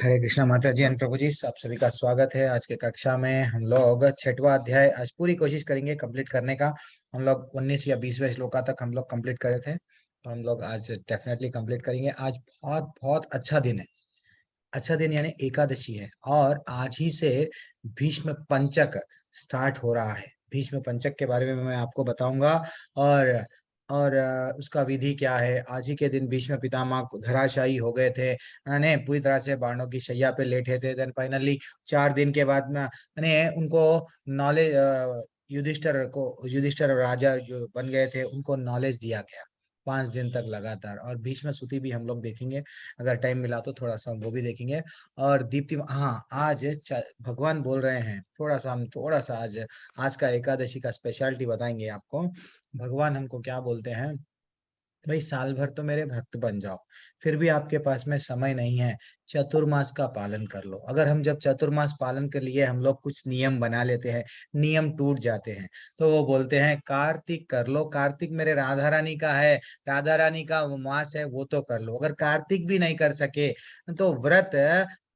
हरे कृष्णा माता जी एंड प्रभु जी, आप सभी का स्वागत है। आज के कक्षा में हम लोग छठवां अध्याय आज पूरी कोशिश करेंगे कंप्लीट करने का। हम लोग 19 या 20वें श्लोका तक हम लोग कंप्लीट करे थे, तो हम लोग आज डेफिनेटली कंप्लीट करेंगे। आज बहुत बहुत अच्छा दिन है। अच्छा दिन यानी एकादशी है, और आज ही से भीष्म पंचक स्टार्ट हो रहा है। भीष्म पंचक के बारे में मैं आपको बताऊंगा, और उसका विधि क्या है। आज ही के दिन भीष्म पितामह धराशायी हो गए थे, यानी पूरी तरह से बाणों की शैया पे लेटे थे। देन फाइनली 4 दिन के बाद में यानी उनको नॉलेज, युधिष्ठिर राजा जो बन गए थे, उनको नॉलेज दिया गया 5 दिन तक लगातार। और भीष्म स्तुति भी हम लोग देखेंगे, अगर टाइम मिला तो थोड़ा सा वो भी देखेंगे। और दीप्ति, हाँ, आज भगवान बोल रहे हैं, थोड़ा सा आज का एकादशी का स्पेशलिटी बताएंगे आपको। भगवान हमको क्या बोलते हैं, भाई साल भर तो मेरे भक्त बन जाओ, फिर भी आपके पास में समय नहीं है, चतुर्मास का पालन कर लो। अगर हम जब चतुर्मास पालन के लिए हम लोग कुछ नियम बना लेते हैं, नियम टूट जाते हैं, तो वो बोलते हैं कार्तिक कर लो। कार्तिक मेरे राधा रानी का है, राधा रानी का वो मास है, वो तो कर लो। अगर कार्तिक भी नहीं कर सके तो व्रत,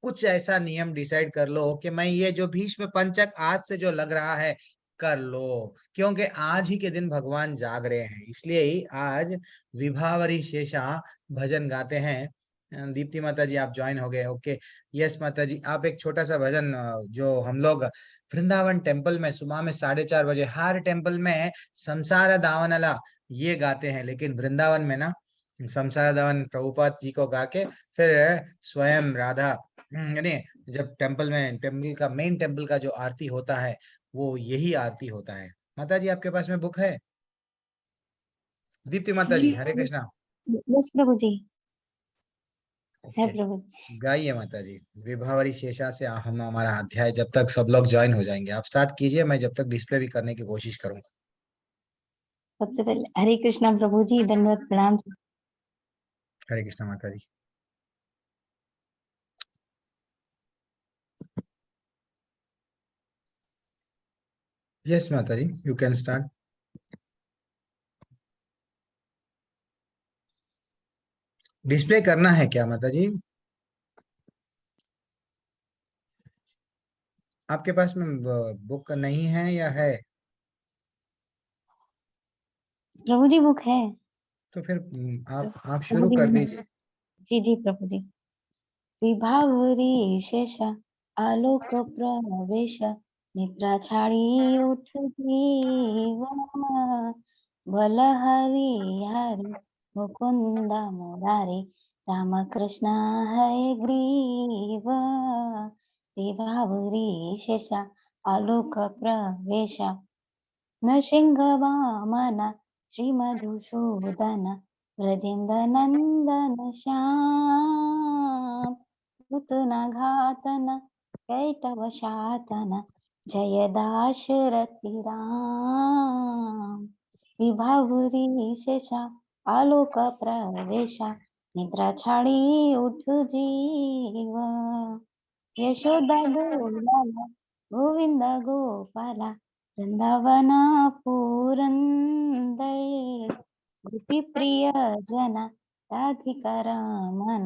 कुछ ऐसा नियम डिसाइड कर लो कि मैं ये जो भीष्म पंचक आज से जो लग रहा है कर लो, क्योंकि आज ही के दिन भगवान जाग रहे हैं। इसलिए ही आज विभावरी शेषा भजन गाते हैं। दीप्ति माता जी आप ज्वाइन हो गए, ओके। यस माता जी, आप एक छोटा सा भजन, जो हम लोग वृंदावन टेम्पल में सुबह में 4:30 बजे हर टेम्पल में संसार दावनला ये गाते हैं, लेकिन वृंदावन में ना संसार दावन प्रभुपाद जी को गा के फिर स्वयं राधा, यानी जब टेम्पल का मेन टेम्पल का जो आरती होता है, वो यही आरती होता है। माता जी आपके पास में बुक है? दीप्ति माता जी जी, हरे कृष्णा। बस प्रभु जी है ओके, प्रभु। गाइए माता जी। विभावरी शेषा से हम हमारा अध्याय, जब तक सब लोग ज्वाइन हो जाएंगे आप स्टार्ट कीजिए, मैं जब तक डिस्प्ले भी करने की कोशिश करूंगा। सबसे पहले हरे कृष्णा प्रभु जी, दंडवत प्रणाम। हरे कृष्णा माता जी। यस माता जी, यू कैन स्टार्ट। डिस्प्ले करना है क्या माता जी? आपके पास में बुक नहीं है या है? प्रभु जी बुक है। तो फिर आप प्रभु शुरू जी कर मैंने, दीजिए। जी जी प्रभु जी। विभावरी शेष आलोक प्रवेश, निद्रा छाड़ी उठ जीवा, भल हरि हरि मुकुंद मुरारी, राम कृष्ण हरे ग्रीव। विभावरी शेष आलोक प्रवेश, नृसिंह वामन श्रीमधुसूदन, ब्रजेन्द्र नंदन श्याम, पूतना घातन कैटव शातन, जय दाशरथि राम। विभावरी शेषा आलोक प्रवेशा, निद्रा छाड़ी उठ जीव, यशोदा गोलाला गोविंद गोपाला, वृंदावन पुरंदर, गोपी प्रिय जना राधिका रमण,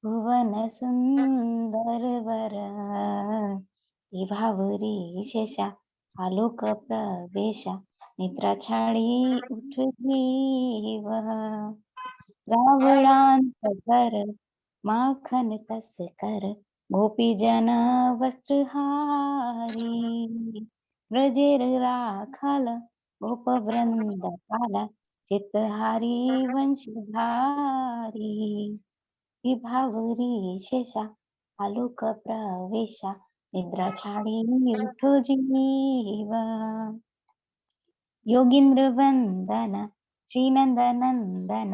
भुवन सुंदर वर। विभावरी शेषा आलोक प्रवेशा, निद्रा छाड़ी उठ जीव, रावणांत कर माखन तस कर, गोपी जन वस्त्रहारी, ब्रजेर राखाल गोप वृंद काला, चित्तहारी वंशधारी। विभावरी शेषा आलोक प्रवेशा, निद्रा छाड़ी उठ जीवा, योगींद्र वंदन श्रीनंद नंदन,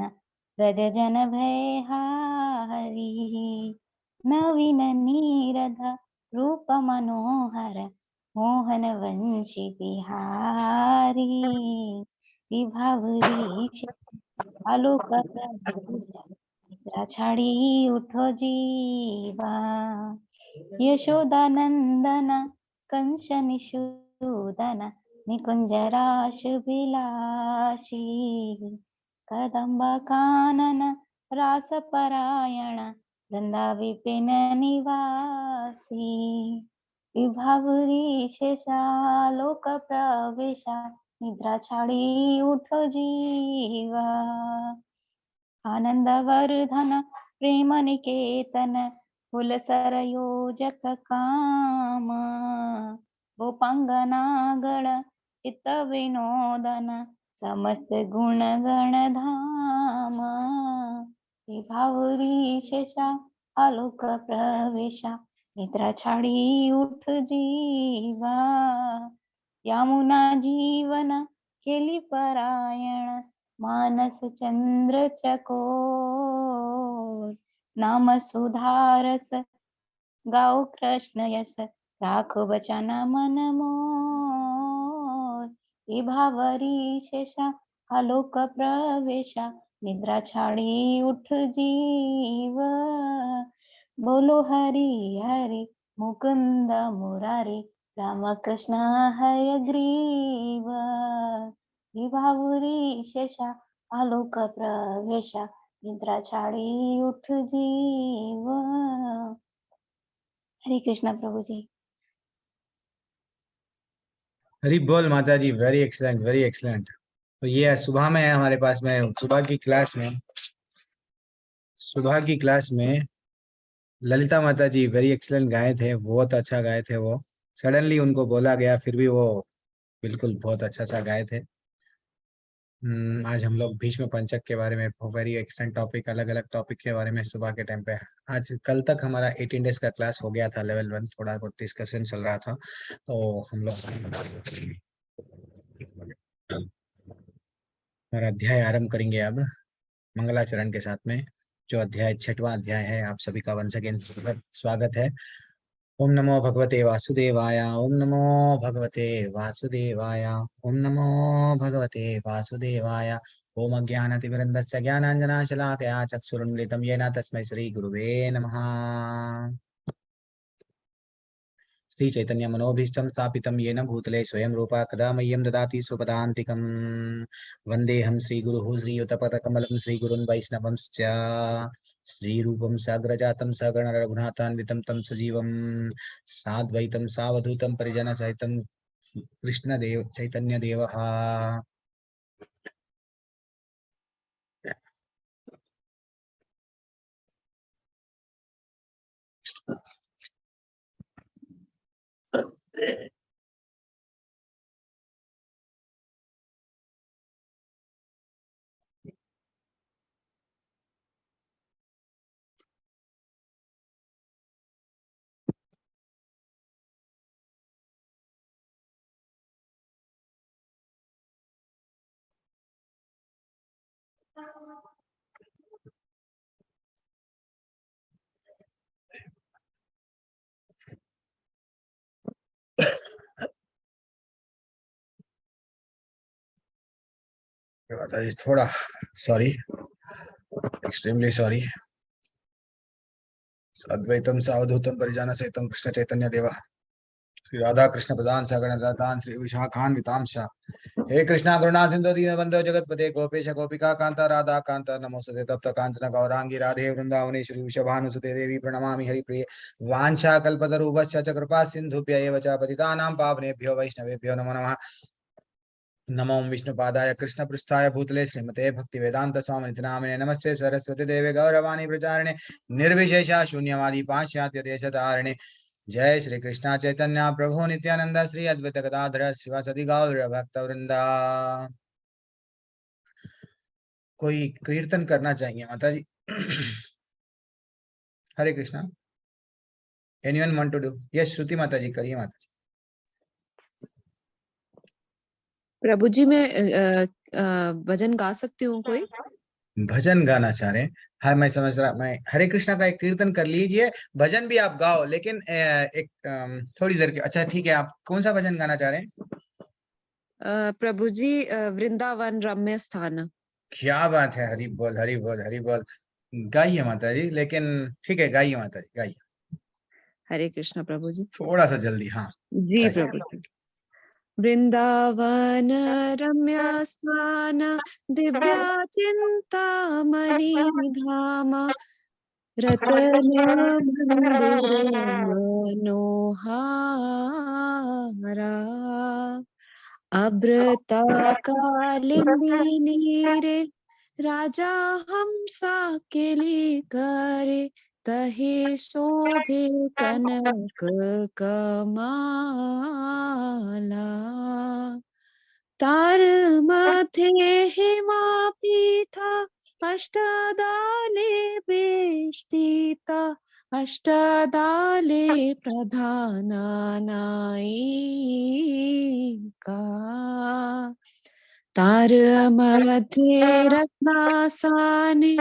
ब्रज जन भयहारी, नवीन नीरद रूप मनोहर, मोहन वंशी बिहारी। विभावरी आलोक प्रवेशा, निद्रा छाड़ी उठो जीवा, यशोदा नंदन कंस निषूदन, निकुंज राश विलासी, कदम्ब कानन रास परायण, वृंदा विपिन निवासी विभावरी शेषालोक प्रवेशा निद्रा छाड़ी उठ जीवा आनंद वर्धन प्रेम निकेतन फुल सरयोजक काम गोपांगनागण चित्त विनोदन समस्त गुण गण धाम विभावरी शेषा आलोक प्रवेशा निद्रा छाड़ी उठ जीवा यमुना जीवन केली परायण मानस चंद्र चकोर नाम सुधारस गाओ कृष्ण यस राखो बचाना मन मोर विभावरी शेषा आलोक प्रवेशा निद्रा छाड़ी उठ जीव बोलो हरि हरि मुकुंद मुरारी राम कृष्ण हय ग्रीव विभावरी शेषा आलोक प्रवेशा निद्रा छाड़ी उठ जीव। हरे कृष्णा प्रभु जी। हरी बोल माता जी, वेरी एक्सलेंट, वेरी एक्सलेंट। तो ये सुबह में है हमारे पास में, सुबह की क्लास में ललिता माता जी वेरी एक्सलेंट गाए थे, बहुत अच्छा गाए थे वो। सडनली उनको बोला गया, फिर भी वो बिल्कुल बहुत अच्छा सा गाए थे। आज हम लोग भीष्म पंचक के बारे में, वेरी एक्सटेंट टॉपिक, अलग अलग टॉपिक के बारे में सुबह के टाइम पे। आज कल तक हमारा 18 डेज का क्लास हो गया था, लेवल 1, थोड़ा बहुत डिस्कशन चल रहा था। तो हम लोग हमारा अध्याय आरंभ करेंगे अब मंगलाचरण के साथ में। जो अध्याय 6वां अध्याय है, आप सभी का वंस अगेन स्वागत है। ओम नमो भगवते वासुदेवाय, ओम नमो भगवते वासुदेवाय, ओम नमो भगवते वासुदेवाय। ओम अज्ञानतिमिरन्दस्य ज्ञानाञ्जनशलाकया चक्षुरुन्मिलितं येन तस्मै श्रीगुरुवे नमः। श्री चैतन्य मनोभीष्टं स्थापितं येन भूतले स्वयं रूपा कदा मह्यं ददाति स्वपदान्तिकं। वन्देऽहं श्रीगुरुः श्रीयुतपदकमलं श्रीगुरुन् वैष्णवंश्च श्रीरूपं साग्रजातं सगण रघुनाथान्वितं तं सजीवं साद्वैतं सावधूतं परिजनसहितं कृष्णदेव चैतन्यदेवः। थोड़ा sorry, extremely sorry. अद्वैतम सावधूतम परिजनसहितं Krishna Chaitanya देवा, श्री राधा कृष्ण प्रधान सगण रतान श्री विशाखान वितांश। हे कृष्णा करुणा सिंधु दीनबंधो जगतपते गोपेश गोपिका कांता राधा कांता नमोस्तुते तप्त कांचन गौरांगी राधे वृंदावनेश्वरी वृषभानुसुते देवी प्रणमामि हरिप्रिये। वाञ्छा कल्पतरुभ्यश्च च कृपा सिन्धुभ्य एव च पतितानां पावनेभ्यो वैष्णवेभ्यो नमो नमः। नमो विष्णुपादाय कृष्णपृष्ठाय भूतले श्रीमते भक्तिवेदांत स्वामिनिति नामिने नमस्ते सरस्वती देवे गौरवाणी प्रचारिणे निर्विशेषा शून्यवादी पाश्चात्य देशधारिणे। जय श्री कृष्णा चैतन्य प्रभु नित्यानंद श्री अद्वैत गदाधर शिवासदि गौर भक्त वृंदा। कोई कीर्तन करना चाहिए माता जी? Hare Krishna. Anyone want to do? Yes Shruti माता जी, करिए माता जी। प्रभु जी मैं भजन गा सकती हूँ कोई? भजन गाना चाह रहे हैं? हाँ मैं समझ रहा, मैं हरे कृष्णा का एक कीर्तन कर लीजिए, भजन भी आप गाओ, लेकिन एक थोड़ी देर के। अच्छा ठीक है, आप कौन सा भजन गाना चाह रहे हैं? प्रभु जी वृंदावन रम्य स्थान। क्या बात है, हरि बोल हरि बोल हरि बोल। गाइए माता जी, लेकिन ठीक है गाइए माता जी, गाइए। हरे कृष्णा प्रभु जी। थोड़ा सा जल्दी, हाँ जी प्रभु जी। वृंदावन रम्य स्थान दिव्या चिंतामणि धाम रतन मंदिर मनोहारा, अभ्रता कालिंदी रे, राजा हमसा के लिए करे, कहे शोभे कनक कमाला, तार माथे हेमा पीठा, अष्टदाले बेष्टिता, अष्टदाले प्रधाना नायिका, तार मध्ये रत्नासाने,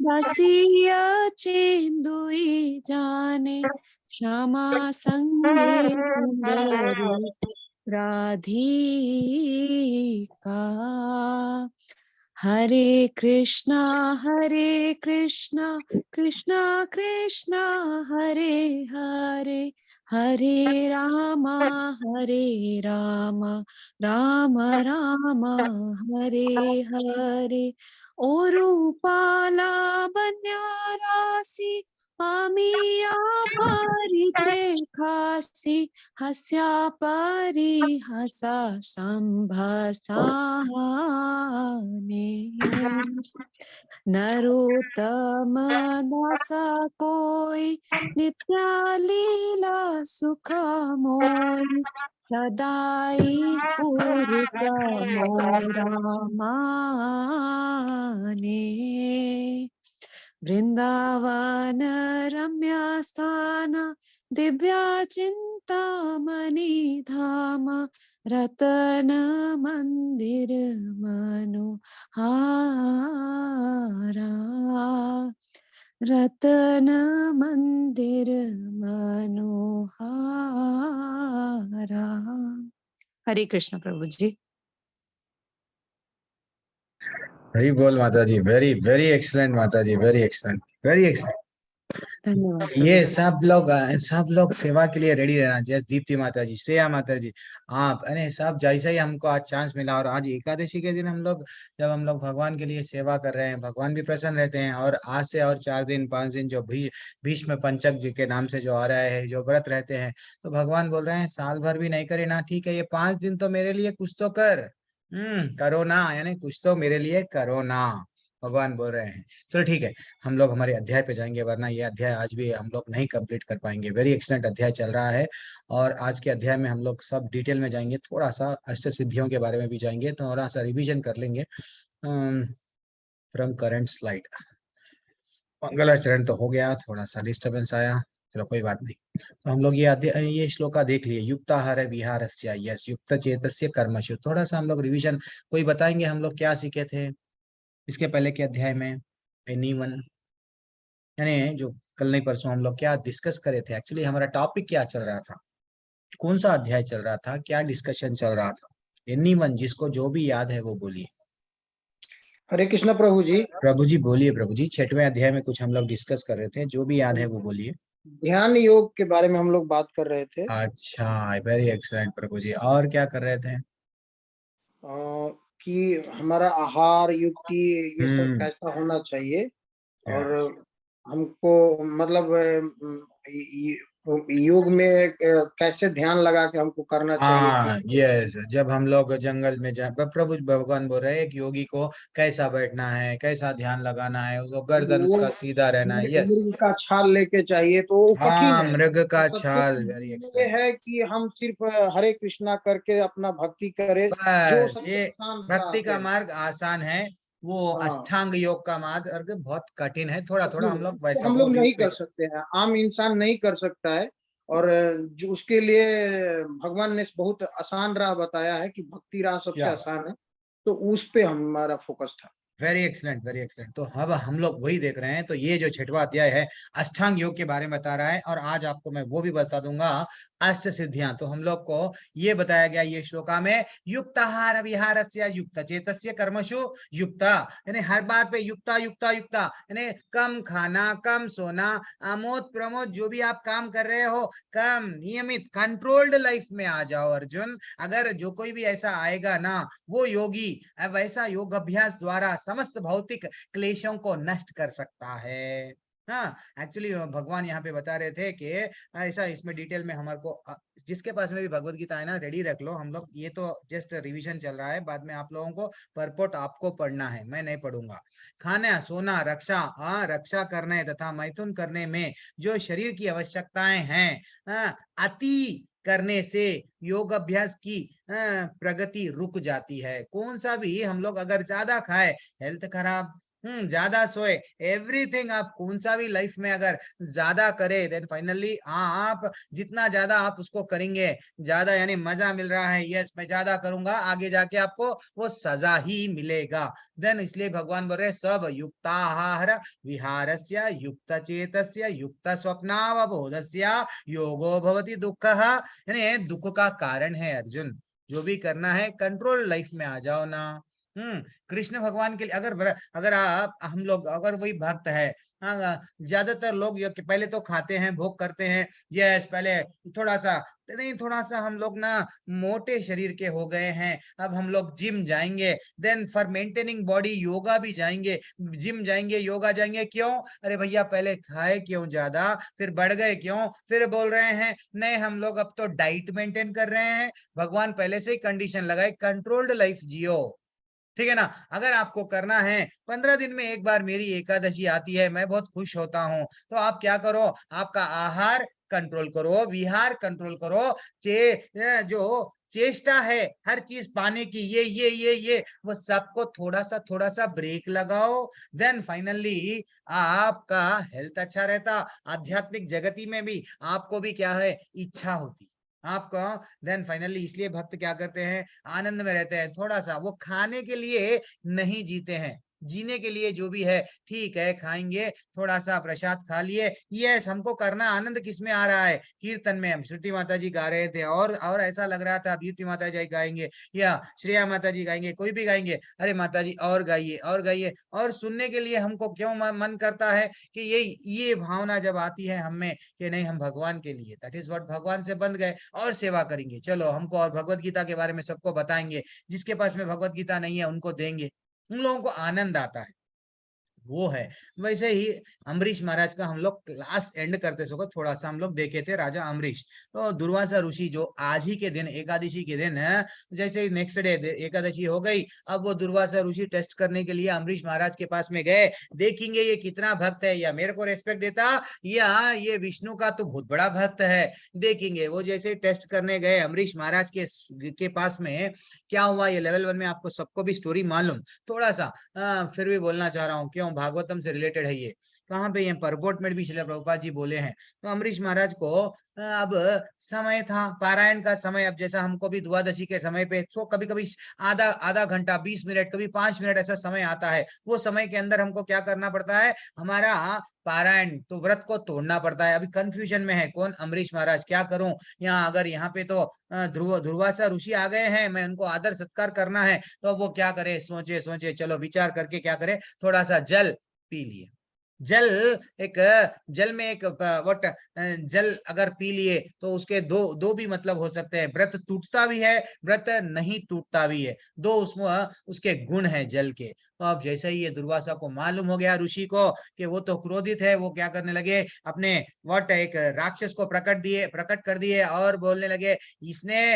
बसिया चेंदुई जाने, श्यामा संगे सुंदरी राधिका, हरे कृष्णा कृष्णा कृष्णा हरे हरे, हरे रामा राम राम हरे हरे, ओ रूपाला बन्यारासी, आमिया परिचय खासी, हस्या परिहसा संभसाने, नरोत्तम दास कोई, नित्य लीला सुख मोई, सदाई स्फुरित मोरा माने, वृंदावन रम्य स्थान, दिव्या चिंतामणि धाम, रतन मंदिर मनोहारा, रतन मंदिर मनोहारा। हरे कृष्ण प्रभु जी। हरी बोल माता जी, वेरी वेरी एक्सलेंट माता जी, वेरी एक्सलेंट, वेरी एक्सलेंट। धन्यवाद ये प्रभु जी। सब लोग सेवा के लिए रेडी रहना। जैसे दीप्ति माता जी, श्रेया माता जी, आप अरे सब जैसे ही हमको आज चांस मिला, और आज एकादशी के दिन हम लोग, जब हम लोग भगवान के लिए सेवा कर रहे हैं, भगवान भी प्रसन्न रहते हैं। और आज से और 4 दिन 5 दिन जो भीष्म पंचक जी के नाम से जो आ रहा है, जो व्रत रहते हैं, तो भगवान बोल रहे हैं साल भर भी नहीं करे ना, ठीक है, ये 5 दिन तो मेरे लिए कुछ तो कर, करो ना, यानी कुछ तो मेरे लिए करो ना, भगवान बोल रहे हैं। चलो ठीक है, हम लोग हमारे अध्याय पे जाएंगे, वरना ये अध्याय आज भी हम लोग नहीं कंप्लीट कर पाएंगे। वेरी एक्सलेंट अध्याय चल रहा है, और आज के अध्याय में हम लोग सब डिटेल में जाएंगे, थोड़ा सा अष्ट सिद्धियों के बारे में भी जाएंगे, थोड़ा सा रिवीजन कर लेंगे फ्रॉम करंट स्लाइड। मंगलाचरण तो हो गया, थोड़ा सा डिस्टर्बेंस आया, चलो कोई बात नहीं। तो हम लोग ये श्लोका देख लिए, युक्ताहार विहारस्य, यस, युक्त चेतस्य कर्मशु। थोड़ा सा हम लोग रिवीजन, कोई बताएंगे हम लोग क्या सीखे थे इसके पहले के अध्याय में? एनीवन, यानी जो कल नहीं परसों हम लोग क्या डिस्कस करे थे, एक्चुअली हमारा टॉपिक क्या चल रहा था, कौन सा अध्याय चल रहा था, क्या डिस्कशन चल रहा था? एनीवन, जिसको जो भी याद है वो बोलिए। हरे कृष्ण प्रभु जी। प्रभु जी बोलिए, प्रभु जी 6वें अध्याय में कुछ हम लोग डिस्कस कर रहे थे, जो भी याद है वो बोलिए। ध्यान योग के बारे में हम लोग बात कर रहे थे। अच्छा, वेरी एक्सलेंट प्रभु जी, और क्या कर रहे थे? कि हमारा आहार युक्ति ये सब हम्म, कैसा होना चाहिए, या, और हमको मतलब योग में कैसे ध्यान लगा के हमको करना चाहिए, किस हाँ यस, जब हम लोग जंगल में जा, प्रभु भगवान बोल रहे हैं कि योगी को कैसा बैठना है, कैसा ध्यान लगाना है, उसको गर्दन वो उसका सीधा रहना है, यस। मृग का छाल लेके चाहिए, तो वो कठिन हाँ, है। मृग तो का सबसे छाल, वेरी ये एक्सलेंट। है कि हम सिर्फ हरे कृष्णा करके अपना भक्ति करें, जो बस सबसे ये आसान भक्ति रास्ते का हैं। मार्ग आसान है, वो हाँ, अष्टांग योग का मार्ग बहुत कठिन है, थोड़ा थोड़ा हम कठिन है, लोग इसको वैसा हम वो लोग भी नहीं पे। कर सकते हैं, आम इंसान नहीं कर सकता है। और जो उसके लिए भगवान ने बहुत आसान राह बताया है कि भक्ति राह सबसे या, आसान है, तो उस पे हमारा फोकस था। Very excellent, very excellent. तो अब हम लोग वही देख रहे हैं, तो ये जो 6वां अध्याय है अष्टांग योग के बारे में बता रहा है, और आज आपको मैं वो भी बता दूंगा, अष्ट सिद्धियां। तो हम लोग को ये बताया गया ये श्लोका में, युक्ताहार विहारस्य युक्त चेतस्य कर्मशु युक्ता, यानी हर बात पे युक्ता युक्ता युक्ता, यानी कम खाना, कम सोना, आमोद प्रमोद, जो भी आप काम कर रहे हो, कम, नियमित, कंट्रोल्ड लाइफ में आ जाओ अर्जुन। अगर जो कोई भी ऐसा आएगा ना, वो योगी वैसा योग अभ्यास द्वारा समस्त भौतिक क्लेशों को नष्ट कर सकता है। हाँ, एक्चुअली भगवान यहाँ पे बता रहे थे कि ऐसा इसमें डिटेल में हमारे को जिसके पास में भी भगवत गीता है ना, रेडी रख लो। हम लोग ये तो जस्ट रिवीजन चल रहा है, बाद में आप लोगों को परपोर्ट आपको पढ़ना है, मैं नहीं पढ़ूंगा। खाना, सोना, रक्षा, रक्षा करने तथा मैथुन करने में जो शरीर की आवश्यकताएं हैं, अति करने से योग अभ्यास की प्रगति रुक जाती है। कौन सा भी हम लोग अगर ज्यादा खाए, हेल्थ खराब, ज्यादा सोए, एवरीथिंग, आप कौन सा भी लाइफ में अगर ज्यादा करे, देन फाइनली आप जितना ज्यादा आप उसको करेंगे, ज्यादा यानी मजा मिल रहा है, यस मैं ज्यादा करूंगा, आगे जाके आपको वो सजा ही मिलेगा। देन इसलिए भगवान बोल रहे सब युक्ताहार विहारस्य युक्त चेतस्य युक्त स्वप्नावबोधस्य योगो भवति दुःखः, यानी दुख का कारण है अर्जुन। जो भी करना है कंट्रोल लाइफ में आ जाओ ना। कृष्ण भगवान के लिए अगर आप हम लोग अगर वही भक्त है, हाँ, ज्यादातर लोग ये कि पहले तो खाते हैं, भोग करते हैं, यस पहले थोड़ा सा नहीं, थोड़ा सा हम लोग ना मोटे शरीर के हो गए हैं, अब हम लोग जिम जाएंगे, then for maintaining body yoga भी जाएंगे, जिम जाएंगे, योगा जाएंगे, क्यों? अरे भैया पहले खाए क्यों ज्यादा, फिर बढ़ गए क्यों, फिर बोल रहे हैं नहीं हम लोग अब तो डाइट मेंटेन कर रहे हैं। भगवान पहले से ही कंडीशन लगाए, कंट्रोल्ड लाइफ जियो, ठीक है ना। अगर आपको करना है 15 दिन में एक बार मेरी एकादशी आती है, मैं बहुत खुश होता हूं, तो आप क्या करो, आपका आहार कंट्रोल करो, विहार कंट्रोल करो, जो चेष्टा है हर चीज पाने की, ये वो सबको थोड़ा सा ब्रेक लगाओ। देन फाइनली आपका हेल्थ अच्छा रहता, आध्यात्मिक जगती में भी आपको भी क्या है, इच्छा होती आपको। देन फाइनली इसलिए भक्त क्या करते हैं, आनंद में रहते हैं, थोड़ा सा वो खाने के लिए नहीं जीते हैं, जीने के लिए जो भी है ठीक है, खाएंगे, थोड़ा सा प्रसाद खा लिए, यस हमको करना, आनंद किस में आ रहा है, कीर्तन में। हम श्रुति माता जी गा रहे थे और ऐसा लग रहा था ब्यूटी माता जी गाएंगे या श्रेया माता जी गाएंगे, कोई भी गाएंगे, अरे माता जी और गाइए और गाइए, और सुनने के लिए हमको क्यों मन करता है कि ये भावना जब आती है हमें कि नहीं हम भगवान के लिए, दैट इज व्हाट, भगवान से बंध गए और सेवा करेंगे, चलो हमको और भगवत गीता के बारे में सबको बताएंगे, जिसके पास में भगवत गीता नहीं है उनको देंगे, उन लोगों को आनंद आता है, वो है। वैसे ही अम्बरीश महाराज का हम लोग क्लास एंड करते समय थोड़ा सा हम लोग देखे थे राजा अम्बरीश। तो दुर्वासा ऋषि जो आज ही के दिन एकादशी के दिन है, जैसे ही नेक्स्ट डे एकादशी हो गई, अब वो दुर्वासा ऋषि टेस्ट करने के लिए अम्बरीश महाराज के पास में गए, देखेंगे ये कितना भक्त है, या मेरे को रेस्पेक्ट देता, या ये विष्णु का तो बहुत बड़ा भक्त है, देखेंगे। वो जैसे टेस्ट करने गए अम्बरीश महाराज के पास में, क्या हुआ ये लेवल 1 में आपको सबको भी स्टोरी मालूम, थोड़ा सा फिर भी बोलना चाह रहा हूँ, क्यों भागवतम से रिलेटेड है ये, कहाँ पे ये परपोर्ट में भी श्रील प्रभुपाद जी बोले हैं। तो अम्बरीश महाराज को अब समय था पारायण का समय, अब जैसा हमको भी द्वादशी के समय पे तो कभी कभी आधा आधा घंटा 20 मिनट, कभी 5 मिनट ऐसा समय आता है, वो समय के अंदर हमको क्या करना पड़ता है, हमारा पारायण तो व्रत को तोड़ना पड़ता है। अभी कंफ्यूजन में है कौन, अम्बरीश महाराज, क्या करूं, यहाँ अगर यहाँ पे तो ध्रुवासा ऋषि आ गए हैं, मैं उनको आदर सत्कार करना है, तो वो क्या करे, सोचे सोचे चलो विचार करके क्या करे, थोड़ा सा जल पी लिए। जल एक जल में एक वट जल अगर पी लिए तो उसके दो दो भी मतलब हो सकते हैं, व्रत टूटता भी है, व्रत नहीं टूटता भी है, दो उसमें उसके गुण है जल के। तो अब जैसे ही ये दुर्वासा को मालूम हो गया ऋषि को कि वो तो क्रोधित है, वो क्या करने लगे, अपने वट एक राक्षस को प्रकट कर दिए और बोलने लगे, इसने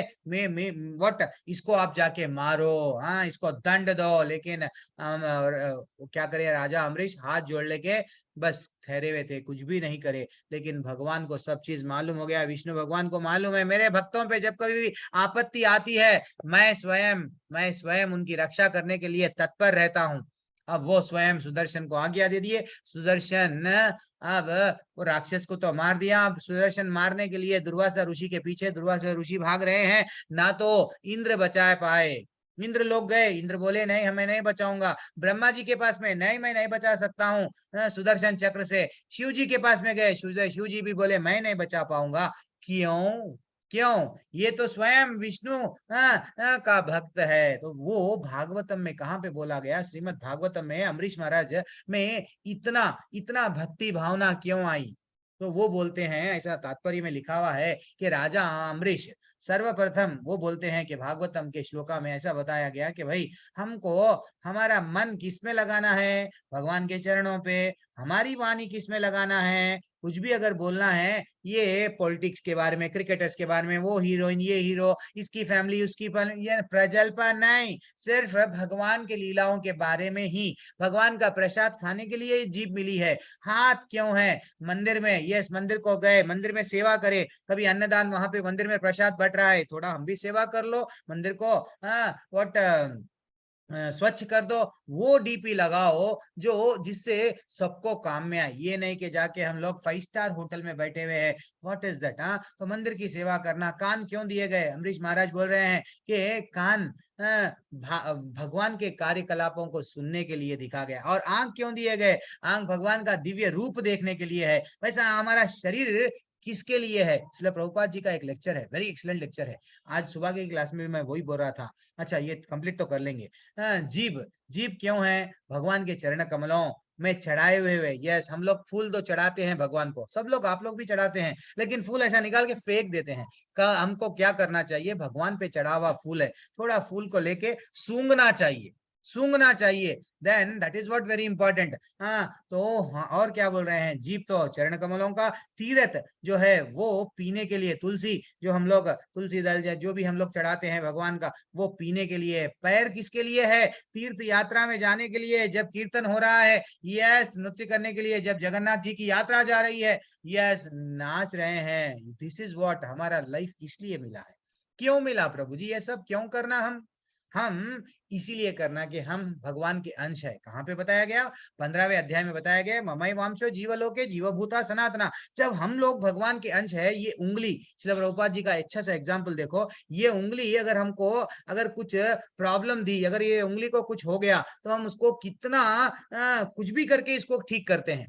वट इसको आप जाके मारो, हाँ इसको दंड दो। लेकिन क्या करे राजा अम्बरीश, हाथ जोड़ लेके बस ठहरे हुए थे, कुछ भी नहीं करे। लेकिन भगवान को सब चीज मालूम हो गया, विष्णु भगवान को मालूम है मेरे भक्तों पे जब कभी भी आपत्ति आती है, मैं स्वयं उनकी रक्षा करने के लिए तत्पर रहता हूँ। अब वो स्वयं सुदर्शन को आज्ञा दे दिए, सुदर्शन अब वो राक्षस को तो मार दिया, अब सुदर्शन मारने के लिए दुर्वासा ऋषि के पीछे दुर्वासा ऋषि भाग रहे हैं, ना तो इंद्र बचा पाए। इंद्र लोग गए, इंद्र बोले नहीं हमें नहीं बचाऊंगा, ब्रह्मा जी के पास में नहीं मैं नहीं बचा सकता हूँ सुदर्शन चक्र से, शिव जी के पास में गए, शिव जी भी बोले मैं नहीं बचा पाऊंगा। क्यों क्यों, ये तो स्वयं विष्णु का भक्त है। तो वो भागवतम में कहाँ पे बोला गया, श्रीमद् भागवतम में अम्बरीश महाराज में इतना इतना भक्ति भावना क्यों आई, तो वो बोलते हैं, ऐसा तात्पर्य में लिखा हुआ है कि राजा अम्बरीश सर्वप्रथम वो बोलते हैं कि भागवतम के श्लोका में ऐसा बताया गया कि भाई हमको हमारा मन किस में लगाना है, भगवान के चरणों पे, हमारी वाणी किस में लगाना है, कुछ भी अगर बोलना है, ये पॉलिटिक्स के बारे में, क्रिकेटर्स के बारे में, वो हीरोइन, ये हीरो, इसकी फैमिली, उसकी फैमिली, ये प्रजल्पा नहीं, सिर्फ भगवान के लीलाओं के बारे में ही। भगवान का प्रसाद खाने के लिए जीभ मिली है। हाथ क्यों है मंदिर में? यस, मंदिर को गए, मंदिर में सेवा करे, कभी अन्नदान, वहां पे मंदिर में प्रसाद बट रहा है, थोड़ा हम भी सेवा कर लो मंदिर को, व्हाट स्वच्छ कर दो, वो डीपी लगाओ जो जिससे सबको काम में आए। ये नहीं कि जाके हम लोग 5 स्टार होटल में बैठे हुए हैं, व्हाट इज दैट। तो मंदिर की सेवा करना। कान क्यों दिए गए? अमरीश महाराज बोल रहे हैं कि कान भगवान के कार्यकलापों को सुनने के लिए दिखा गया। और आंख क्यों दिए गए? आंख भगवान का दिव्य रूप देखने के लिए है। वैसा हमारा शरीर किसके लिए है? इसलिए प्रभुपाद जी का एक लेक्चर है, वेरी एक्सीलेंट लेक्चर है, आज सुबह की क्लास में भी मैं वही बोल रहा था। अच्छा, ये कंप्लीट तो कर लेंगे। जीभ, जीभ क्यों है? भगवान के चरण कमलों में चढ़ाए हुए। यस, हम लोग फूल तो चढ़ाते हैं भगवान को, सब लोग, आप लोग भी चढ़ाते हैं, लेकिन फूल ऐसा निकाल के फेंक देते हैं। हमको क्या करना चाहिए? भगवान पे चढ़ा हुआ फूल है, थोड़ा फूल को लेके सूंघना चाहिए, सूंघना चाहिए, then that is what very important. तो हाँ, और क्या बोल रहे हैं? जीभ तो चरण कमलों का, तीर्थ जो है वो पीने के लिए, तुलसी जो हम लोग, तुलसी दल जो भी हम लोग चढ़ाते हैं भगवान का, वो पीने के लिए। पैर किसके लिए है? तीर्थ यात्रा में जाने के लिए, जब कीर्तन हो रहा है, यस, नृत्य करने के लिए, जब जगन्नाथ जी की यात्रा जा रही है, यस, नाच रहे हैं। दिस इज व्हाट हमारा लाइफ इसलिए मिला है। क्यों मिला प्रभु जी? ये सब क्यों करना? हम इसीलिए करना कि हम भगवान के अंश है। कहाँ पे बताया गया? 15वें अध्याय में बताया गया, ममई वांशो जीवलोके जीवभूता सनातना। जब हम लोग भगवान के अंश है, ये उंगली, श्री प्रभुपाद जी का अच्छा सा एग्जाम्पल देखो, ये उंगली अगर हमको अगर कुछ प्रॉब्लम दी, अगर ये उंगली को कुछ हो गया, तो हम उसको कितना कुछ भी करके इसको ठीक करते हैं,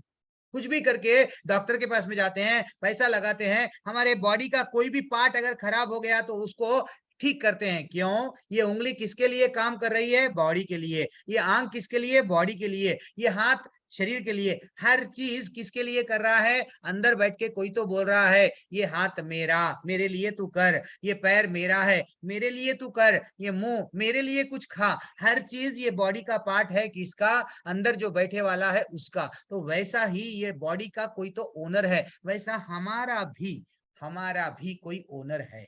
कुछ भी करके डॉक्टर के पास में जाते हैं, पैसा लगाते हैं। हमारे बॉडी का कोई भी पार्ट अगर खराब हो गया तो उसको ठीक करते हैं। क्यों? ये उंगली किसके लिए काम कर रही है? बॉडी के लिए। ये आंख किसके लिए? बॉडी के लिए। ये हाथ शरीर के लिए। हर चीज किसके लिए कर रहा है? अंदर बैठ के कोई तो बोल रहा है, ये हाथ मेरा, मेरे लिए तू कर, ये पैर मेरा है, मेरे लिए तू कर, ये मुंह मेरे लिए कुछ खा। हर चीज ये बॉडी का पार्ट है, किसका? अंदर जो बैठे वाला है उसका। तो वैसा ही ये बॉडी का कोई तो ओनर है, वैसा हमारा भी कोई ओनर है।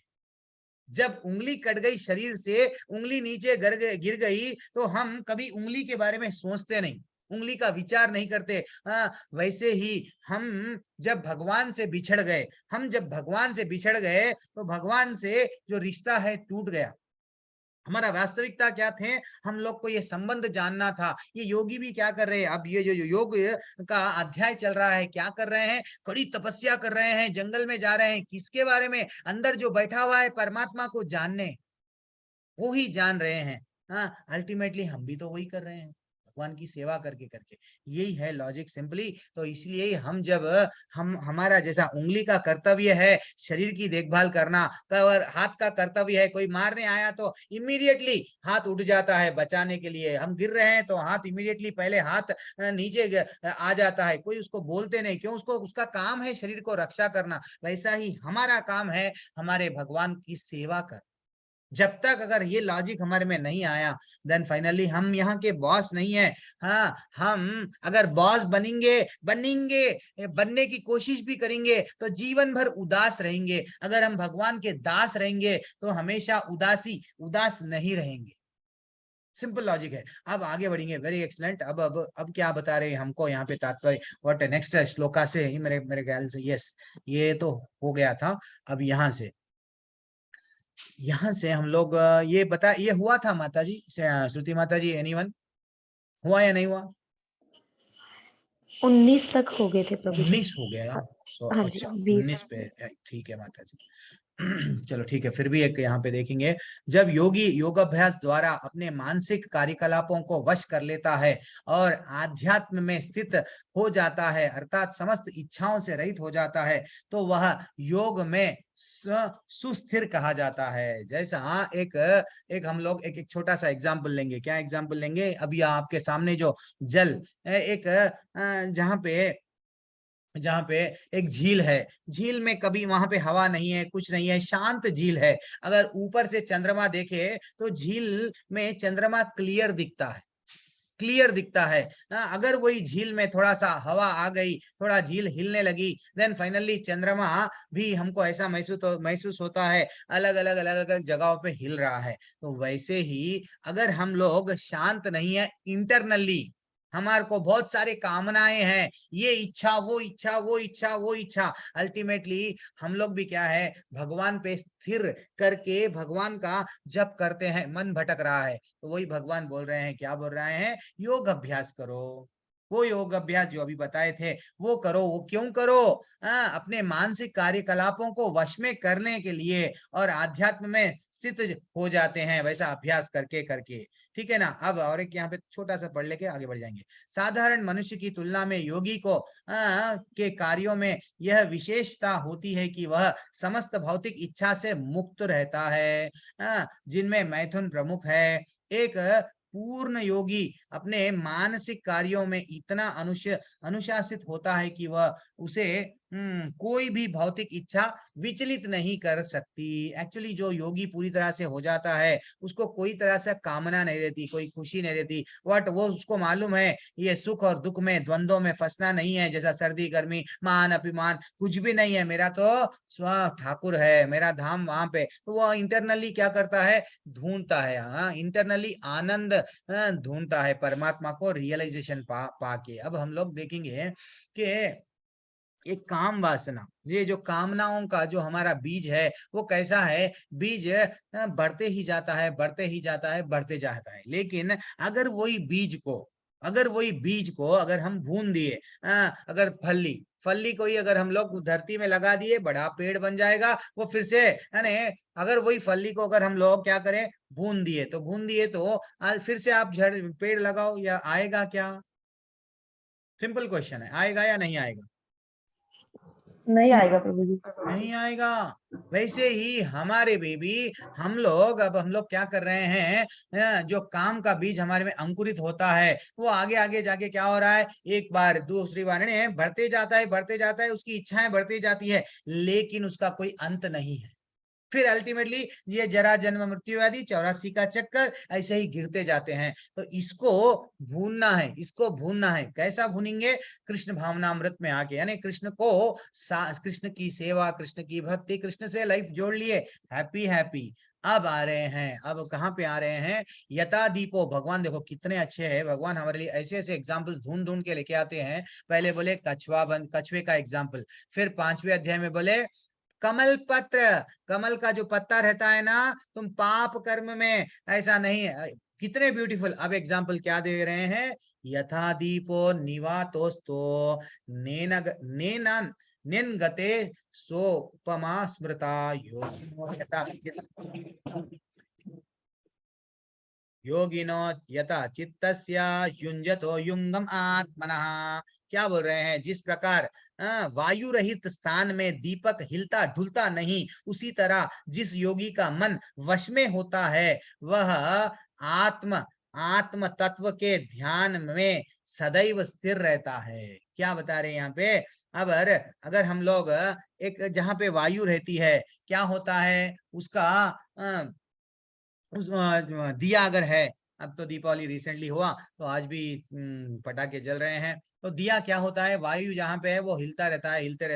जब उंगली कट गई शरीर से, उंगली नीचे गिर गई, तो हम कभी उंगली के बारे में सोचते नहीं, उंगली का विचार नहीं करते। वैसे ही हम जब भगवान से बिछड़ गए, तो भगवान से जो रिश्ता है टूट गया। हमारा वास्तविकता क्या थे? हम लोग को ये संबंध जानना था। ये योगी भी क्या कर रहे हैं? अब ये जो योग का अध्याय चल रहा है, क्या कर रहे हैं? कड़ी तपस्या कर रहे हैं, जंगल में जा रहे हैं, किसके बारे में? अंदर जो बैठा हुआ है परमात्मा को जानने, वो ही जान रहे हैं। अल्टीमेटली हम भी तो वही कर रहे हैं, भगवान की सेवा करके करके। यही है लॉजिक सिंपली। तो इसलिए हम जब हमारा जैसा उंगली का कर्तव्य है शरीर की देखभाल करना, और हाथ का कर्तव्य है, कोई मारने आया तो इमीडिएटली हाथ उठ जाता है बचाने के लिए। हम गिर रहे हैं तो हाथ इमीडिएटली, पहले हाथ नीचे आ जाता है, कोई उसको बोलते नहीं। क्यों? उसका काम है शरीर को रक्षा करना। वैसा ही हमारा काम है हमारे भगवान की सेवा कर। जब तक अगर ये लॉजिक हमारे में नहीं आया, देन फाइनली हम यहाँ के बॉस नहीं है। हम अगर बॉस बनने की कोशिश भी करेंगे तो जीवन भर उदास रहेंगे। अगर हम भगवान के दास रहेंगे तो हमेशा उदास नहीं रहेंगे। सिंपल लॉजिक है। अब आगे बढ़ेंगे, वेरी एक्सलेंट। अब क्या बता रहे हैं हमको यहाँ पे तात्पर्य? व्हाट नेक्स्ट श्लोका से ही मेरे ख्याल से, यस, ये तो हो गया था। अब यहाँ से हम लोग ये हुआ था माता जी, श्रुति माता जी, एनीवन हुआ या नहीं हुआ? 19 तक हो गए थे प्रभु जी। 19 हो गया। हाँ जी, अच्छा, 20 19 पे ठीक है माता जी। चलो ठीक है, फिर भी एक यहाँ पे देखेंगे। जब योगी योगाभ्यास द्वारा अपने मानसिक कार्यकलापों को वश कर लेता है और आध्यात्म में स्थित हो जाता है, अर्थात समस्त इच्छाओं से रहित हो जाता है, तो वह योग में सुस्थिर कहा जाता है। जैसा एक हम लोग एक छोटा सा एग्जाम्पल लेंगे। क्या एग्जाम्पल लेंगे? अभी आपके सामने जो जल, एक जहाँ पे एक झील है, झील में कभी वहां पे हवा नहीं है, कुछ नहीं है, शांत झील है। अगर ऊपर से चंद्रमा देखे तो झील में चंद्रमा क्लियर दिखता है, क्लियर दिखता है। अगर वही झील में थोड़ा सा हवा आ गई, थोड़ा झील हिलने लगी, देन फाइनली चंद्रमा भी हमको ऐसा महसूस होता है अलग अलग जगहों पे हिल रहा है। तो वैसे ही अगर हम लोग शांत नहीं है इंटरनली, हमारे को बहुत सारे कामनाएं हैं, ये इच्छा वो इच्छा वो इच्छा वो इच्छा, अल्टीमेटली हम लोग भी क्या है, भगवान पे स्थिर करके भगवान का जप करते हैं, मन भटक रहा है, तो वही भगवान बोल रहे हैं, क्या बोल रहे हैं, योग अभ्यास करो। वो योग अभ्यास जो अभी बताए थे वो करो। वो क्यों करो? अपने मानसिक कार्यकलापों को वश में करने के लिए, और आध्यात्म में स्थित हो जाते हैं वैसा अभ्यास करके करके। ठीक है ना। अब और एक यहाँ पे छोटा सा पढ़ लेके आगे बढ़ जाएंगे। साधारण मनुष्य की तुलना में योगी को के कार्यों में यह विशेषता होती है कि वह समस्त भौतिक इच्छा से मुक्त रहता है, जिनमें मैथुन प्रमुख है। एक पूर्ण योगी अपने मानसिक कार्यों में इतना अनुशासित होता है कि वह उसे कोई भी भौतिक इच्छा विचलित नहीं कर सकती। एक्चुअली जो योगी पूरी तरह से हो जाता है, उसको कोई तरह से कामना नहीं रहती, कोई खुशी नहीं रहती। बट वो उसको मालूम है ये सुख और दुख में, द्वंद्वों में फंसना नहीं है, जैसा सर्दी गर्मी मान अभिमान कुछ भी नहीं है, मेरा तो स्व ठाकुर है, मेरा धाम वहां पे। तो वो इंटरनली क्या करता है, ढूंढता है, हाँ इंटरनली आनंद ढूंढता है परमात्मा को रियलाइजेशन पाके। अब हम लोग देखेंगे कि एक काम वासना, ये जो कामनाओं का जो हमारा बीज है वो कैसा है, बीज बढ़ते ही जाता है, बढ़ते ही जाता है, बढ़ते जाता है। लेकिन अगर वही बीज को अगर हम भून दिए, अगर फल्ली को ही अगर हम लोग धरती में लगा दिए, बड़ा पेड़ बन जाएगा वो फिर से, यानी अगर वही फल्ली को अगर हम लोग क्या करें, भून दिए तो फिर से आप पेड़ लगाओ, या आएगा क्या? सिंपल क्वेश्चन है, आएगा या नहीं आएगा? नहीं आएगा प्रभु जी। नहीं आएगा। वैसे ही हमारे बेबी, हम लोग क्या कर रहे हैं, जो काम का बीज हमारे में अंकुरित होता है वो आगे आगे जाके क्या हो रहा है, एक बार दूसरी बार बढ़ते जाता है, उसकी इच्छाएं बढ़ती जाती है, लेकिन उसका कोई अंत नहीं है। फिर अल्टीमेटली ये जरा जन्म मृत्यु आदि 84 का चक्कर ऐसे ही गिरते जाते हैं। तो इसको भूनना है। कैसा भूनेंगे? कृष्ण भावनामृत में आके, यानी कृष्ण की सेवा, कृष्ण की भक्ति, कृष्ण से लाइफ जोड़ लिए, हैप्पी। अब आ रहे हैं, अब कहाँ पे आ रहे हैं, यथा दीपो। भगवान देखो कितने अच्छे हैं, भगवान हमारे लिए ऐसे ऐसे एग्जाम्पल्स ढूंढ के लेके आते हैं। पहले बोले कछुए का एग्जाम्पल, फिर 5वें अध्याय में बोले कमल पत्र, कमल का जो पत्ता रहता है ना, तुम पाप कर्म में ऐसा नहीं है। कितने ब्यूटीफुल। अब एग्जाम्पल क्या दे रहे हैं, यथा दीपो निवातोस्तो नेनगते सोपमा स्मृता योगिनो यथा चित्तस्य युंजतो युंगम आत्मनः। क्या बोल रहे हैं, जिस प्रकार वायु रहित स्थान में दीपक हिलता ढुलता नहीं, उसी तरह जिस योगी का मन वश में होता है, वह आत्म तत्व के ध्यान में सदैव स्थिर रहता है। क्या बता रहे हैं यहाँ पे, अब अगर हम लोग एक जहाँ पे वायु रहती है, क्या होता है उसका, दिया अगर है, अब तो दीपावली रिसेंटली हुआ तो आज भी पटाखे जल रहे हैं, तो दिया क्या होता है, वायु जहाँ पे है वो हिलता रहता है, हिलते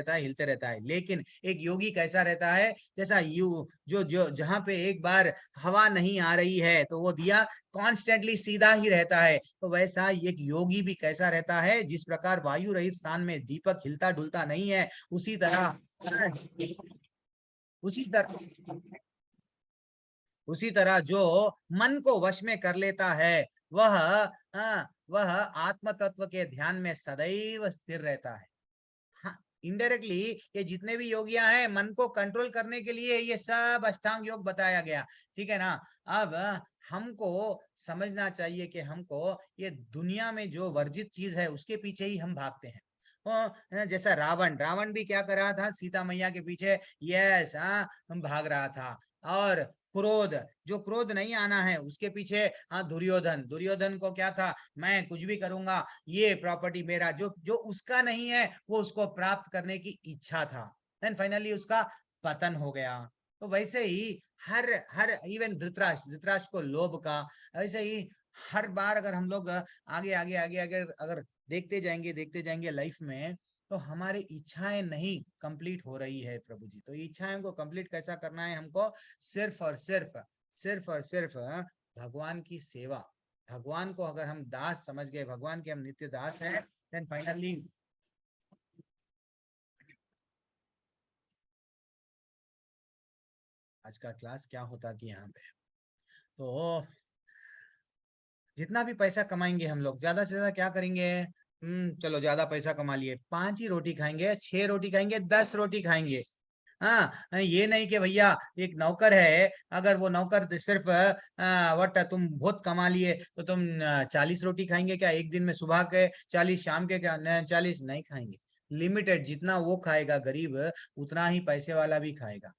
रहता है। लेकिन एक योगी कैसा रहता है, जैसा जो जहाँ पे एक बार हवा नहीं आ रही है तो वो दिया कॉन्स्टेंटली सीधा ही रहता है, तो वैसा एक योगी भी कैसा रहता है, जिस प्रकार वायु रहित स्थान में दीपक हिलता डुलता नहीं है, उसी तरह जो मन को वश में कर लेता है, वह आत्म तत्व के ध्यान में सदैव स्थिर रहता है। हाँ, इनडायरेक्टली ये जितने भी योगियां हैं, मन को कंट्रोल करने के लिए ये सब अष्टांग योग बताया गया। ठीक है ना। अब हमको समझना चाहिए कि हमको ये दुनिया में जो वर्जित चीज है उसके पीछे ही हम भागते हैं। जैसा रावण भी क्या कर रहा था, सीता मैया के पीछे यस हम भाग रहा था। और क्रोध नहीं आना है उसके पीछे, दुर्योधन को क्या था, मैं कुछ भी करूंगा, ये प्रॉपर्टी मेरा, जो जो उसका नहीं है वो उसको प्राप्त करने की इच्छा था, देन फाइनली उसका पतन हो गया। तो वैसे ही हर इवन धृतराष्ट्र को लोभ का, ऐसे ही हर बार अगर हम लोग आगे आगे आगे आगे अगर देखते जाएंगे लाइफ में, तो हमारी इच्छाएं नहीं कंप्लीट हो रही है प्रभु जी। तो इच्छाएं को कंप्लीट कैसा करना है हमको? सिर्फ और सिर्फ भगवान की सेवा। भगवान को अगर हम दास समझ गए, भगवान के हम नित्य दास हैं, देन फाइनली आज का क्लास क्या होता कि यहाँ पे तो जितना भी पैसा कमाएंगे हम लोग, ज्यादा से ज्यादा क्या करेंगे? चलो ज्यादा पैसा कमा लिए, 5 ही रोटी खाएंगे, 6 रोटी खाएंगे, 10 रोटी खाएंगे। हाँ, ये नहीं कि भैया एक नौकर है, अगर वो नौकर सिर्फ वट तुम बहुत कमा लिए तो तुम 40 रोटी खाएंगे क्या एक दिन में? सुबह के 40, शाम के क्या 40 नहीं खाएंगे। लिमिटेड, जितना वो खाएगा गरीब, उतना ही पैसे वाला भी खाएगा,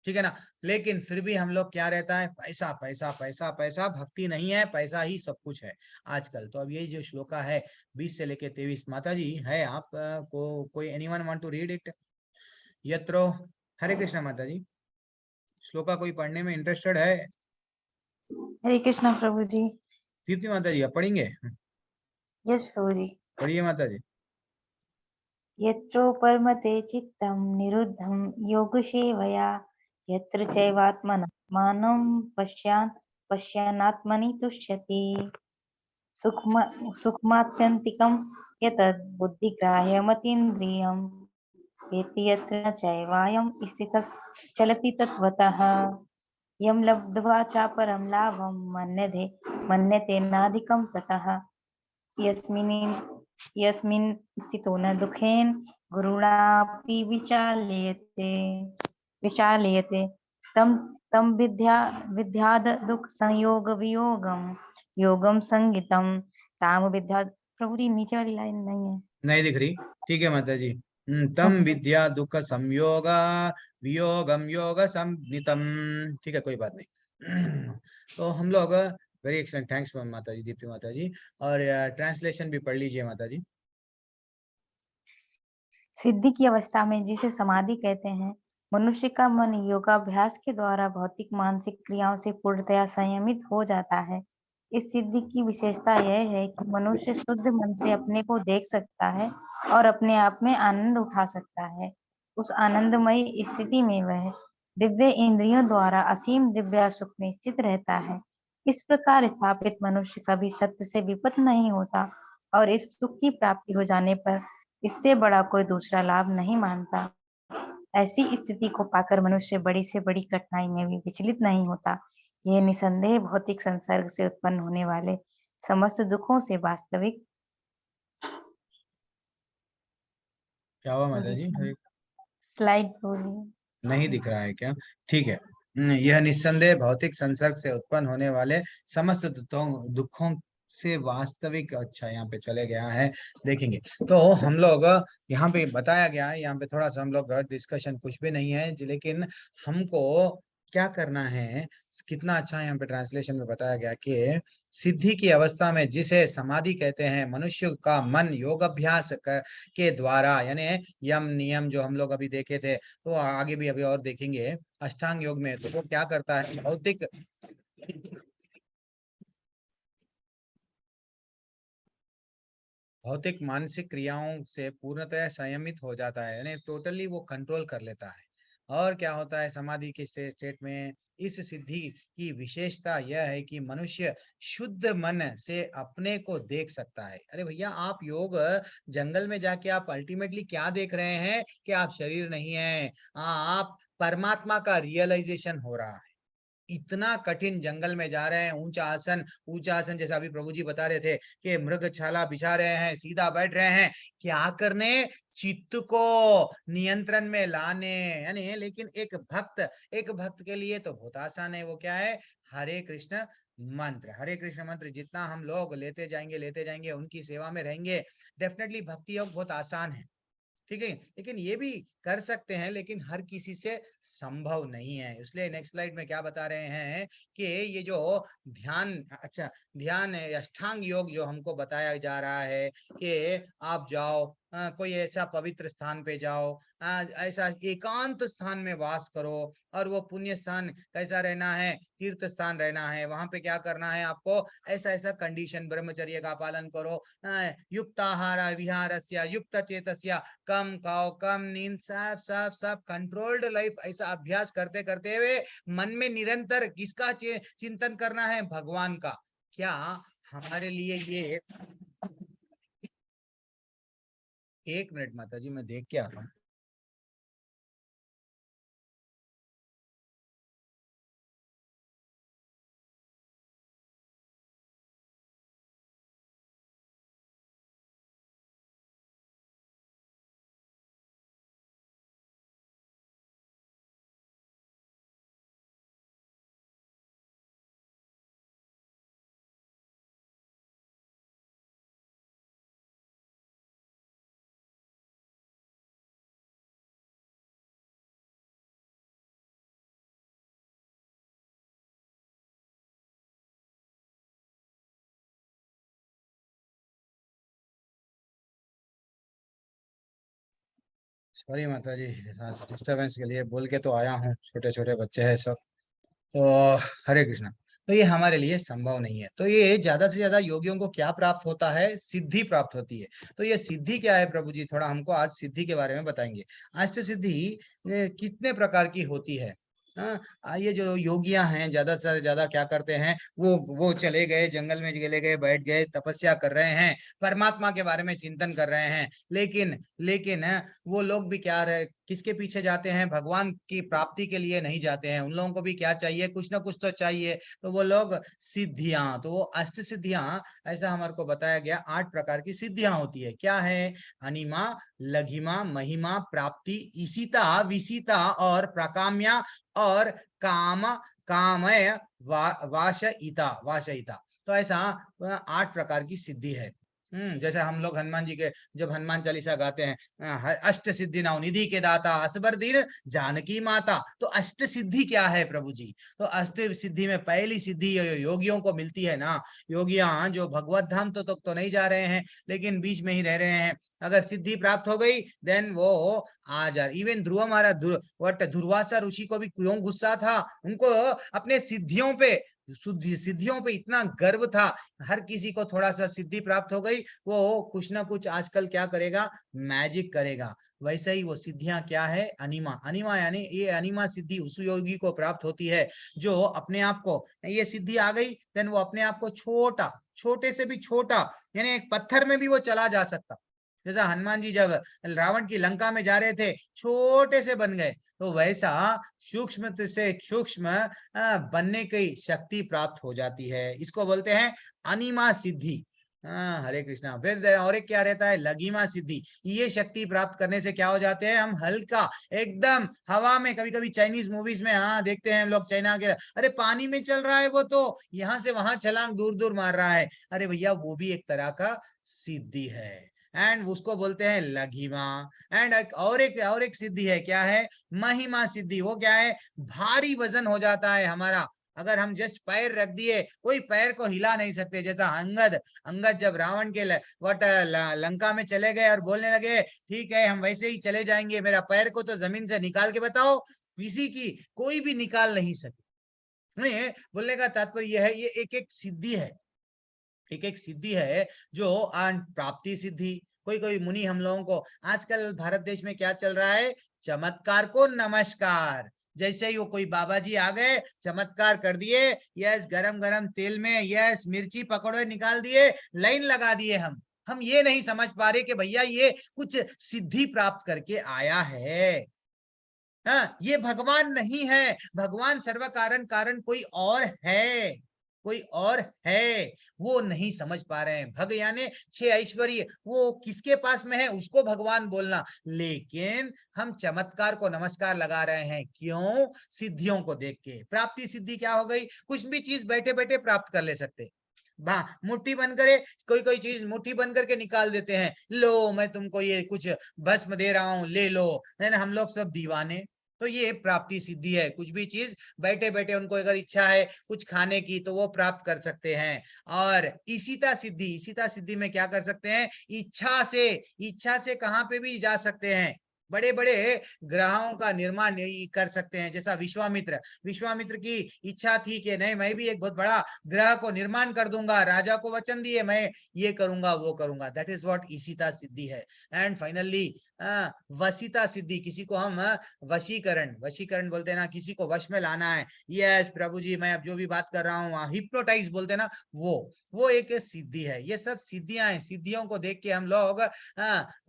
ठीक है ना। लेकिन फिर भी हम लोग क्या रहता है? पैसा पैसा पैसा पैसा, भक्ति नहीं है, पैसा ही सब कुछ है आजकल। तो अब यही जो श्लोका है 20 से लेके 23, माता जी है आप को कोई anyone want to read it? यत्रो हरे कृष्णा माता जी, श्लोका कोई पढ़ने में इंटरेस्टेड है? हरे कृष्णा प्रभु जी। दीप्ति माता जी आप पढ़ेंगे? यस प्रभु जी। पढ़िए माता जी। यत्रोपरमते चित्तं निरुद्धं योगसेवया, यत्र चैवात्मनात्मानं पश्यन्नात्मनि तुष्यति। सुखमात्यन्तिकं यतद् बुद्धिग्राह्यमतीन्द्रियम्, वेत्ति यत्र न चैवायं स्थितश्चलति तत्त्वतः। यं लब्ध्वा चापरं लाभं मन्यते नाधिकं ततः। यस्मिन् स्थितो न दुःखेन गुरुणापि विचाल्यते तं विद्याद् दुःख संयोग वियोगम योगम संगितम ताम विद्या। प्रभु जी नीचे वाली लाइन नहीं है। नहीं दिख रही? ठीक है माता जी। तम विद्या दुख संयोग वियोगम योग संनितम। ठीक है, कोई बात नहीं। तो हम लोग वेरी एक्सलेंट, थैंक्स माता जी, दीप्ति माता जी। और ट्रांसलेशन भी पढ़ लीजिए माता जी। सिद्धि की अवस्था में, जिसे समाधि कहते हैं, मनुष्य का मन योगाभ्यास के द्वारा भौतिक मानसिक क्रियाओं से पूर्णतया संयमित हो जाता है। इस सिद्धि की विशेषता यह है कि मनुष्य शुद्ध मन से अपने को देख सकता है और अपने आप में आनंद उठा सकता है। उस आनंदमयी स्थिति में वह दिव्य इंद्रियों द्वारा असीम दिव्य सुख में स्थित रहता है। इस प्रकार स्थापित मनुष्य कभी सत्य से विपत नहीं होता और इस सुख की प्राप्ति हो जाने पर इससे बड़ा कोई दूसरा लाभ नहीं मानता। ऐसी स्थिति को पाकर मनुष्य बड़ी से बड़ी कठिनाई में भी विचलित नहीं होता। यह निसंदेह भौतिक संसर्ग से उत्पन्न होने वाले समस्त दुखों से वास्तविक। क्या हुआ माता जी? स्लाइड बोलिए। नहीं दिख रहा है क्या? ठीक है। यह निस्संदेह भौतिक संसर्ग से उत्पन्न होने वाले समस्त दुखों से वास्तविक। अच्छा, यहाँ पे चले गया है, देखेंगे। तो हम लोग यहाँ पे बताया गया है, यहाँ पे थोड़ा सा हम लोग डिस्कशन कुछ भी नहीं है, लेकिन हमको क्या करना है, कितना अच्छा यहाँ पे ट्रांसलेशन में बताया गया कि सिद्धि की अवस्था में, जिसे समाधि कहते हैं, मनुष्य का मन योग अभ्यास के द्वारा, यानी यम नियम जो हम लोग अभी देखे थे, तो आगे भी अभी और देखेंगे अष्टांग योग में, तो वो क्या करता है, भौतिक मानसिक क्रियाओं से पूर्णतः संयमित हो जाता है, यानी टोटली वो कंट्रोल कर लेता है। और क्या होता है समाधि के स्टेट में? इस सिद्धि की विशेषता यह है कि मनुष्य शुद्ध मन से अपने को देख सकता है। अरे भैया, आप योग जंगल में जाके आप अल्टीमेटली क्या देख रहे हैं कि आप शरीर नहीं है, आप परमात्मा का रियलाइजेशन हो रहा है। इतना कठिन जंगल में जा रहे हैं, ऊंचा आसन जैसा अभी प्रभु जी बता रहे थे कि मृगछाला बिछा रहे हैं, सीधा बैठ रहे हैं, क्या करने? चित्त को नियंत्रण में लाने, यानी। लेकिन एक भक्त के लिए तो बहुत आसान है। वो क्या है? हरे कृष्ण मंत्र। हरे कृष्ण मंत्र जितना हम लोग लेते जाएंगे, उनकी सेवा में रहेंगे, डेफिनेटली भक्ति योग बहुत आसान है, ठीक है। लेकिन ये भी कर सकते हैं, लेकिन हर किसी से संभव नहीं है। इसलिए नेक्स्ट स्लाइड में क्या बता रहे हैं कि ये जो ध्यान, अच्छा ध्यान है, अष्टांग योग जो हमको बताया जा रहा है कि आप जाओ कोई ऐसा पवित्र स्थान पे जाओ, ऐसा एकांत स्थान में वास करो। और वो पुण्य स्थान कैसा रहना है, तीर्थ स्थान रहना है, वहां पे क्या करना है आपको, ऐसा ऐसा कंडीशन, ब्रह्मचर्य का पालन करो, युक्त आहार विहारस्य युक्त चेतस्य, कम खाओ कम नींद, सब सब सब कंट्रोल्ड लाइफ, ऐसा अभ्यास करते करते हुए मन में निरंतर किसका चिंतन करना है, भगवान का। क्या हमारे लिए ये, एक मिनट माता जी मैं देख के आता हूँ। सॉरी माता जी, डिस्टरबेंस के लिए बोल के तो आया हूँ, छोटे छोटे बच्चे हैं सब। तो हरे कृष्णा। तो ये हमारे लिए संभव नहीं है। तो ये ज्यादा से ज्यादा योगियों को क्या प्राप्त होता है, सिद्धि प्राप्त होती है। तो ये सिद्धि क्या है प्रभु जी, थोड़ा हमको आज सिद्धि के बारे में बताएंगे। अष्ट सिद्धि कितने प्रकार की होती है। हाँ, ये जो योगियां हैं ज्यादा से ज्यादा क्या करते हैं, वो चले गए जंगल में, चले गए, बैठ गए, तपस्या कर रहे हैं, परमात्मा के बारे में चिंतन कर रहे हैं। लेकिन लेकिन वो लोग भी क्या रहे, किसके पीछे जाते हैं, भगवान की प्राप्ति के लिए नहीं जाते हैं। उन लोगों को भी क्या चाहिए, कुछ ना कुछ तो चाहिए। तो वो लोग सिद्धियां, तो वो अष्ट सिद्धियां, ऐसा हमारे को बताया गया 8 प्रकार की सिद्धियां होती है। क्या है, अनिमा, लघिमा, महिमा, प्राप्ति, ईशिता, विशिता और प्रकाम्या और काम कामय वाशयिता। तो ऐसा 8 प्रकार की सिद्धि है। जैसे हम लोग हनुमान जी के जब हनुमान चालीसा गाते हैं, अष्ट सिद्धि नव निधि के दाता असबर दीन जानकी माता। तो अष्ट सिद्धि क्या है प्रभु जी, तो अष्ट सिद्धि में पहली सिद्धि योगियों को मिलती है ना। योगियां जो भगवत धाम तो नहीं जा रहे हैं, लेकिन बीच में ही रह रहे हैं, अगर सिद्धि प्राप्त हो गई देन वो आ जा। इवन ध्रुव महाराज, दुर्वासा ऋषि को भी क्यों गुस्सा था, उनको अपने सिद्धियों पे, सिद्धियों पे इतना गर्व था। हर किसी को थोड़ा सा सिद्धि प्राप्त हो गई, वो कुछ ना कुछ आजकल क्या करेगा, मैजिक करेगा। वैसे ही वो सिद्धियां क्या है, अनिमा। अनिमा यानी ये अनिमा सिद्धि उस योगी को प्राप्त होती है जो अपने आप को, ये सिद्धि आ गई देन वो अपने आप को छोटा, छोटे से भी छोटा, यानी एक पत्थर में भी वो चला जा सकता। जैसा हनुमान जी जब रावण की लंका में जा रहे थे, छोटे से बन गए, तो वैसा सूक्ष्म से सूक्ष्म बनने की शक्ति प्राप्त हो जाती है। इसको बोलते हैं अनिमा सिद्धि। हाँ हरे कृष्णा। फिर और एक क्या रहता है, लघिमा सिद्धि। ये शक्ति प्राप्त करने से क्या हो जाते हैं, हम हल्का एकदम हवा में, कभी कभी चाइनीज मूवीज में हाँ देखते हैं हम लोग, चाइना के, अरे पानी में चल रहा है वो, तो यहाँ से वहां छलांग दूर दूर मार रहा है। अरे भैया वो भी एक तरह का सिद्धि है, एंड उसको बोलते हैं लघिमा। एंड और एक सिद्धि है, क्या है, महिमा सिद्धि। वो क्या है, भारी वजन हो जाता है हमारा, अगर हम जस्ट पैर रख दिए, कोई पैर को हिला नहीं सकते। जैसा अंगद, अंगद जब रावण के लंका में चले गए और बोलने लगे, ठीक है हम वैसे ही चले जाएंगे, मेरा पैर को तो जमीन से निकाल के बताओ, किसी की कोई भी निकाल नहीं सके। नहीं, बोलने का तात्पर्य यह है, ये एक एक सिद्धि है, एक एक सिद्धि है जो प्राप्ति सिद्धि। कोई कोई मुनि हम लोगों को, आजकल भारत देश में क्या चल रहा है, चमत्कार को नमस्कार। जैसे ही वो कोई बाबा जी आ गए, चमत्कार कर दिए, यस गरम गरम तेल में, यस मिर्ची पकड़ो निकाल दिए, लाइन लगा दिए। हम ये नहीं समझ पा रहे कि भैया ये कुछ सिद्धि प्राप्त करके आया है। हाँ, ये भगवान नहीं है, भगवान सर्व कारण कारण कोई और है, कोई और है। वो नहीं समझ पा रहे हैं। भग यानी 6 ऐश्वर्य, वो किसके पास में है उसको भगवान बोलना, लेकिन हम चमत्कार को नमस्कार लगा रहे हैं। क्यों, सिद्धियों को देख के। प्राप्ति सिद्धि क्या हो गई, कुछ भी चीज बैठे बैठे प्राप्त कर ले सकते। मुट्ठी बंद करे, कोई कोई चीज मुट्ठी बंद करके निकाल देते हैं, लो मैं तुमको ये कुछ भस्म दे रहा हूं, ले लो। है ना, हम लोग सब दीवाने। तो ये प्राप्ति सिद्धि है। कुछ भी चीज बैठे बैठे उनको अगर इच्छा है कुछ खाने की तो वो प्राप्त कर सकते हैं। और ईशिता सिद्धि, ईशिता सिद्धि में क्या कर सकते हैं, इच्छा से कहां पे भी जा सकते हैं, बड़े बड़े ग्रहों का निर्माण कर सकते हैं। जैसा विश्वामित्र की इच्छा थी कि नहीं मैं भी एक बहुत बड़ा ग्रह को निर्माण कर दूंगा, राजा को वचन दिए मैं ये करूंगा वो करूंगा, दैट इज व्हाट ईशिता सिद्धि है। एंड फाइनली वशिता सिद्धि, किसी को हम वशीकरण बोलते हैं ना, किसी को वश में लाना है, यस प्रभु जी मैं अब जो भी बात कर रहा हूँ, हिप्नोटाइज बोलते हैं ना, वो एक सिद्धि है। ये सब सिद्धियां हैं। सिद्धियों को देख के हम लोग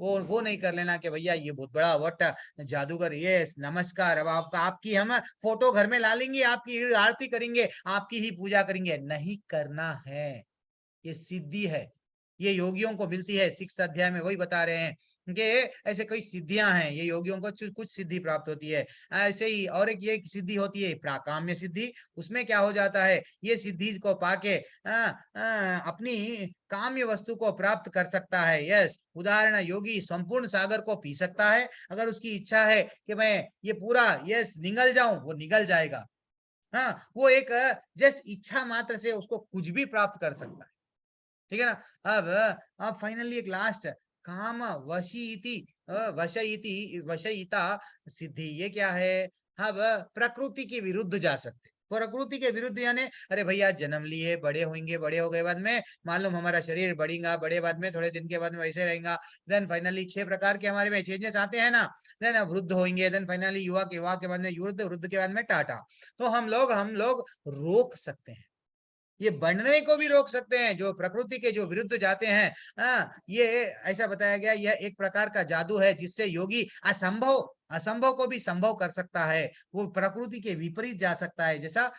वो नहीं कर लेना कि भैया ये बहुत बड़ा वट जादूगर, यस नमस्कार, अब आपकी हम फोटो घर में ला लेंगे, आपकी आरती करेंगे, आपकी ही पूजा करेंगे, नहीं करना है। ये सिद्धि है, ये योगियों को मिलती है। 6 अध्याय में वही बता रहे हैं कि ऐसे कई सिद्धियां हैं, ये योगियों को कुछ सिद्धि प्राप्त होती है। ऐसे ही और एक ये सिद्धि होती है प्राकाम्य सिद्धि। उसमें क्या हो जाता है, ये सिद्धि को पाके अपनी काम्य वस्तु को प्राप्त कर सकता है। यस, उदाहरण योगी संपूर्ण सागर को पी सकता है, अगर उसकी इच्छा है कि मैं ये पूरा यस निगल जाऊं, वो निगल जाएगा। हाँ, वो एक जस्ट इच्छा मात्र से उसको कुछ भी प्राप्त कर सकता है। ठीक है ना। अब फाइनली एक लास्ट काम वशयिता सिद्धि, ये क्या है, अब प्रकृति के विरुद्ध जा सकते। प्रकृति के विरुद्ध यानी अरे भैया जन्म लिए, बड़े होंगे, बड़े हो गए बाद में मालूम हमारा शरीर बढ़ेगा, बड़े बाद में थोड़े दिन के बाद में वैसे रहेगा। देन फाइनली 6 प्रकार के हमारे में चेंजेस आते हैं ना। देन वृद्ध होंगे, देन फाइनली युवा के बाद में युद्ध, वृद्ध के बाद में टाटा। तो हम लोग रोक सकते हैं, ये बढ़ने को भी रोक सकते हैं। जो प्रकृति के जो विरुद्ध जाते हैं, ये ऐसा बताया गया, यह एक प्रकार का जादू है जिससे योगी असंभव को भी संभव कर सकता है। वो प्रकृति के विपरीत जा सकता है। जैसा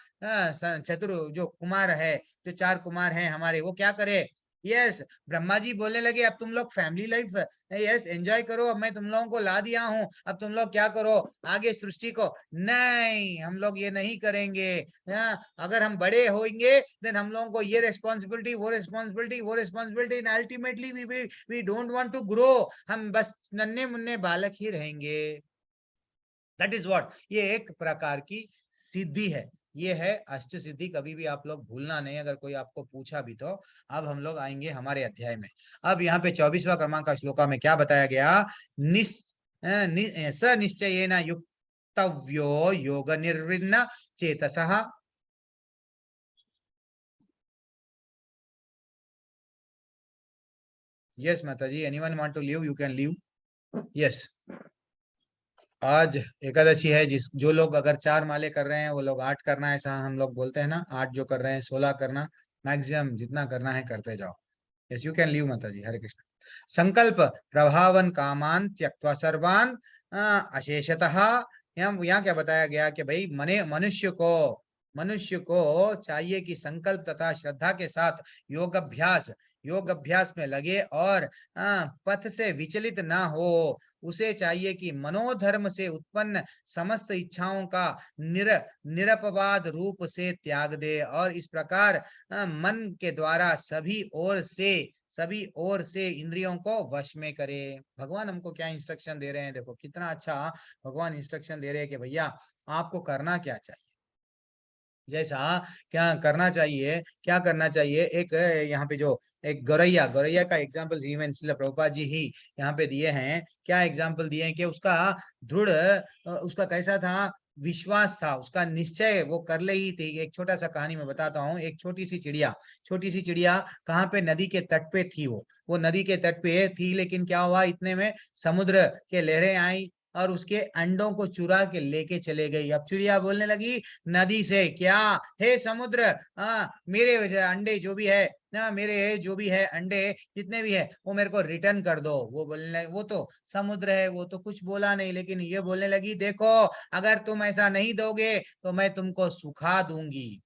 चतुर जो कुमार है, जो 4 कुमार हैं हमारे, वो क्या करे, यस ब्रह्मा जी बोलने लगे अब तुम लोग फैमिली लाइफ यस एंजॉय करो, अब मैं तुम लोगों को ला दिया हूं, अब तुम लोग क्या करो आगे सृष्टि को। नहीं, हम लोग ये नहीं करेंगे। अगर हम बड़े होंगे देन हम लोगों को ये रिस्पॉन्सिबिलिटी, वो responsibility, ultimately we don't want to grow, हम बस नन्हे मुन्ने बालक ही रहेंगे। दैट इज व्हाट, ये एक प्रकार की सिद्धि है। ये है अष्ट सिद्धि, कभी भी आप लोग भूलना नहीं, अगर कोई आपको पूछा भी तो। अब हम लोग आएंगे हमारे अध्याय में। अब यहाँ पे 24वां क्रमांक का श्लोका में क्या बताया गया, स निश्चयेन युक्तव्यो योग निर्विण्ण चेतसः। यस माता जी, anyone want to leave, you can leave. Yes, आज एकादशी है, जो लोग अगर 4 माले कर रहे हैं वो लोग 8 करना है, ऐसा हम लोग बोलते हैं ना। 8 जो कर रहे हैं 16 करना, मैक्सिमम जितना करना है करते जाओ। यस, यू कैन लीव माता जी, हरे कृष्ण। संकल्प प्रभावन कामान त्यक्त्वा सर्वान अशेषतः। यहाँ क्या बताया गया कि भाई मनुष्य को चाहिए कि संकल्प तथा श्रद्धा के साथ योग अभ्यास में लगे और पथ से विचलित ना हो। उसे चाहिए कि मनोधर्म से उत्पन्न समस्त इच्छाओं का निरपवाद रूप से त्याग दे और इस प्रकार मन के द्वारा सभी ओर से इंद्रियों को वश में करे। भगवान हमको क्या इंस्ट्रक्शन दे रहे हैं, देखो कितना अच्छा भगवान इंस्ट्रक्शन दे रहे हैं कि भैया आपको करना क्या चाहिए, जैसा क्या करना चाहिए। एक यहाँ पे जो एक गौरैया का एग्जाम्पल जीवन श्रील प्रभुपाद जी ही यहाँ पे दिए हैं। क्या एग्जाम्पल दिए हैं कि उसका दृढ़ उसका कैसा था, विश्वास था, उसका निश्चय वो कर ले ही थी। एक छोटा सा कहानी मैं बताता हूँ। एक छोटी सी चिड़िया कहाँ पे, नदी के तट पे थी। वो नदी के तट पे थी, लेकिन क्या हुआ, इतने में समुद्र के लहरें आई और उसके अंडों को चुरा के लेके चले गई। अब चिड़िया बोलने लगी नदी से, क्या, हे समुद्र, मेरे अंडे जो भी है ना, मेरे जो भी है अंडे जितने भी है वो मेरे को रिटर्न कर दो। वो बोलने लगे, वो तो समुद्र है, वो तो कुछ बोला नहीं, लेकिन ये बोलने लगी देखो अगर तुम ऐसा नहीं दोगे तो मैं तुमको सुखा दूंगी।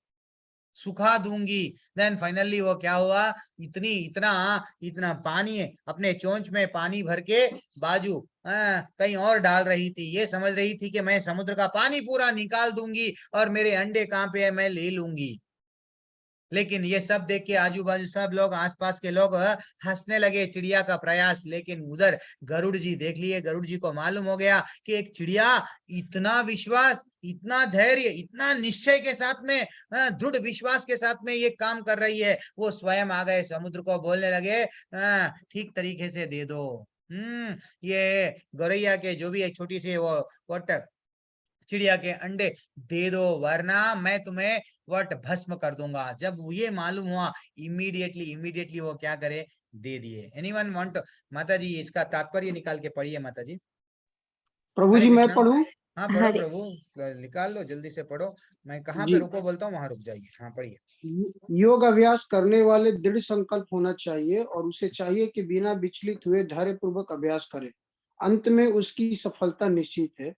देन फाइनली वो क्या हुआ, इतना पानी अपने चोंच में पानी भर के बाजू कहीं और डाल रही थी। ये समझ रही थी कि मैं समुद्र का पानी पूरा निकाल दूंगी और मेरे अंडे कहाँ पे है मैं ले लूंगी। लेकिन ये सब देख के आजू बाजू सब लोग, आसपास के लोग हंसने लगे चिड़िया का प्रयास। लेकिन उधर गरुड़ जी देख लिए, गरुड़ जी को मालूम हो गया कि एक चिड़िया इतना विश्वास, इतना धैर्य, इतना निश्चय के साथ में, दृढ़ विश्वास के साथ में ये काम कर रही है। वो स्वयं आ गए, समुद्र को बोलने लगे ठीक तरीके से दे दो। ये गौरैया के जो भी एक छोटी सी वो वट चिड़िया के अंडे दे दो, वरना मैं तुम्हें वट भस्म कर दूंगा। जब ये मालूम हुआ, इमीडिएटली वो क्या करे, दे दिए। Anyone want? माता जी इसका तात्पर्य निकाल के पढ़िए माता जी। प्रभु हरे जी मैं कृष्णा। पढ़ूं? हाँ पढ़ो हरे प्रभु, निकाल लो जल्दी से पढ़ो। मैं कहाँ पे जी, रुको बोलता हूँ वहां रुक जाइए। हाँ पढ़िए। योग अभ्यास करने वाले दृढ़ संकल्प होना चाहिए और उसे चाहिए कि बिना विचलित हुए धैर्य पूर्वक अभ्यास करे। अंत में उसकी सफलता निश्चित है।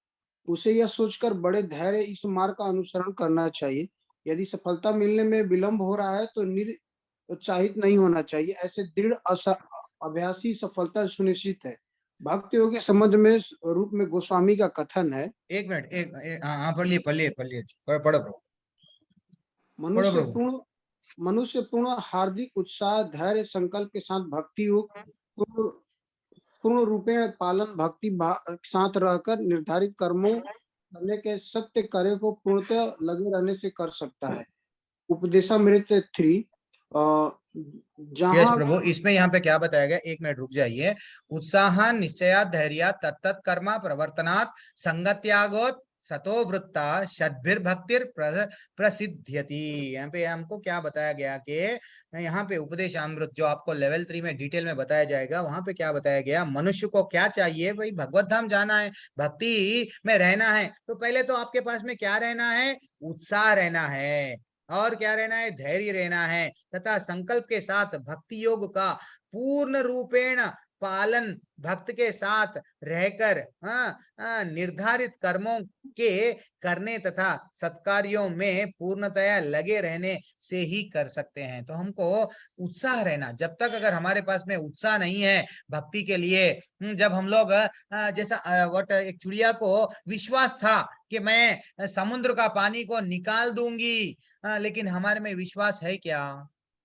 उसे यह सोचकर बड़े धैर्य इस मार्ग का अनुसरण करना चाहिए। यदि सफलता मिलने में विलंब हो रहा है तो निरुत्साहित नहीं होना चाहिए। ऐसे दृढ़ अभ्यासी सफलता सुनिश्चित है। भक्ति योग के संबंध में रूप में गोस्वामी का कथन है। एक मिनट, हाँ पढ़िए पढ़िए पढ़िए, पढ़ो प्रभु, पढ़ो मनुष्य प्रभु। पूर्ण मनुष्य पूर्ण हार्दिक उत्साह धैर्य संकल्प के साथ भक्ति योग पूर्ण पूर्ण रूपे पालन भक्ति साथ रहकर निर्धारित कर्मों करने के सत्य कार्य को पूर्णतः लगे रहने से कर सकता है। उपदेशामृत 3 यस जहाँ प्रभु, इसमें यहाँ पे क्या बताया गया, एक मिनट रुक जाइए। उत्साह निश्चया धैर्य तत्त कर्मा प्रवर्तनात् संगत्यागोत सतो वृत्ता षड्भिर्भक्तिर प्रसिद्ध्यति। यहाँ पे हमको क्या बताया गया कि यहाँ पे उपदेशामृत जो आपको लेवल 3 में डिटेल में बताया जाएगा, वहां पे क्या बताया गया, मनुष्य को क्या चाहिए भाई, भगवत धाम जाना है, भक्ति में रहना है, तो पहले तो आपके पास में क्या रहना है, उत्साह रहना है, और क्या रहना है, धैर्य रहना है, तथा संकल्प के साथ भक्ति योग का पूर्ण रूपेण पालन भक्त के साथ रहकर निर्धारित कर्मों के करने तथा सत्कार्यों में पूर्णतया लगे रहने से ही कर सकते हैं। तो हमको उत्साह रहना, जब तक अगर हमारे पास में उत्साह नहीं है भक्ति के लिए, जब हम लोग जैसा वट एक चिड़िया को विश्वास था कि मैं समुद्र का पानी को निकाल दूंगी, लेकिन हमारे में विश्वास है क्या,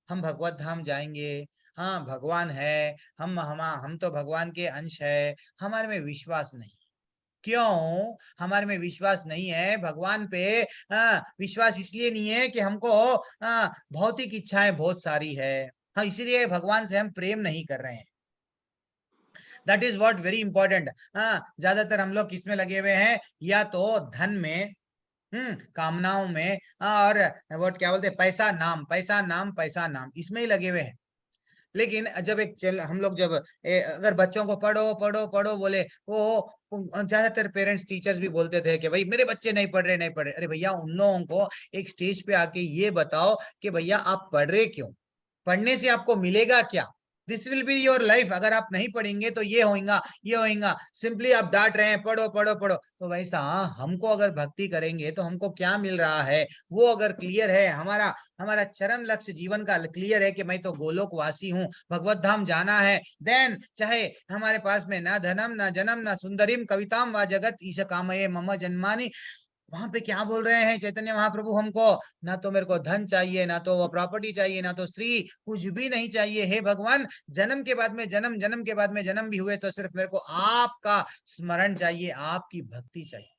हम भगवत धाम जाएंगे, हाँ भगवान है, हम तो भगवान के अंश है, हमारे में विश्वास नहीं। क्यों हमारे में विश्वास नहीं है भगवान पे? विश्वास इसलिए नहीं है कि हमको भौतिक इच्छाएं बहुत सारी है, हाँ इसीलिए भगवान से हम प्रेम नहीं कर रहे हैं। That is what very important. ज्यादातर हम लोग किसमें लगे हुए हैं, या तो धन में, कामनाओं में, और व्हाट क्या बोलते हैं, पैसा नाम पैसा नाम पैसा नाम, इसमें ही लगे हुए हैं। लेकिन जब हम लोग जब अगर बच्चों को पढ़ो पढ़ो पढ़ो बोले, वो ज्यादातर पेरेंट्स टीचर्स भी बोलते थे कि भाई मेरे बच्चे नहीं पढ़ रहे नहीं पढ़ रहे। अरे भैया उन लोगों को एक स्टेज पे आके ये बताओ कि भैया आप पढ़ रहे क्यों, पढ़ने से आपको मिलेगा क्या, this will be your life. अगर आप नहीं पढ़ेंगे तो ये होगा ये होगा, सिंपली आप डांट रहे हैं पढ़ो पढ़ो पढ़ो। तो वैसा हमको अगर भक्ति करेंगे तो हमको क्या मिल रहा है, वो अगर क्लियर है, हमारा हमारा चरम लक्ष्य जीवन का क्लियर है कि मैं तो गोलोक वासी हूँ, भगवत धाम जाना है, देन चाहे हमारे पास में ना धनम ना जन्म ना सुंदरीम कविताम व जगत ईश कामये मम जन्मानि। वहां पे क्या बोल रहे हैं चैतन्य महाप्रभु, हमको ना तो मेरे को धन चाहिए, ना तो वो प्रॉपर्टी चाहिए, ना तो स्त्री, कुछ भी नहीं चाहिए। हे भगवान, जन्म के बाद में जन्म, जन्म के बाद में जन्म भी हुए तो सिर्फ मेरे को आपका स्मरण चाहिए, आपकी भक्ति चाहिए।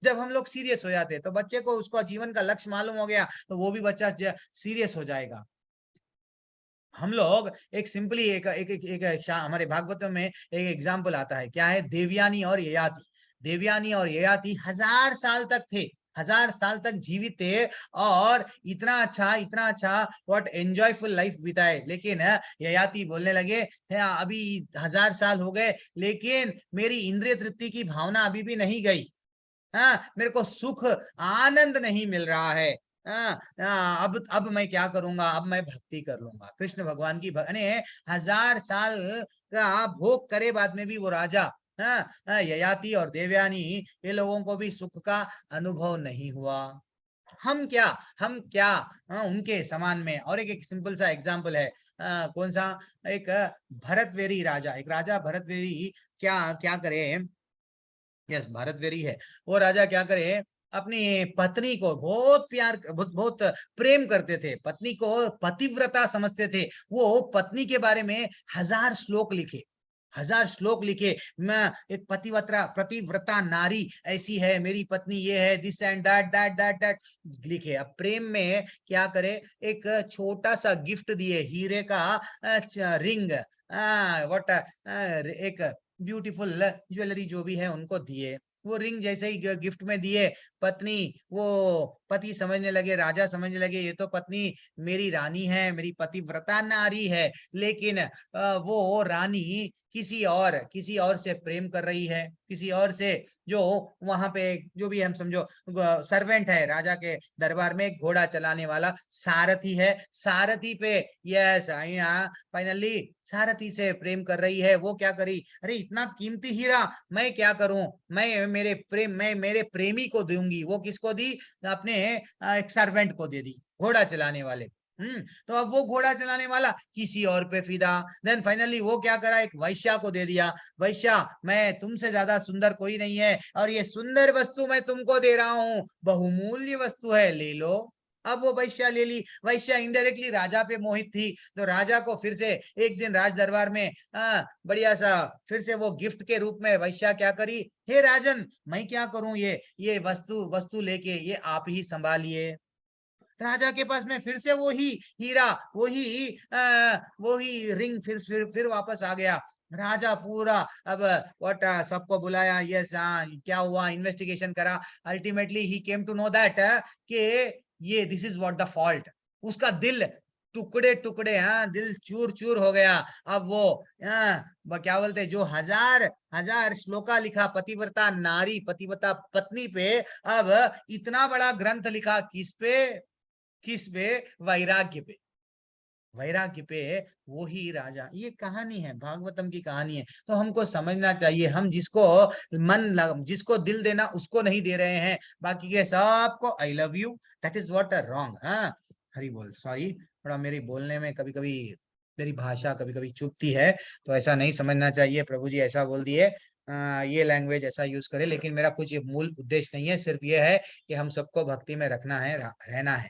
जब हम लोग सीरियस हो जाते हैं तो बच्चे को उसका जीवन का लक्ष्य मालूम हो गया तो वो भी बच्चा सीरियस हो जाएगा। हम लोग एक सिंपली एक हमारे भागवत में एक एग्जाम्पल आता है, क्या है, देवयानी और ययाति। देवयानी और ययाति 1000 साल तक थे, 1000 साल तक जीवित थे, और इतना अच्छा व्हाट एंजॉयफुल लाइफ बिताए। लेकिन ययाति बोलने लगे, अभी 1000 साल हो गए लेकिन मेरी इंद्रिय तृप्ति की भावना अभी भी नहीं गई, मेरे को सुख आनंद नहीं मिल रहा है, अब मैं क्या करूंगा, अब मैं भक्ति कर लूंगा कृष्ण भगवान की। 1000 साल का भोग करे बाद में भी वो राजा, ययाति और देवयानी, ये लोगों को भी सुख का अनुभव नहीं हुआ। हम क्या, उनके समान में। और एक सिंपल सा एग्जांपल है, कौन सा, एक भरतवेरी राजा, एक राजा भरतवेरी क्या क्या करे, यस भरतवेरी है वो राजा, क्या करे, अपनी पत्नी को बहुत प्यार, बहुत प्रेम करते थे, पत्नी को पतिव्रता समझते थे। वो पत्नी के बारे में 1000 श्लोक लिखे, 1000 श्लोक लिखे। मैं एक पतिव्रता नारी ऐसी है, मेरी पत्नी ये है, this and that that that that लिखे। अब प्रेम में क्या करे, एक छोटा सा गिफ्ट दिए, हीरे का रिंग, व्हाट, एक ब्यूटीफुल ज्वेलरी जो भी है उनको दिए। वो रिंग जैसे ही गिफ्ट में दिए, पत्नी, वो पति समझने लगे, राजा समझने लगे, ये तो पत्नी मेरी रानी है, मेरी पतिव्रता नारी है। लेकिन वो रानी किसी और से प्रेम कर रही है, किसी और से, जो वहां पे जो भी हम समझो सर्वेंट है राजा के दरबार में, घोड़ा चलाने वाला सारथी है, सारथी पे, यस फाइनली सारथी से प्रेम कर रही है। वो क्या करी, अरे इतना कीमती हीरा मैं क्या करूं, मैं मेरे प्रेमी को दूंगी। वो किसको दी, अपने एक सर्वेंट को दे दी, घोड़ा चलाने वाले। तो अब वो घोड़ा चलाने वाला किसी और पे फिदा। देन फाइनली वो क्या करा, एक वैश्या को दे दिया, वैश्या मैं तुमसे ज्यादा सुंदर कोई नहीं है, और ये सुंदर वस्तु मैं तुमको दे रहा हूं, बहुमूल्य वस्तु है, ले लो। अब वो वैश्या ले ली। वैश्या इनडायरेक्टली राजा पे मोहित थी, तो राजा को फिर से एक दिन राज दरबार में बढ़िया सा फिर से वो गिफ्ट के रूप में वैश्या क्या करी, हे राजन मैं क्या करूं, ये वस्तु वस्तु लेके ये आप ही संभालिए। राजा के पास में फिर से वही हीरा, वही रिंग फिर वापस आ गया। राजा पूरा अब व्हाट, सबको बुलाया, यस क्या हुआ, इन्वेस्टिगेशन करा। Ultimately he came to know that कि ये this is what the fault. उसका दिल टुकड़े टुकड़े, दिल चूर चूर हो गया। अब वो क्या बोलते, जो 1000 श्लोका लिखा पतिव्रता नारी, पतिव्रता पत्नी पे, अब इतना बड़ा ग्रंथ लिखा किस पे, वैराग्य पे, वैराग्य पे। वो ही राजा, ये कहानी है, भागवतम की कहानी है। तो हमको समझना चाहिए, हम जिसको दिल देना उसको नहीं दे रहे हैं, बाकी के सबको I love you, that is what wrong. Hari बोल। सॉरी, थोड़ा मेरी बोलने में कभी कभी मेरी भाषा कभी कभी चुभती है, तो ऐसा नहीं समझना चाहिए। प्रभु जी ऐसा बोल दिए, ये लैंग्वेज ऐसा यूज करे, लेकिन मेरा कुछ ये मूल उद्देश्य नहीं है, सिर्फ ये है कि हम सबको भक्ति में रखना है, रहना है,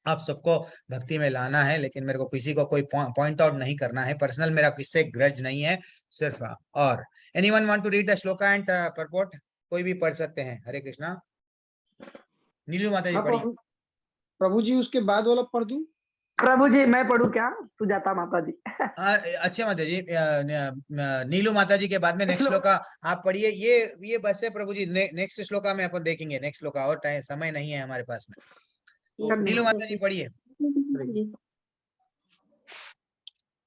आप सबको भक्ति में लाना है। लेकिन मेरे को किसी को कोई पॉइंट आउट नहीं करना है, पर्सनल मेरा किससे ग्रज नहीं है, सिर्फ। और anyone want to read the shloka and purport, कोई भी पढ़ सकते हैं। हरे कृष्णा। नीलू माता जी हाँ पढ़ी। प्रभु जी, उसके बाद वाला पढ़ दूं? प्रभु जी मैं पढ़ू क्या, सुजाता माता जी? अच्छे माता जी, नीलू माता जी के बाद में नेक्स्ट श्लोका आप पढ़िए। ये बस है प्रभु जी, नेक्स्ट श्लोका में अपन देखेंगे, नेक्स्ट श्लोका, और समय नहीं है हमारे पास में। तो नीलू माता जी पढ़िए।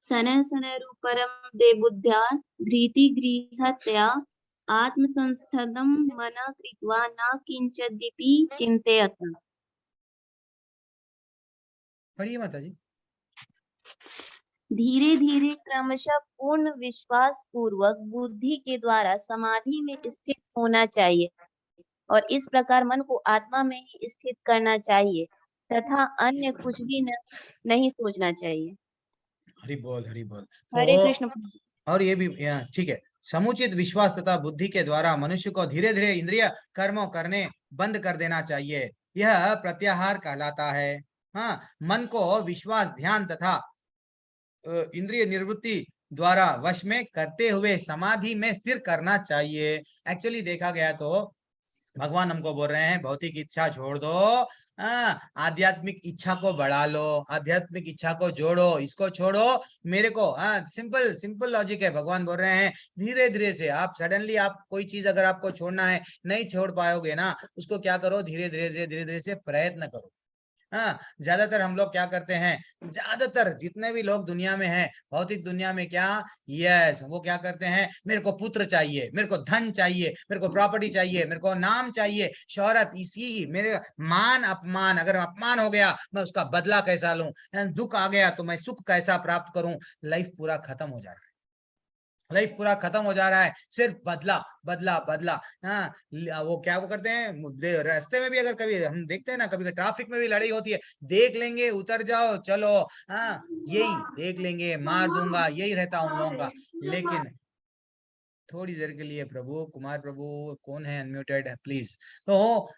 शनैः शनैरुपरं दे बुद्ध्या धृतिगृहतया आत्मसंस्थतं मनः कृत्वा न किंचिदपि चिन्तयत। पढ़िए माता जी। धीरे धीरे क्रमशः पूर्ण विश्वास पूर्वक बुद्धि के द्वारा समाधि में स्थित होना चाहिए, और इस प्रकार मन को आत्मा में ही स्थित करना चाहिए तथा अन्य कुछ भी नहीं सोचना चाहिए। हरि बोल, हरि बोल। हरे कृष्ण। और ये भी ठीक है, समुचित विश्वास तथा बुद्धि के द्वारा मनुष्य को धीरे धीरे इंद्रिय कर्मों करने बंद कर देना चाहिए, यह प्रत्याहार कहलाता है। मन को विश्वास, ध्यान तथा इंद्रिय निवृत्ति द्वारा वश में करते हुए समाधि में स्थिर करना चाहिए। एक्चुअली देखा गया तो भगवान हमको बोल रहे हैं, भौतिक इच्छा छोड़ दो, आध्यात्मिक इच्छा को बढ़ा लो, आध्यात्मिक इच्छा को जोड़ो, इसको छोड़ो, मेरे को। सिंपल सिंपल लॉजिक है। भगवान बोल रहे हैं धीरे धीरे से, आप सडनली आप कोई चीज अगर आपको छोड़ना है, नहीं छोड़ पाओगे ना, उसको क्या करो, धीरे धीरे से प्रयत्न करो। ज्यादातर हम लोग क्या करते हैं, ज्यादातर जितने भी लोग दुनिया में हैं, भौतिक दुनिया में, क्या, यस, वो क्या करते हैं, मेरे को पुत्र चाहिए, मेरे को धन चाहिए, मेरे को प्रॉपर्टी चाहिए, मेरे को नाम चाहिए, शोहरत, इसी मेरे मान अपमान, अगर अपमान हो गया मैं उसका बदला कैसा लूं, दुख आ गया तो मैं सुख कैसा प्राप्त करूं। लाइफ पूरा खत्म हो जा रहा है, लाइफ पूरा खत्म हो जा रहा है, सिर्फ बदला बदला बदला। वो क्या वो करते हैं, रास्ते में भी अगर कभी हम देखते हैं ना, कभी ट्रैफिक में भी लड़ाई होती है, देख लेंगे, उतर जाओ, चलो, यही देख लेंगे, मार दूंगा, यही रहता उन लोगों का। लेकिन थोड़ी देर के लिए प्रभु, कुमार प्रभु कौन है अनम्यूटेड है प्लीज। तो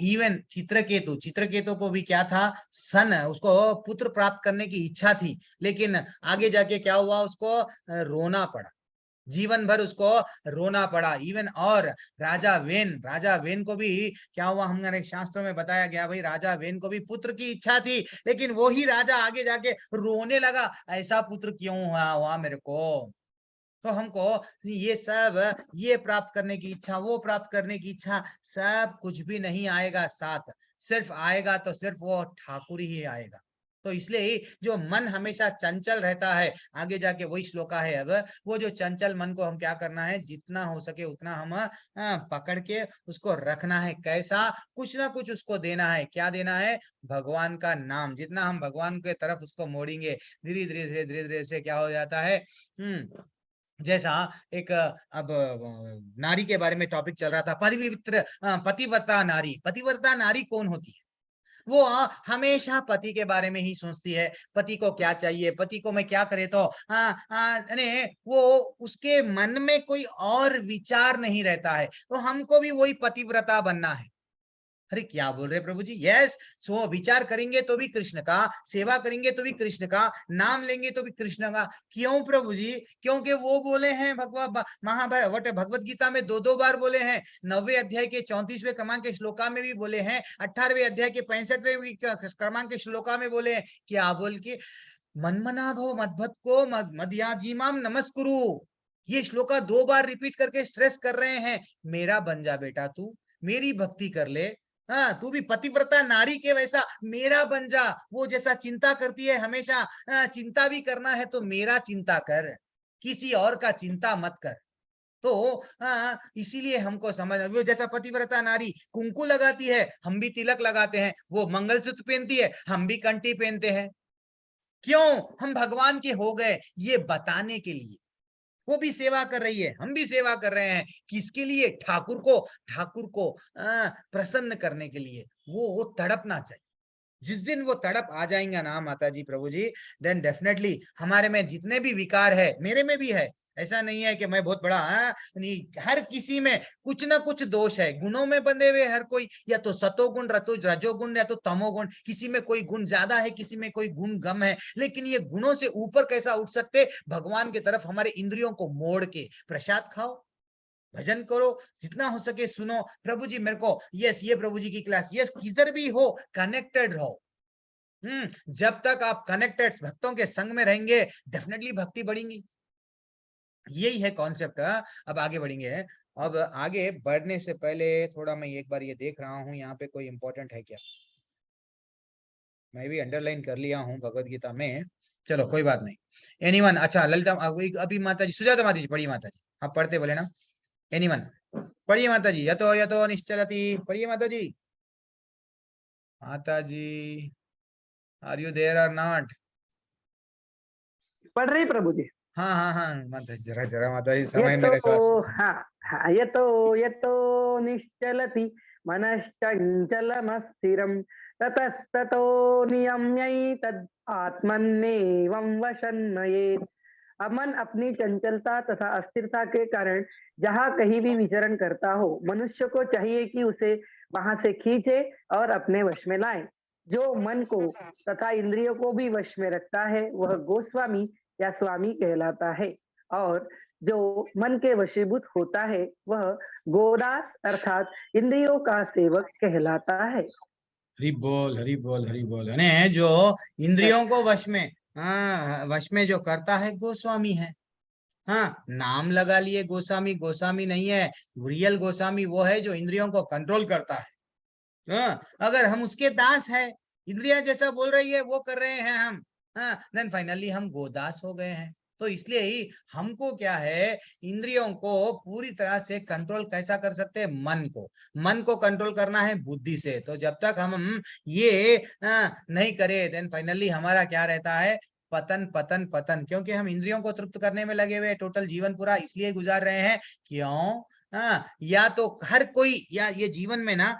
इवन चित्रकेतु को भी क्या था, सन, उसको पुत्र प्राप्त करने की इच्छा थी, लेकिन आगे जाके क्या हुआ, उसको रोना पड़ा, जीवन भर उसको रोना पड़ा। इवन और राजा वेन को भी क्या हुआ, हमारे शास्त्रों में बताया गया, भाई राजा वेन को भी पुत्र की इच्छा थी, लेकिन वो ही राजा आगे जाके रोने लगा, ऐसा पुत्र क्यों हुआ मेरे को। तो हमको ये सब, ये प्राप्त करने की इच्छा, वो प्राप्त करने की इच्छा, सब कुछ भी नहीं आएगा साथ, सिर्फ आएगा तो सिर्फ वो ठाकुर ही आएगा। तो इसलिए ही जो मन हमेशा चंचल रहता है, आगे जाके वही श्लोका है, अब वो जो चंचल मन को हम क्या करना है, जितना हो सके उतना हम पकड़ के उसको रखना है। कैसा, कुछ ना कुछ उसको देना है। क्या देना है, भगवान का नाम। जितना हम भगवान के तरफ उसको मोड़ेंगे, धीरे धीरे से क्या हो जाता है, जैसा एक अब नारी के बारे में टॉपिक चल रहा था, पतिव्रता नारी कौन होती है, वो हमेशा पति के बारे में ही सोचती है, पति को क्या चाहिए, पति को मैं क्या करे, तो वो उसके मन में कोई और विचार नहीं रहता है। तो हमको भी वही पतिव्रता बनना है। अरे क्या बोल रहे प्रभु जी, यस, सो विचार करेंगे तो भी कृष्ण का, सेवा करेंगे तो भी कृष्ण का, नाम लेंगे तो भी कृष्ण का। क्यों प्रभु जी, क्योंकि वो बोले हैं महाभारत भगवत गीता में दो बार बोले हैं, 9वें अध्याय के 34वें क्रमांक के श्लोका में भी बोले हैं, 18वें अध्याय के 65वें क्रमांक के श्लोका में बोले हैं, क्या बोल के, मनमना भव मद्भक्त को मदयाजीमाम नमस्कुरु। ये श्लोका 2 बार रिपीट करके स्ट्रेस कर रहे हैं, मेरा बन जा बेटा तू, मेरी भक्ति कर ले, हाँ तू भी पतिव्रता नारी के वैसा मेरा बन जा, वो जैसा चिंता करती है हमेशा, चिंता भी करना है तो मेरा चिंता कर, किसी और का चिंता मत कर। तो इसीलिए हमको समझ, वो जैसा पतिव्रता नारी कुंकू लगाती है, हम भी तिलक लगाते हैं, वो मंगलसूत्र पहनती है, हम भी कंठी पहनते हैं। क्यों, हम भगवान के हो गए, ये बताने के लिए। वो भी सेवा कर रही है, हम भी सेवा कर रहे हैं, किसके लिए, ठाकुर को प्रसन्न करने के लिए। वो तड़पना चाहिए। जिस दिन वो तड़प आ जाएंगे ना माता जी, प्रभु जी, देन डेफिनेटली हमारे में जितने भी विकार है, मेरे में भी है, ऐसा नहीं है कि मैं बहुत बड़ा, नहीं, हर किसी में कुछ ना कुछ दोष है, गुणों में बंधे हुए हर कोई, या तो सतोगुण, रजोगुण, या तो तमोगुण, किसी में कोई गुण ज्यादा है, किसी में कोई गुण कम है, लेकिन ये गुणों से ऊपर कैसा उठ सकते, भगवान की तरफ हमारे इंद्रियों को मोड़ के प्रसाद खाओ, भजन करो, जितना हो सके सुनो, प्रभु जी मेरे को, यस ये प्रभु जी की क्लास, यस किधर भी हो कनेक्टेड रहो। जब तक आप कनेक्टेड भक्तों के संग में रहेंगे, डेफिनेटली भक्ति बढ़ेगी। यही है कॉन्सेप्ट। अब आगे बढ़ेंगे। अब आगे बढ़ने से पहले थोड़ा मैं एक बार ये देख रहा हूँ, यहाँ पे कोई इंपॉर्टेंट है क्या, मैं भी अंडरलाइन कर लिया हूँ भगवत गीता में, चलो कोई बात नहीं। एनीवन, अच्छा ललिता अभी माता जी, सुजाता माता जी पढ़िए, माता जी आप पढ़ते बोले ना, एनीवन पढ़िए माता जी, यतो निश्चलति, पढ़िए माता जी। माता जी आर यू देयर और नॉट? पढ़ रही प्रभु जी। हाँ माता जी, जरा जरा माता जी, ये समय मेरे पास। तो हाँ यतो निश्चलति मनश्चञ्चलमस्थिरं ततस्ततो नियम्यैतद् आत्मन्नेवं वशन्मयेत्। अब मन अपनी चंचलता तथा अस्थिरता के कारण जहाँ कहीं भी विचरण करता हो, मनुष्य को चाहिए कि उसे वहां से खींचे और अपने वश में लाए। जो मन को तथा इंद्रियों को भी वश में रखता है वह गोस्वामी या स्वामी कहलाता है, और जो मन के वशीभूत होता है वह गोदास अर्थात इंद्रियों का सेवक कहलाता है। हरि बोल हरि बोल हरि बोल। यानी जो इंद्रियों को वश में जो करता है गोस्वामी है। हाँ, नाम लगा लिए गोस्वामी, गोस्वामी नहीं है, रियल गोस्वामी वो है जो इंद्रियों को कंट्रोल करता है। हाँ, अगर हम उसके दास है, इंद्रिया जैसा बोल रही है वो कर रहे हैं हम, हाँ, देन फाइनली हम गोदास हो गए हैं। तो इसलिए ही हमको क्या है, इंद्रियों को पूरी तरह से कंट्रोल कैसा कर सकते हैं, मन को कंट्रोल करना है बुद्धि से। तो जब तक हम ये नहीं करें, देन फाइनली हमारा क्या रहता है, पतन पतन पतन, क्योंकि हम इंद्रियों को तृप्त करने में लगे हुए टोटल जीवन पूरा इसलिए गुजार रहे हैं। क्यों? या तो हर कोई, या ये जीवन में ना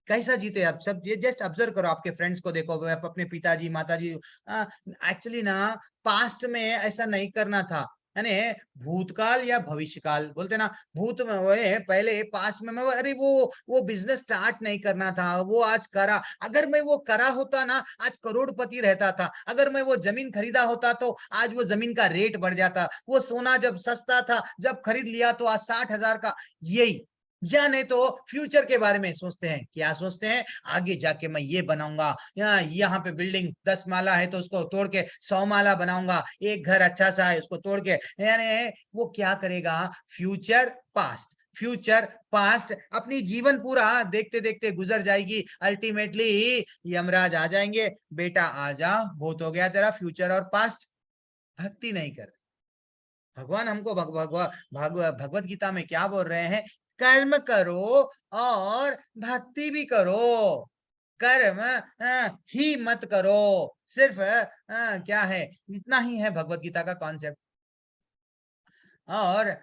कैसा जीते आप सब, ये जस्ट ऑब्जर्व करो, आपके फ्रेंड्स को देखो, आप अपने पिताजी माताजी, एक्चुअली ना पास्ट में ऐसा नहीं करना था, यानी भूतकाल या भविष्यकाल बोलते ना, भूत में वो पहले पास्ट में मैं अरे वो बिजनेस स्टार्ट नहीं करना था, वो आज करा, अगर मैं वो करा होता ना आज करोड़पति रहता था, अगर मैं वो जमीन खरीदा होता तो आज वो जमीन का रेट बढ़ जाता, वो सोना जब सस्ता था जब खरीद लिया तो आज 60,000 का, यही। या नहीं तो फ्यूचर के बारे में सोचते हैं, क्या सोचते हैं, आगे जाके मैं ये बनाऊंगा, यहाँ पे बिल्डिंग 10 माला है तो उसको तोड़ के 100 माला बनाऊंगा, एक घर अच्छा सा है उसको तोड़ के, यानी वो क्या करेगा, फ्यूचर पास्ट, फ्यूचर पास्ट, अपनी जीवन पूरा देखते देखते गुजर जाएगी, अल्टीमेटली यमराज आ जाएंगे, बेटा आजा, बहुत हो गया तेरा फ्यूचर और पास्ट। भक्ति नहीं कर, भगवान हमको भगवत गीता में क्या बोल रहे हैं, कर्म करो और भक्ति भी करो, कर्म ही मत करो, सिर्फ क्या है, इतना ही है भगवत गीता का कॉन्सेप्ट। और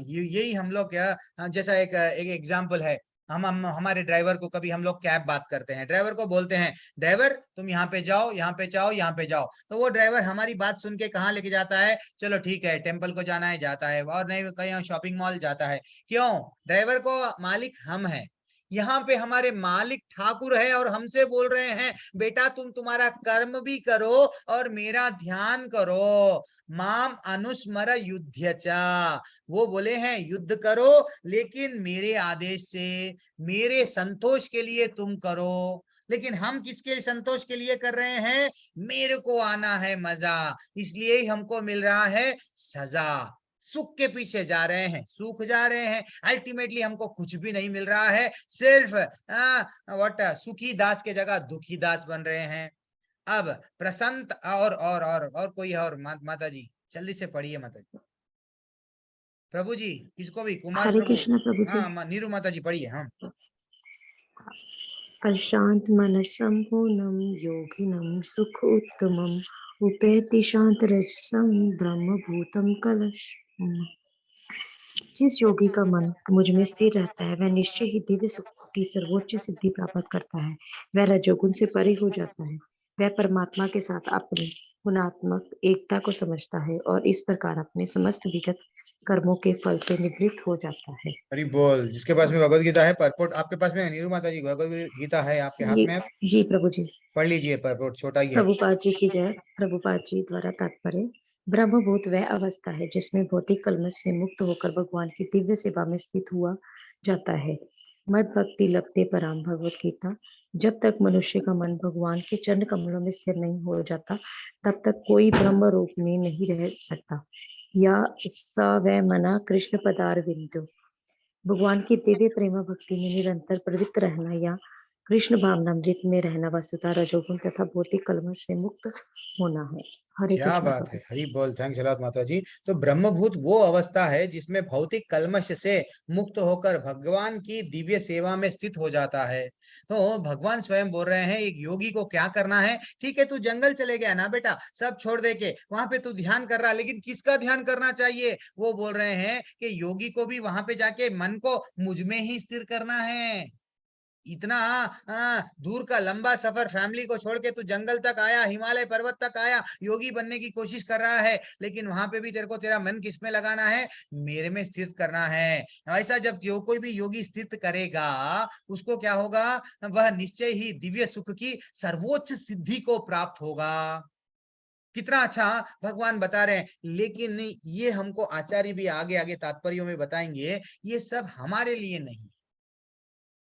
यही हम लोग क्या, जैसा एक एग्जाम्पल है, हम हमारे ड्राइवर को कभी हम लोग कैब बात करते हैं, ड्राइवर को बोलते हैं ड्राइवर तुम यहाँ पे जाओ, यहाँ पे जाओ, यहाँ पे जाओ, तो वो ड्राइवर हमारी बात सुन के कहाँ लेके जाता है, चलो ठीक है टेम्पल को जाना है जाता है, और नहीं कहीं शॉपिंग मॉल जाता है, क्यों, ड्राइवर को मालिक हम हैं, यहाँ पे हमारे मालिक ठाकुर है और हमसे बोल रहे हैं बेटा तुम तुम्हारा कर्म भी करो और मेरा ध्यान करो, माम अनुस्मर युध्यचा, वो बोले हैं युद्ध करो लेकिन मेरे आदेश से, मेरे संतोष के लिए तुम करो, लेकिन हम किसके संतोष के लिए कर रहे हैं, मेरे को आना है मजा, इसलिए ही हमको मिल रहा है सजा, सुख के पीछे जा रहे हैं, सूख जा रहे हैं, अल्टीमेटली हमको कुछ भी नहीं मिल रहा है, सिर्फ व्हाट सुखी दास के जगह दुखी दास बन रहे हैं। अब प्रसंत और कोई और माता जी जल्दी से पढ़िए माता जी, प्रभु जी किसको भी, कुमार हरे प्रभु, कृष्ण प्रभु जी। हाँ नीरू माता जी पढ़िए। हाँ प्रशांत मनसं पूर्णं योगिनं सुख उत्तमं उपैति शांत रजसं ब्रह्मभूतं कलशम्। जिस योगी का मन मुझ में स्थिर रहता है वह निश्चय ही दिव्य सुख की सर्वोच्च सिद्धि प्राप्त करता है, वह रजोगुण से परे हो जाता है, वह परमात्मा के साथ अपनी गुणात्मक एकता को समझता है और इस प्रकार अपने समस्त विगत कर्मों के फल से निवृत्त हो जाता है। हरि बोल। जिसके पास में भगवत गीता है परपोट आपके पास में, नीरू माता जी भगवत गीता है आपके हाथ में, जी प्रभु जी, पढ़ लीजिए, परपोट छोटा ही है। प्रभुपाद जी की जय। प्रभुपाद जी द्वारा तात्पर्य, ब्रह्मभूत वह अवस्था है जिसमें भौतिक कलमश से मुक्त होकर भगवान की दिव्य सेवा में स्थित हुआ जाता है। मद भक्ति लभते पराम भगवत गीता। जब तक मनुष्य का मन भगवान के चरण कमलों में स्थिर नहीं हो जाता तब तक कोई ब्रह्म रूप में नहीं रह सकता। या स वह मना कृष्ण पदार बिंदु, भगवान की दिव्य प्रेम भक्ति में निरंतर प्रवृत्त रहना या कृष्ण भावनामृत में रहना वस्तुतः रजोगुण तथा भौतिक कलमश से मुक्त होना है। हरे क्या कृष्ण बात है, प्रभु। हरि बोल, थैंक्स अ लॉट माता जी। तो ब्रह्मभूत वो अवस्था है जिसमें भौतिक कलमश से मुक्त होकर भगवान की दिव्य सेवा में स्थित हो जाता है। तो भगवान स्वयं बोल रहे हैं एक योगी को क्या करना है, ठीक है तू जंगल चले गया ना बेटा, सब छोड़ दे के वहां पे तू ध्यान कर रहा, लेकिन किसका ध्यान करना चाहिए, वो बोल रहे हैं कि योगी को भी वहां पे जाके मन को मुझ में ही स्थिर करना है। इतना दूर का लंबा सफर फैमिली को छोड़ के तू जंगल तक आया, हिमालय पर्वत तक आया, योगी बनने की कोशिश कर रहा है, लेकिन वहां पे भी तेरे को तेरा मन किस में लगाना है, मेरे में स्थित करना है। ऐसा जब जो कोई भी योगी स्थित करेगा उसको क्या होगा, वह निश्चय ही दिव्य सुख की सर्वोच्च सिद्धि को प्राप्त होगा। कितना अच्छा भगवान बता रहे हैं, लेकिन ये हमको आचार्य भी आगे आगे तात्पर्यों में बताएंगे, ये सब हमारे लिए नहीं,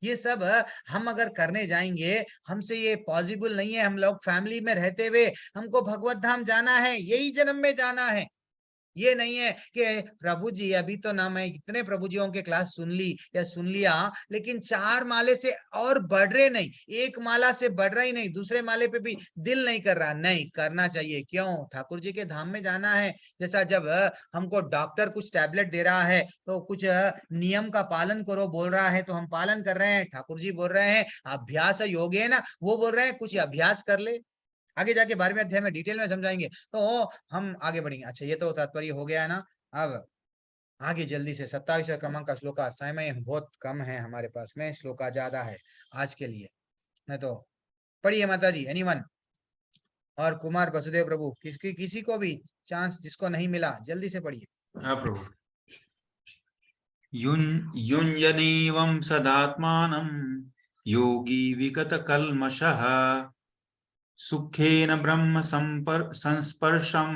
ये सब हम अगर करने जाएंगे हमसे ये पॉसिबल नहीं है। हम लोग फैमिली में रहते हुए हमको भगवत धाम जाना है, यही जन्म में जाना है, ये नहीं है कि प्रभु जी अभी तो ना मैं इतने प्रभु जियों के क्लास सुन ली या सुन लिया, लेकिन 4 माले से और बढ़ रहे नहीं, एक माला से बढ़ रहा ही नहीं, दूसरे माले पे भी दिल नहीं कर रहा, नहीं करना चाहिए। क्यों, ठाकुर जी के धाम में जाना है। जैसा जब हमको डॉक्टर कुछ टैबलेट दे रहा है तो कुछ नियम का पालन करो बोल रहा है तो हम पालन कर रहे हैं, ठाकुर जी बोल रहे हैं अभ्यास योगे ना, वो बोल रहे हैं कुछ अभ्यास कर ले, आगे जाके 12वें अध्याय में डिटेल में समझाएंगे, तो हम आगे बढ़ेंगे। अच्छा ये तो तात्पर्य हो गया है ना। अब आगे जल्दी से 27वें क्रमांक का श्लोका, समय बहुत कम है हमारे पास में, श्लोका ज्यादा है आज के लिए, नहीं तो पढ़िए माता जी, एनीवन। और कुमार वसुदेव प्रभु, किसी को भी चांस जिसको नहीं मिला जल्दी से पढ़िए। हाँ प्रभु। युञ्जनेवं सदात्मानं योगी विगत कल्मषः सुखेन ब्रह्म संस्पर्शम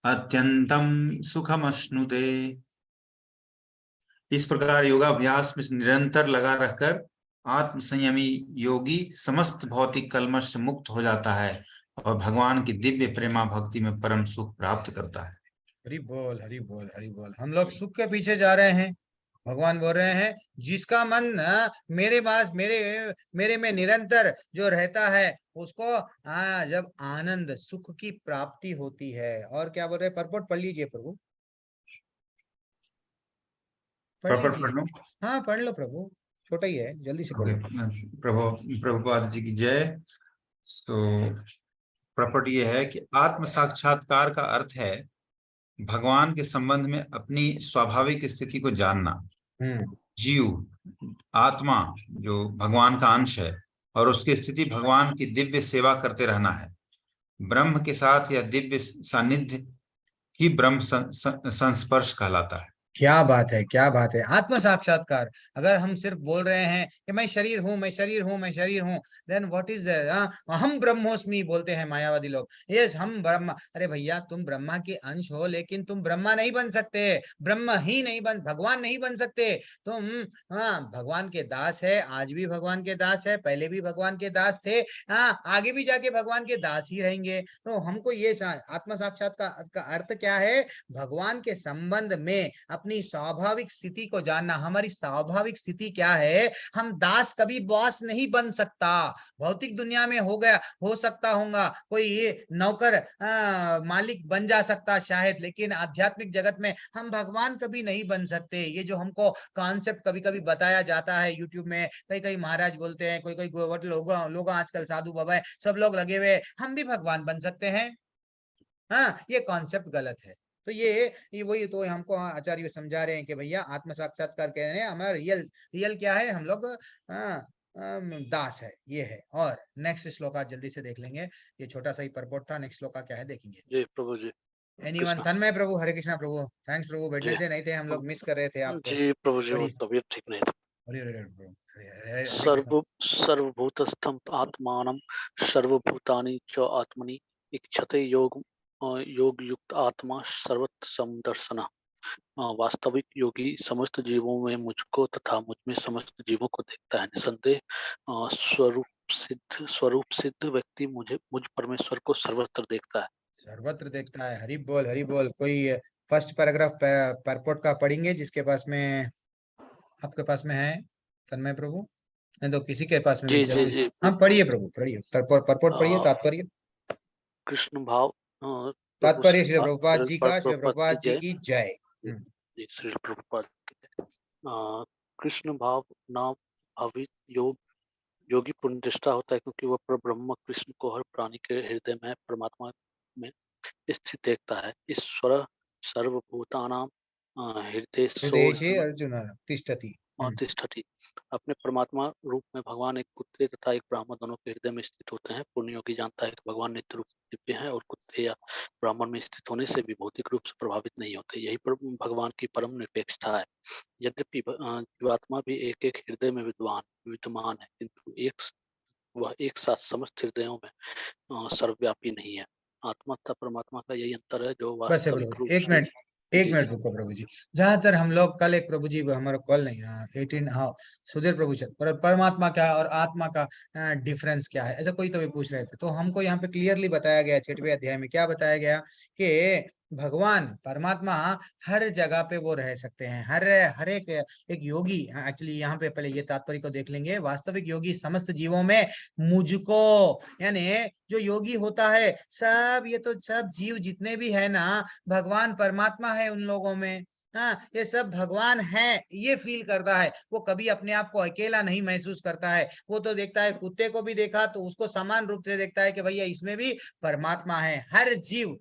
अत्यंतम सुखमश्नुते। इस प्रकार योगाभ्यास में निरंतर लगा रहकर आत्म संयमी योगी समस्त भौतिक कल्मश से मुक्त हो जाता है और भगवान की दिव्य प्रेमा भक्ति में परम सुख प्राप्त करता है। हरि बोल, हरि बोल, हरि बोल। हम लोग सुख के पीछे जा रहे हैं। भगवान बोल रहे हैं जिसका मन मेरे पास मेरे में निरंतर जो रहता है उसको जब आनंद सुख की प्राप्ति होती है। और क्या बोल रहे हैं? परपोट पढ़ लीजिए प्रभु, पढ़ लीजिए। हाँ पढ़ लो प्रभु, छोटा ही है, जल्दी से पढ़ लो। प्रभुपाद जी की जय। तो प्रॉपर्ट ये है कि आत्म साक्षात्कार का अर्थ है भगवान के संबंध में अपनी स्वाभाविक स्थिति को जानना। जीव आत्मा जो भगवान का अंश है और उसकी स्थिति भगवान की दिव्य सेवा करते रहना है। ब्रह्म के साथ यह दिव्य सानिध्य ही ब्रह्म संस्पर्श कहलाता है। क्या बात है, क्या बात है। आत्म साक्षात्कार, अगर हम सिर्फ बोल रहे हैं कि मैं शरीर हूं, मैं शरीर हूं, मैं शरीर हूं, देन व्हाट इज हम ब्रह्मोस्मि बोलते हैं मायावादी लोग। यस हम ब्रह्मा। अरे भैया तुम ब्रह्मा के अंश हो, लेकिन तुम ब्रह्मा नहीं बन सकते, ब्रह्म ही नहीं बन, भगवान नहीं बन सकते तुम। भगवान के दास है, आज भी भगवान के दास है, पहले भी भगवान के दास थे, आगे भी जाके भगवान के दास ही रहेंगे। तो हमको ये आत्म साक्षात्कार का अर्थ क्या है? भगवान के संबंध में अपनी स्वाभाविक स्थिति को जानना। हमारी स्वाभाविक स्थिति क्या है? हम दास कभी बॉस नहीं बन सकता। भौतिक दुनिया में हो सकता होगा कोई नौकर मालिक बन जा सकता शायद, लेकिन आध्यात्मिक जगत में हम भगवान कभी नहीं बन सकते। ये जो हमको कॉन्सेप्ट कभी कभी बताया जाता है यूट्यूब में, कई कई महाराज बोलते हैं, कोई लोग आजकल साधु बाबा सब लोग लगे हुए, हम भी भगवान बन सकते हैं। हाँ, ये कॉन्सेप्ट गलत है। तो ये वही तो हमको आचार्य समझा रहे हैं कि भैया आत्म साक्षात्कार कह रहे हैं, हमारा रियल क्या है? हम लोग दास है, ये है। और नेक्स्ट श्लोका जल्दी से देख लेंगे, ये छोटा सा ही परपोर्ट था। नेक्स्ट श्लोका क्या है देखेंगे। जी प्रभु जी। एनीवन? तन्मय प्रभु, हरे कृष्णा प्रभु, थैंक्स प्रभु, वेडनेसडे नहीं थे, हम लोग मिस कर रहे थे आपको। जी प्रभु जी, तबीयत ठीक नहीं थी। सर्वभूतस्थं आत्मानं सर्वभूतानि च आत्मनि इच्छते योग युक्त आत्मा सर्वत्र समदर्शनः। वास्तविक योगी समस्त जीवों में मुझको तथा मुझ में समस्त जीवों को देखता है। निसंदेह स्वरूप सिद्ध व्यक्ति मुझ परमेश्वर को सर्वत्र देखता है। सर्वत्र देखता है। हरि बोल, हरि बोल। कोई फर्स्ट पैराग्राफ परपोर्ट का पढ़ेंगे जिसके पास में, आपके पास में है तन्मय प्रभु? नहीं तो किसी के पास में जी जी जी। हाँ पढ़िए प्रभु, पढ़िए परपोर्ट पढ़िए, तात्पर्य। कृष्ण भाव तात्पर्य श्री प्रभुपाद जी का, श्री प्रभुपाद जी की जय। श्री प्रभुपाद। कृष्ण भाव नाम भावित योगी पूर्ण दृष्टा होता है, क्योंकि वह परब्रह्म कृष्ण को हर प्राणी के हृदय में परमात्मा में स्थित देखता है। ईश्वर सर्वभूतानां हृदय अर्जुन तिष्ठति तिष्ठति। अपने परमात्मा रूप में भगवान एक कुत्ते तथा एक ब्राह्मण दोनों के हृदय में स्थित होते हैं। पुण्य योगी जानता है कि भगवान नित्य रूप दिव्य है और कुत्ते या ब्राह्मण में स्थित होने से भी भौतिक रूप से प्रभावित नहीं होते। यही भगवान की परम निरपेक्षता है। यद्यपि जीवात्मा भी एक एक हृदय में विद्यमान है, किंतु वह एक साथ समस्त हृदयों में सर्वव्यापी नहीं है। आत्मा तथा परमात्मा का यही अंतर है जो वास्तविक रूप से। एक मिनट रुको प्रभु जी। जहां तक हम लोग कल एक प्रभु जी हमारा कॉल नहीं रहा 18 हाँ सुधीर प्रभु परमात्मा क्या और आत्मा का डिफरेंस क्या है, ऐसा कोई तो भी पूछ रहे थे। तो हमको यहाँ पे क्लियरली बताया गया 6वें अध्याय में, क्या बताया गया कि भगवान परमात्मा हर जगह पे वो रह सकते हैं। हर एक योगी, एक्चुअली यहाँ पे पहले ये तात्पर्य को देख लेंगे। वास्तविक योगी समस्त जीवों में मुझको, यानी जो योगी होता है सब, ये तो सब जीव जितने भी है ना, भगवान परमात्मा है उन लोगों में। ये सब भगवान है, ये फील करता है। वो कभी अपने आप को अकेला नहीं महसूस करता है। वो तो देखता है, कुत्ते को भी देखा तो उसको समान रूप से देखता है कि भैया इसमें भी परमात्मा है। हर जीव,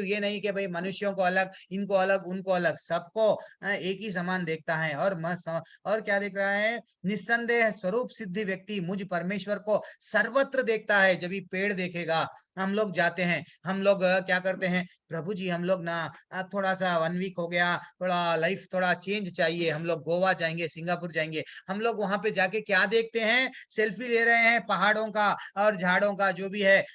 ये नहीं कि भाई मनुष्यों को अलग, इनको अलग, उनको अलग, सबको एक ही समान देखता है। और क्या देख रहा है? निस्संदेह स्वरूप सिद्धि व्यक्ति मुझ परमेश्वर को सर्वत्र देखता है। जब भी पेड़ देखेगा, हम लोग जाते हैं, हम लोग क्या करते हैं, प्रभु जी हम लोग ना थोड़ा सा 1 वीक हो गया, थोड़ा लाइफ थोड़ा चेंज चाहिए, हम लोग गोवा जाएंगे, सिंगापुर जाएंगे। हम लोग वहां पे जाके क्या देखते हैं? सेल्फी ले रहे हैं पहाड़ों का और झाड़ों का, जो भी है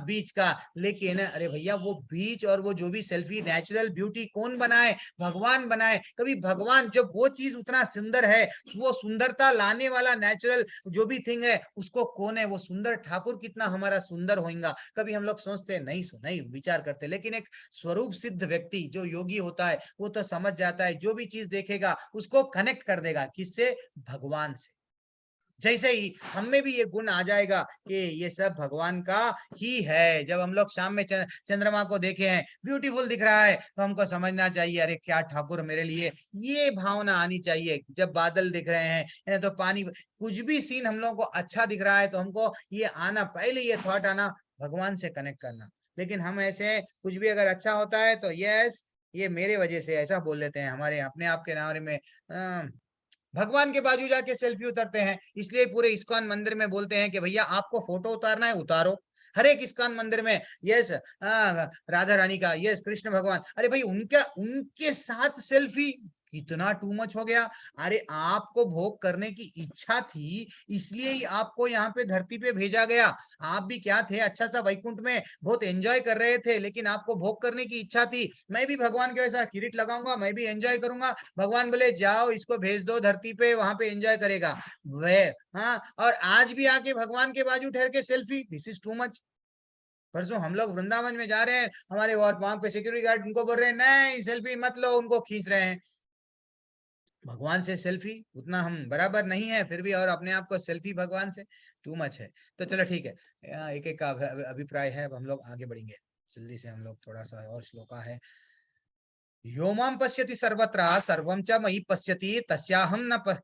बीच का। लेकिन अरे भैया, वो बीच और वो जो भी सेल्फी, नेचुरल ब्यूटी कौन बनाए? भगवान बनाए। कभी भगवान, जब वो चीज उतना सुंदर है, वो सुंदरता लाने वाला नेचुरल जो भी थिंग है, उसको कौन है? वो सुंदर ठाकुर कितना हमारा सुंदर होगा, कभी हम लोग सोचते नहीं, नहीं विचार करते। लेकिन एक स्वरूप सिद्ध व्यक्ति जो योगी होता है, वो तो समझ जाता है, जो भी चीज देखेगा उसको कनेक्ट कर देगा। किससे? भगवान से। जैसे ही हम में भी ये गुण आ जाएगा कि ये सब भगवान का ही है। जब हम लोग शाम में चंद्रमा को देखे हैं, ब्यूटीफुल दिख रहा है, तो हमको समझना चाहिए, अरे क्या ठाकुर मेरे लिए, ये भावना आनी चाहिए। जब बादल दिख रहे हैं या तो पानी, कुछ भी सीन हम लोगों को अच्छा दिख रहा है, तो हमको ये आना, पहले ये थॉट आना, भगवान से कनेक्ट करना। लेकिन हम ऐसे कुछ भी अगर अच्छा होता है तो यस, ये मेरे वजह से ऐसा बोल लेते हैं, हमारे अपने आप के नारे में भगवान के बाजू जाके सेल्फी उतारते हैं। इसलिए पूरे इस्कॉन मंदिर में बोलते हैं कि भैया आपको फोटो उतारना है, उतारो। हर एक इस्कॉन मंदिर में यस राधा रानी का, यस कृष्ण भगवान, अरे भाई उनका, उनके साथ सेल्फी, कितना टू मच हो गया। अरे आपको भोग करने की इच्छा थी, इसलिए ही आपको यहाँ पे धरती पे भेजा गया। आप भी क्या थे, अच्छा सा वैकुंठ में बहुत एंजॉय कर रहे थे, लेकिन आपको भोग करने की इच्छा थी। मैं भी भगवान के वैसा किरीट लगाऊंगा, मैं भी एंजॉय करूंगा। भगवान बोले जाओ इसको भेज दो धरती पे, वहां पे एंजॉय करेगा वे। हाँ, और आज भी आके भगवान के बाजू ठहर के selfie, this is too much. परसों हम लोग वृंदावन में जा रहे हैं, हमारे वहां पे सिक्योरिटी गार्ड उनको बोल रहे हैं नहीं सेल्फी मत लो, उनको खींच रहे हैं। भगवान से सेल्फी उतना हम बराबर नहीं है, फिर भी और अपने आप को सेल्फी भगवान से, टू मच है। तो चलो ठीक है, एक एक का अभिप्राय है। अब हम लोग आगे बढ़ेंगे जल्दी से, हम लोग थोड़ा सा और श्लोका है। योमाम पश्यति सर्वत्र सर्वम च मयि पश्यति तस्याहम न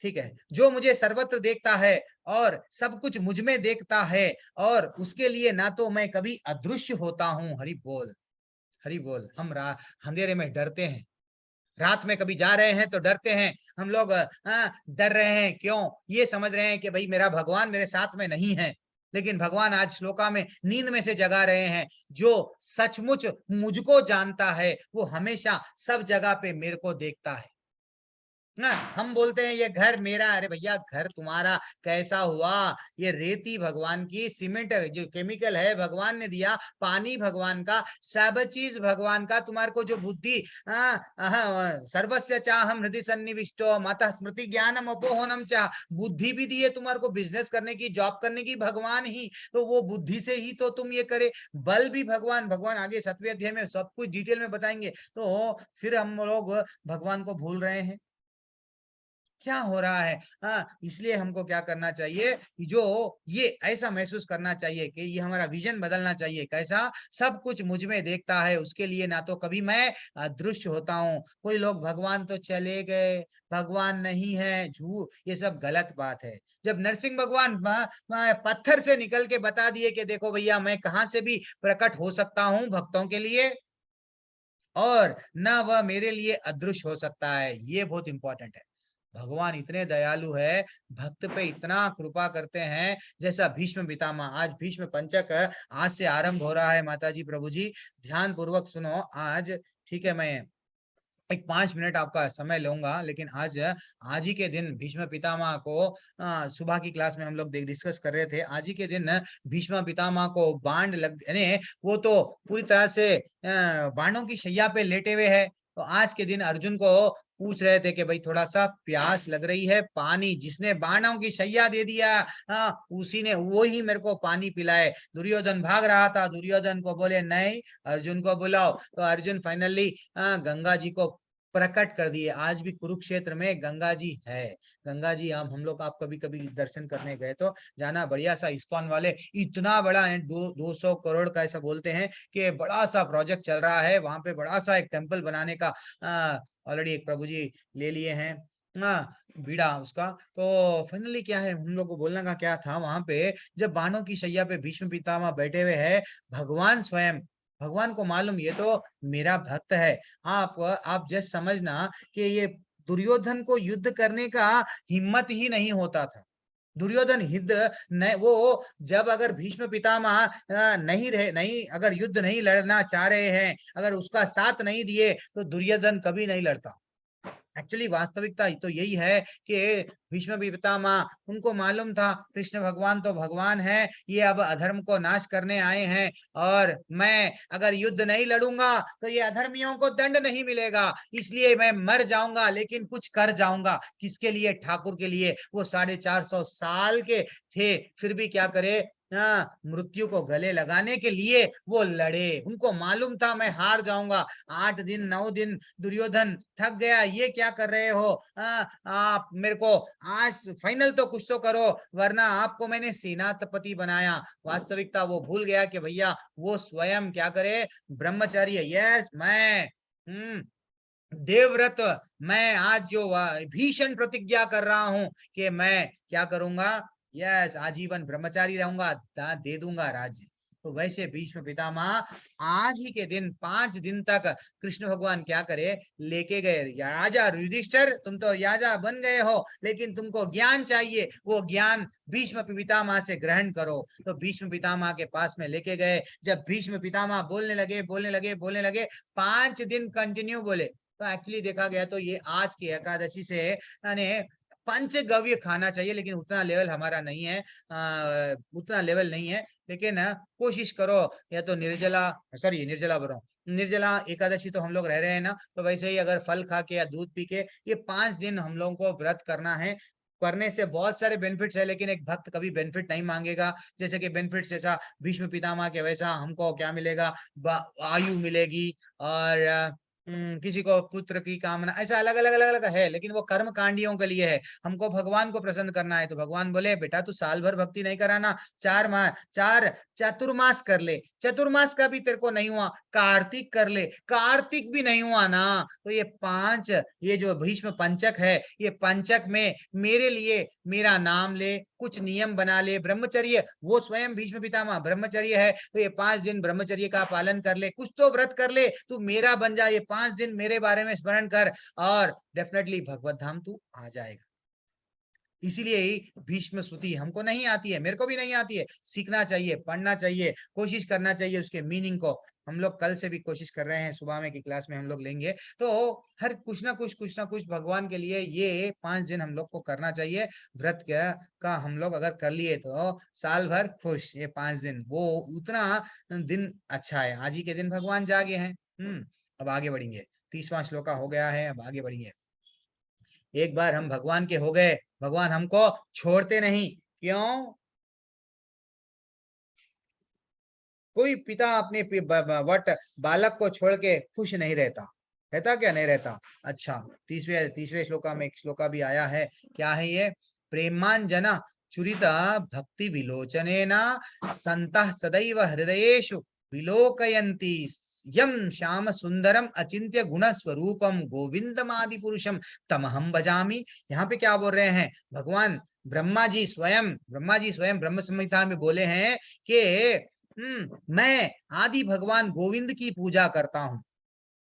ठीक है, जो मुझे सर्वत्र देखता है और सब कुछ मुझ में देखता है, और उसके लिए ना तो मैं कभी अदृश्य होता हूँ। हरि बोल, हरि बोल। हम अंधेरे में डरते हैं, रात में कभी जा रहे हैं तो डरते हैं हम लोग। डर रहे हैं क्यों? ये समझ रहे हैं कि भाई मेरा भगवान मेरे साथ में नहीं है। लेकिन भगवान आज श्लोका में नींद में से जगा रहे हैं, जो सचमुच मुझको जानता है वो हमेशा सब जगह पे मेरे को देखता है ना। हम बोलते हैं ये घर मेरा, अरे भैया घर तुम्हारा कैसा हुआ? ये रेती भगवान की, सीमेंट जो केमिकल है भगवान ने दिया, पानी भगवान का, सब चीज भगवान का। तुम्हारे को जो बुद्धि सर्वस्य चाहम हृदय सन्निविष्टो माता स्मृति ज्ञानम अपोहनम चाह, बुद्धि भी दी है तुम्हारे को बिजनेस करने की, जॉब करने की, भगवान ही तो, वो बुद्धि से ही तो तुम ये करे। बल भी भगवान, भगवान आगे 7वें अध्याय में सब कुछ डिटेल में बताएंगे। तो फिर हम लोग भगवान को भूल रहे हैं, क्या हो रहा है? इसलिए हमको क्या करना चाहिए, जो ये ऐसा महसूस करना चाहिए कि ये हमारा विजन बदलना चाहिए। कैसा? सब कुछ मुझ में देखता है, उसके लिए ना तो कभी मैं अदृश्य होता हूँ। कोई लोग भगवान तो चले गए, भगवान नहीं है, झूठ, ये सब गलत बात है। जब नरसिंह भगवान पत्थर से निकल के बता दिए कि देखो भैया मैं कहाँ से भी प्रकट हो सकता हूँ भक्तों के लिए, और ना वह मेरे लिए अदृश्य हो सकता है, ये बहुत इंपॉर्टेंट है। भगवान इतने दयालु है, भक्त पे इतना कृपा करते हैं। जैसा भीष्म पितामह, आज भीष्म पंचक आज से आरंभ हो रहा है। माता जी प्रभु जी ध्यान पूर्वक सुनो आज, ठीक है? मैं एक 5 मिनट आपका समय लूंगा, लेकिन आज आज ही के दिन भीष्म पितामह को सुबह की क्लास में हम लोग डिस्कस कर रहे थे। आज ही के दिन भीष्म पितामह को बाण लग, यानी वो तो पूरी तरह से बाणों की शैया पे लेटे हुए है। तो आज के दिन अर्जुन को पूछ रहे थे कि भाई थोड़ा सा प्यास लग रही है, पानी, जिसने बाणों की शैया दे दिया उसी ने, वो ही मेरे को पानी पिलाए। दुर्योधन भाग रहा था, दुर्योधन को बोले नहीं अर्जुन को बुलाओ। तो अर्जुन फाइनली गंगा जी को प्रकट कर दिए। आज भी कुरुक्षेत्र में गंगा जी है। गंगा जी हम लोग आप कभी कभी दर्शन करने गए तो जाना, बढ़िया सा इस्कॉन वाले इतना बड़ा है, 200 करोड़ का ऐसा बोलते हैं कि बड़ा सा प्रोजेक्ट चल रहा है वहां पे, बड़ा सा एक टेम्पल बनाने का ऑलरेडी एक प्रभु जी ले लिए हैं बीड़ा उसका। तो फाइनली क्या है, हम लोग को बोलने का क्या था, वहां पे जब बाणों की शैया पे भीष्म पितामह बैठे हुए हैं, भगवान स्वयं, भगवान को मालूम ये तो मेरा भक्त है। आप जस्ट समझना कि ये दुर्योधन को युद्ध करने का हिम्मत ही नहीं होता था। दुर्योधन युद्ध न वो जब अगर भीष्म पितामह नहीं अगर युद्ध नहीं लड़ना चाह रहे हैं, अगर उसका साथ नहीं दिए तो दुर्योधन कभी नहीं लड़ता। एक्चुअली वास्तविकता तो यही है कि भीष्म पितामह उनको मालूम था कृष्ण भगवान तो भगवान है, ये अब अधर्म को नाश करने आए हैं, और मैं अगर युद्ध नहीं लड़ूंगा तो ये अधर्मियों को दंड नहीं मिलेगा, इसलिए मैं मर जाऊंगा लेकिन कुछ कर जाऊंगा। किसके लिए? ठाकुर के लिए। वो 450 साल के थे, फिर भी क्या करे, मृत्यु को गले लगाने के लिए वो लड़े। उनको मालूम था मैं हार जाऊंगा। 8 दिन 9 दिन दुर्योधन थक गया, ये क्या कर रहे हो, आप मेरे को आज फाइनल तो कुछ तो करो, वरना आपको मैंने सेनापति बनाया। वास्तविकता वो भूल गया कि भैया वो स्वयं क्या करे, ब्रह्मचारी। यस, मैं देवव्रत, मैं आज जो भीषण प्रतिज्ञा कर रहा हूं कि मैं क्या करूंगा, यस, आजीवन ब्रह्मचारी रहूंगा, दे दूंगा राज्य। तो वैसे भीष्म पितामह आज ही के दिन 5 दिन तक कृष्ण भगवान क्या करे, लेके गए। राजा युधिष्ठिर, तुम तो राजा बन गए हो, लेकिन तुमको ज्ञान चाहिए, वो ज्ञान भीष्म पितामह से ग्रहण करो। तो भीष्म पितामह के पास में लेके गए। जब भीष्म पितामह बोलने लगे 5 दिन कंटिन्यू बोले। तो एक्चुअली देखा गया तो ये आज की एकादशी से यानी पंचगव्य खाना चाहिए, लेकिन उतना लेवल हमारा नहीं है, उतना लेवल नहीं है। लेकिन कोशिश करो, या तो निर्जला एकादशी तो हम लोग रह रहे हैं ना, तो वैसे ही अगर फल खा के या दूध पी के ये 5 दिन हम लोगों को व्रत करना है। करने से बहुत सारे बेनिफिट्स है, लेकिन एक भक्त कभी बेनिफिट नहीं मांगेगा। जैसे कि बेनिफिट्स जैसा भीष्म पितामह के, वैसा हमको क्या मिलेगा, आयु मिलेगी, और किसी को पुत्र की कामना, ऐसा अलग अलग है, लेकिन वो कर्म कांडियों के लिए है। हमको भगवान को प्रसन्न करना है, तो भगवान बोले बेटा तू साल भर भक्ति नहीं कराना, 4 चतुर्मास कर ले। चतुर्मास का भी तेरे को नहीं हुआ, कार्तिक कर ले। कार्तिक भी नहीं हुआ ना, तो ये 5, ये जो भीष्म पंचक है, ये पंचक में मेरे लिए मेरा नाम ले, कुछ नियम बना ले। ब्रह्मचर्य, वो स्वयं भीष्म पितामह ब्रह्मचर्य है, तो ये 5 दिन ब्रह्मचर्य का पालन कर ले, कुछ तो व्रत कर ले, तू मेरा बन जा। ये 5 दिन मेरे बारे में स्मरण कर, और डेफिनेटली भगवत धाम तू आ जाएगा। इसीलिए ही भीष्म स्तुति हमको नहीं आती है, मेरे को भी नहीं आती है। सीखना चाहिए, पढ़ना चाहिए, कोशिश करना चाहिए उसके मीनिंग को। हम लोग कल से भी कोशिश कर रहे हैं, सुबह में की क्लास में हम लोग लेंगे। तो हर कुछ ना कुछ भगवान के लिए ये 5 दिन हम लोग को करना चाहिए। व्रत का हम लोग अगर कर लिए तो साल भर खुश। ये 5 दिन वो उतना दिन अच्छा है। आज ही के दिन भगवान जागे हैं। अब आगे बढ़ेंगे। 30वां श्लोका हो गया है, अब आगे बढ़ेंगे। एक बार हम भगवान के हो गए, भगवान हमको छोड़ते नहीं। क्यों? कोई पिता अपने वट बालक को छोड़ के खुश नहीं रहता, रहता क्या? नहीं रहता। अच्छा, 30वें श्लोका में एक श्लोका भी आया है, क्या है ये? प्रेमांजना चुरिता भक्ति विलोचनेना संतः सदैव हृदयेषु विलोकयन्ति यम श्याम सुंदरम अचिंत्य गुण स्वरूपम गोविंदमादि पुरुषम तमहम भजामि। यहाँ पे क्या बोल रहे हैं भगवान? ब्रह्मा जी स्वयं ब्रह्म संहिता में बोले हैं कि मैं आदि भगवान गोविंद की पूजा करता हूँ।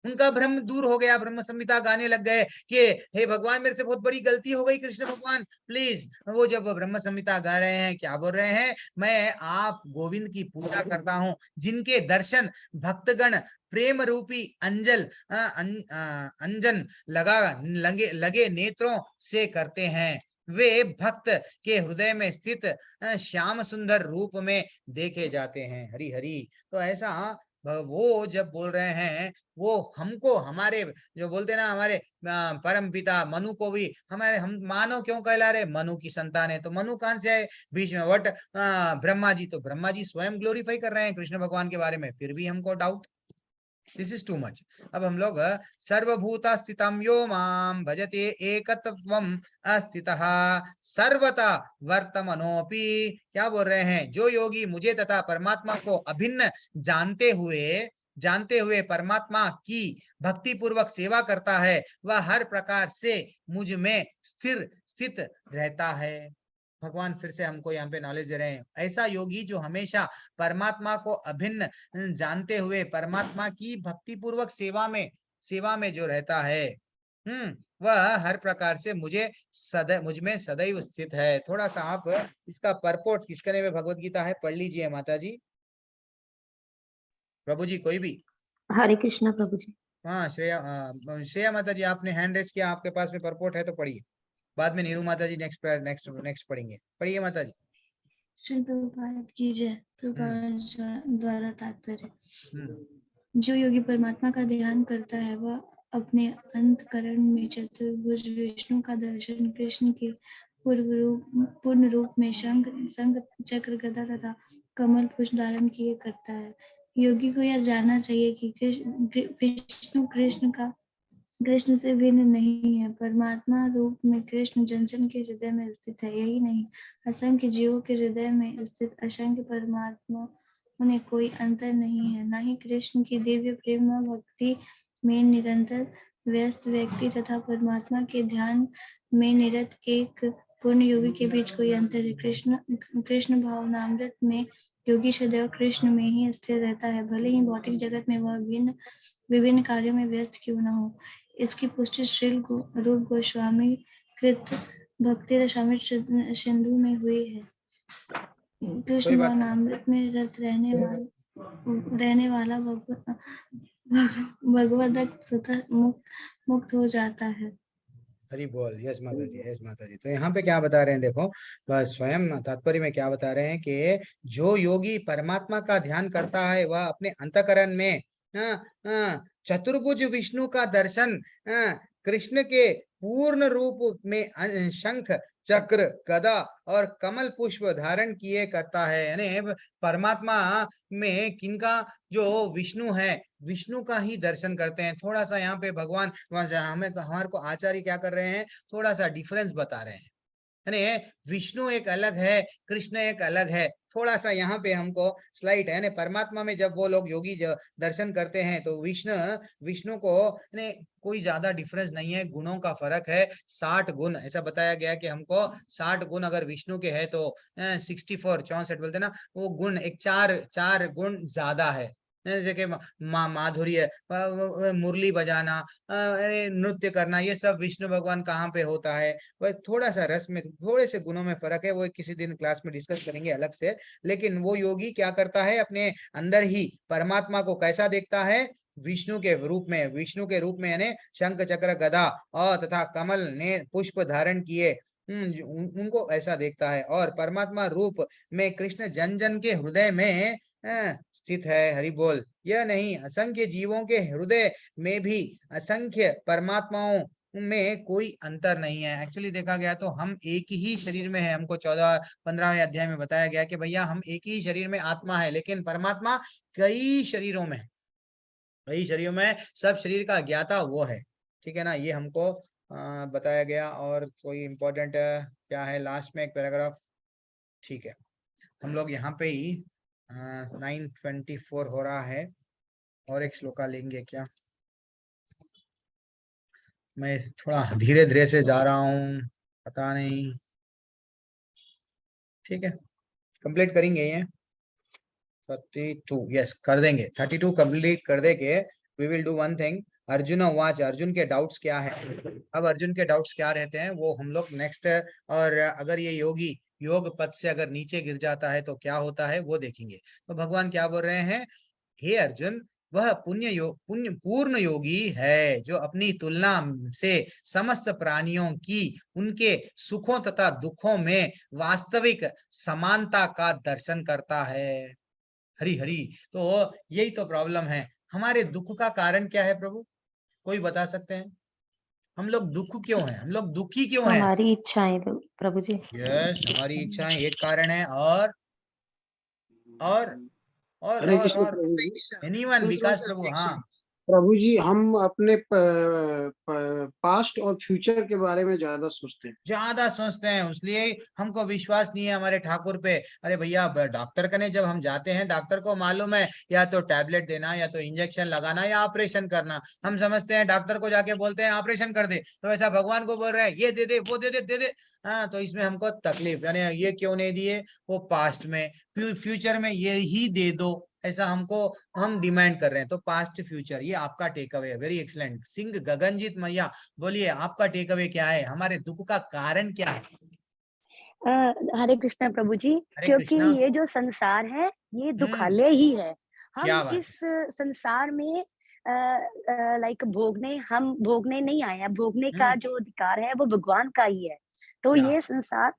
उनका भ्रम दूर हो गया, ब्रह्म संहिता गाने लग गए कि हे भगवान मेरे से बहुत बड़ी गलती हो गई, कृष्ण भगवान प्लीज। वो जब ब्रह्म संहिता गा रहे हैं, क्या बोल रहे हैं? मैं आप गोविंद की पूजा करता हूँ, जिनके दर्शन भक्तगण प्रेम रूपी अंजन लगे नेत्रों से करते हैं। वे भक्त के हृदय में स्थित श्याम सुंदर रूप में देखे जाते हैं। हरि हरि। तो ऐसा वो जब बोल रहे हैं, वो हमको, हमारे जो बोलते ना, हमारे परम पिता मनु को भी हम मानव क्यों कहला रहे? मनु की संतान है, तो मनु कहां से आए? बीच में वट ब्रह्मा जी, तो ब्रह्मा जी स्वयं ग्लोरीफाई कर रहे हैं कृष्ण भगवान के बारे में, फिर भी हमको doubt. This is too much. अब हम लोग सर्वभूता स्थितम यो माम भजते एकत्वम अस्थितः सर्वता वर्तमनोपि। क्या बोल रहे हैं? जो योगी मुझे तथा परमात्मा को अभिन्न जानते हुए परमात्मा की भक्ति पूर्वक सेवा करता है, वह हर प्रकार से मुझ में स्थित रहता है। भगवान फिर से हमको यहाँ पे नॉलेज दे रहे हैं, ऐसा योगी जो हमेशा परमात्मा को अभिन्न जानते हुए परमात्मा की भक्ति पूर्वक सेवा में जो रहता है, वह हर प्रकार से मुझ में सदैव स्थित है। थोड़ा सा आप इसका परपोर्ट किसकने में भगवत गीता है पढ़ लीजिए माता जी, प्रभु जी, कोई भी। हरे कृष्णा प्रभु जी। हाँ श्रेया माता जी, आपने हैंड रेस किया, आपके पास में परपोर्ट है तो पढ़िए, बाद में नीरू माता जी नेक्स्ट पढ़ेंगे। पढ़िए माता जी। श्री प्रभुपाद की जय। प्रभुपाद द्वारा तात्पर्य, जो योगी परमात्मा का ध्यान करता है वह अपने अंतकरण में चतुर्भुज विष्णु का दर्शन कृष्ण के पूर्ण रूप में शंख चक्र गदा तथा कमल पुष्प धारण किए करता है। योगी को यह जानना चाहिए कि विष्णु कृष्ण से भिन्न नहीं है। परमात्मा रूप में कृष्ण जन जन के हृदय में स्थित है। यही नहीं, असंख्य जीवों के हृदय में स्थित असंख्य परमात्मा उन्हें कोई अंतर नहीं है। न ही कृष्ण की दिव्य प्रेम भक्ति में निरंतर व्यस्त व्यक्ति तथा परमात्मा के ध्यान में निरत एक पूर्ण योगी के बीच कोई अंतर है। कृष्ण भावनामृत में योगी सदैव कृष्ण में ही स्थिर रहता है, भले ही भौतिक जगत में वह विभिन्न कार्यों में व्यस्त क्यों न हो। इसकी पुष्टि श्रील रूप गोस्वामी कृत भक्ति रसामृत सिंधु में हुई है। कृष्ण भावनामृत में रत रहने वाला भगवदत्त स्वतः मुक्त हो जाता है। हरि बोल। यस माता जी, यस माता जी। तो यहाँ पे क्या बता रहे हैं, देखो स्वयं तात्पर्य में क्या बता रहे हैं कि जो योगी परमात्मा का ध्यान करता है वह अपने अंतकरण में चतुर्भुज विष्णु का दर्शन कृष्ण के पूर्ण रूप में शंख चक्र गदा और कमल पुष्प धारण किए करता है। यानी परमात्मा में किनका, जो विष्णु है, विष्णु का ही दर्शन करते हैं। थोड़ा सा यहाँ पे भगवान हमारे को आचार्य क्या कर रहे हैं, थोड़ा सा डिफरेंस बता रहे हैं। यानी विष्णु एक अलग है, कृष्ण एक अलग है। थोड़ा सा यहाँ पे हमको स्लाइड है। परमात्मा में जब वो लोग योगी दर्शन करते हैं तो विष्णु को कोई ज्यादा डिफरेंस नहीं है, गुणों का फर्क है। 60 गुण ऐसा बताया गया कि हमको 60 गुण अगर विष्णु के है तो 64 बोलते ना, वो गुण एक चार गुण ज्यादा है। जैसे कि माधुर्य, मुरली बजाना, नृत्य करना, ये सब विष्णु भगवान कहाँ पे होता है। वह थोड़ा सा रस में, थोड़े से गुणों में फर्क है, वो किसी दिन क्लास में डिस्कस करेंगे अलग से। लेकिन वो योगी क्या करता है, अपने अंदर ही परमात्मा को कैसा देखता है, विष्णु के रूप में यानी शंख चक्र गदा और तथा कमल ने पुष्प धारण किए, उनको ऐसा देखता है। और परमात्मा रूप में कृष्ण जन जन के हृदय में स्थित है। हरि बोल। यह नहीं, असंख्य जीवों के हृदय में भी असंख्य परमात्माओं में कोई अंतर नहीं है। एक्चुअली देखा गया तो हम एक ही शरीर में है। हमको 14-15वें अध्याय में बताया गया कि भैया हम एक ही शरीर में आत्मा है, लेकिन परमात्मा कई शरीरों में है, कई शरीरों में। सब शरीर का ज्ञाता वो है, ठीक है ना। ये हमको बताया गया। और कोई इम्पोर्टेंट क्या है लास्ट में एक पैराग्राफ, ठीक है। हम लोग यहाँ पे ही 9:24 हो रहा है, और एक श्लोका लेंगे क्या। मैं थोड़ा धीरे धीरे से जा रहा हूँ, पता नहीं, ठीक है, कंप्लीट करेंगे ये 32, यस कर देंगे। 32 कंप्लीट कर देंगे। We will do one thing. Arjun watch, Arjun के डाउट्स क्या है। अब अर्जुन के डाउट्स क्या रहते हैं वो हम लोग नेक्स्ट, और अगर ये योगी योग पद से अगर नीचे गिर जाता है तो क्या होता है वो देखेंगे। तो भगवान क्या बोल रहे हैं, हे अर्जुन, वह पूर्ण योगी है जो अपनी तुलना से समस्त प्राणियों की उनके सुखों तथा दुखों में वास्तविक समानता का दर्शन करता है। हरि हरि। तो यही तो प्रॉब्लम है, हमारे दुख का कारण क्या है प्रभु, कोई बता सकते हैं? हम लोग दुख क्यों है, हम लोग दुखी क्यों है? हमारी इच्छाएं प्रभु जी। यस, हमारी इच्छाएं एक कारण है। और हरे कृष्ण प्रभु जी। एनीवन, विकास प्रभु, हाँ प्रभु जी, हम अपने पास्ट और फ्यूचर के बारे में ज्यादा सोचते हैं। ज्यादा सोचते हैं, इसलिए हमको विश्वास नहीं है हमारे ठाकुर पे। अरे भैया, डॉक्टर कने जब हम जाते हैं, डॉक्टर को मालूम है या तो टैबलेट देना, या तो इंजेक्शन लगाना, या ऑपरेशन करना। हम समझते हैं डॉक्टर को जाके बोलते हैं ऑपरेशन कर दे, तो ऐसा भगवान को बोल रहे हैं ये दे दे, वो दे दे, दे दे। हाँ, तो इसमें हमको तकलीफ, यानी ये क्यों नहीं दिए, वो पास्ट में, फ्यूचर में ये ही दे दो, ऐसा हमको हम डिमांड कर रहे हैं। तो पास्ट फ्यूचर, ये आपका टेक अवे है। वेरी एक्सलेंट सिंह गगनजीत मैया, बोलिए आपका टेक अवे क्या है, हमारे दुख का कारण क्या है? हरे कृष्णा प्रभु जी। हरे क्योंकि कृष्णा। ये जो संसार है ये हम्म, दुखालय ही है। हम क्या बात इस संसार में लाइक हम भोगने नहीं आए हैं। भोगने का हम्म, जो अधिकार है वो भगवान का ही है। तो क्या ये संसार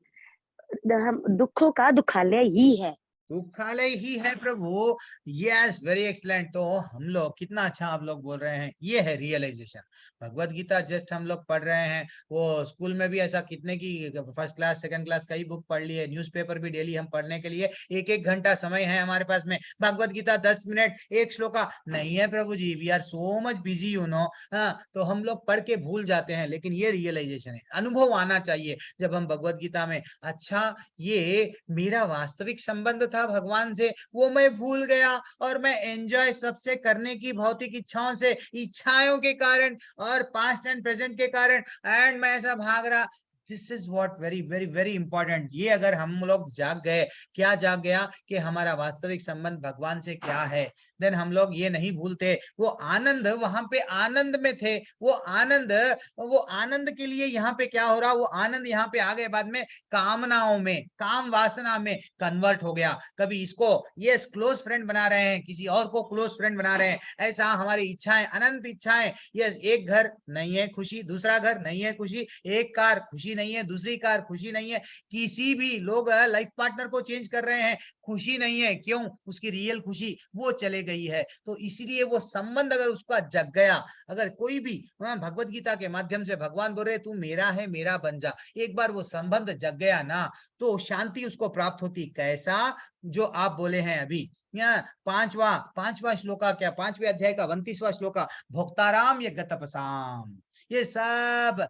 हम दुखों का दुखालय ही है। दुखालय ही है प्रभु। Yes, very excellent. तो हम लोग कितना अच्छा आप लोग बोल रहे हैं, ये है रियलाइजेशन। भगवत गीता जस्ट हम लोग पढ़ रहे हैं, वो स्कूल में भी ऐसा कितने की फर्स्ट क्लास सेकंड क्लास कई बुक पढ़ ली है, न्यूज़पेपर भी डेली हम पढ़ने के लिए एक एक घंटा समय है हमारे पास में। भगवत गीता 10 मिनट एक श्लोका नहीं है प्रभु जी, we are so much busy you know. तो हम लोग पढ़ के भूल जाते हैं, लेकिन ये रियलाइजेशन है, अनुभव आना चाहिए जब हम भगवत गीता में, अच्छा ये मेरा वास्तविक संबंध था भगवान से, वो मैं भूल गया, और मैं एंजॉय सबसे करने की भौतिक इच्छाओं से, इच्छाओं के कारण और पास्ट एंड प्रेजेंट के कारण, एंड मैं ऐसा भाग रहा। This is what very very very important. ये अगर हम लोग जाग गए, क्या जाग गया कि हमारा वास्तविक संबंध भगवान से क्या है, देन हम लोग ये नहीं भूलते। वो आनंद, वहां पे आनंद में थे, वो आनंद के लिए यहाँ पे क्या हो रहा, वो आनंद यहाँ पे आ गए बाद में कामनाओं में, काम वासना में कन्वर्ट हो गया। कभी इसको यस क्लोज फ्रेंड बना रहे हैं, किसी और को क्लोज फ्रेंड बना रहे हैं। ऐसा हमारी इच्छाएं, अनंत इच्छाएं। यस, एक घर नहीं है खुशी, दूसरा घर नहीं है खुशी, एक कार खुशी नहीं है, दूसरी कार खुशी नहीं है, किसी भी लोग लाइफ पार्टनर को चेंज कर रहे हैं, खुशी नहीं है। क्यों? उसकी रियल खुशी वो चले गई है। तो इसलिए वो संबंध अगर उसका जग गया, अगर कोई भी भगवत गीता के माध्यम से भगवान बोल रहे तू मेरा है, मेरा बन जा, एक बार वो संबंध जग गया ना, तो शांति उसको प्राप्त होती। कैसा? जो आप बोले हैं अभी, पांचवा श्लोका, क्या 5वें अध्याय का 29वां श्लोका, भोक्ताराम ये गतपसाम। ये सब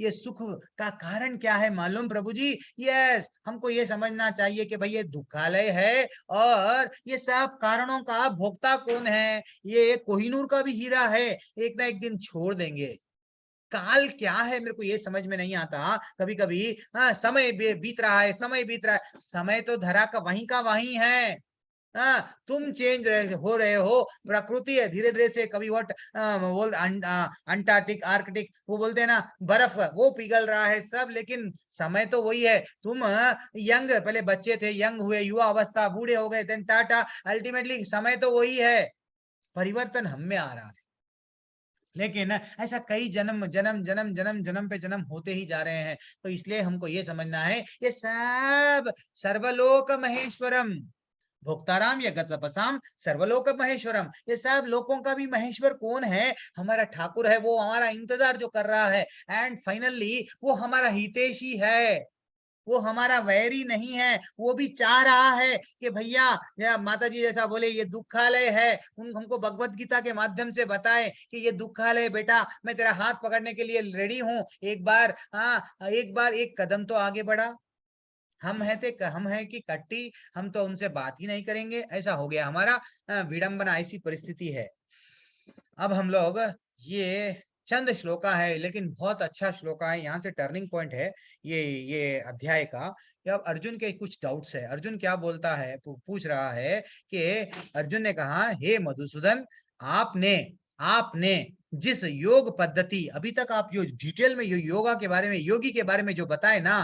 ये सुख का कारण क्या है मालूम प्रभु जी? यस, हमको ये समझना चाहिए कि भाई ये दुखालय है, और ये सब कारणों का भोक्ता कौन है? ये कोहिनूर का भी हीरा है, एक ना एक दिन छोड़ देंगे। काल क्या है मेरे को ये समझ में नहीं आता कभी कभी। समय बीत रहा है, समय बीत रहा है, समय तो धरा का वहीं है। तुम चेंज हो रहे हो, प्रकृति है धीरे धीरे से, कभी वट बोल अंटार्कटिक आर्कटिक, वो बोलते हैं ना बर्फ, वो पिघल रहा है सब, लेकिन समय तो वही है। तुम यंग, पहले बच्चे थे, यंग हुए, युवा अवस्था, बूढ़े हो गए, देन टाटा, अल्टीमेटली समय तो वही है, परिवर्तन हम में आ रहा है। लेकिन ऐसा कई जन्म जन्म जन्म जन्म जन्म पे जन्म होते ही जा रहे हैं। तो इसलिए हमको ये समझना है, ये सब सर्वलोक महेश्वरम, भोक्ताराम या गतपसाम सर्वलोक महेश्वरम, ये सब लोकों का भी महेश्वर कौन है? हमारा ठाकुर है। वो हमारा इंतजार जो कर रहा है, एंड फाइनली वो हमारा हितैषी है, वो हमारा वैरी नहीं है। वो भी चाह रहा है कि भैया, या माता जी जैसा बोले ये दुखालय है, हमको भगवत गीता के माध्यम से बताए कि ये दुखालय बेटा, मैं तेरा हाथ पकड़ने के लिए रेडी हूं, एक बार एक कदम तो आगे बढ़ा। हम है कि कट्टी, हम तो उनसे बात ही नहीं करेंगे, ऐसा हो गया हमारा विडंबना, ऐसी परिस्थिति है। अब हम लोग ये चंद श्लोका है, लेकिन बहुत अच्छा श्लोका है, यहाँ से टर्निंग पॉइंट है ये अध्याय का। अब अर्जुन के कुछ डाउट्स है। अर्जुन क्या बोलता है, पूछ रहा है कि अर्जुन ने कहा, हे मधुसूदन, आपने आपने जिस योग पद्धति अभी तक आप जो डिटेल में योगा के बारे में, योगी के बारे में जो बताए ना,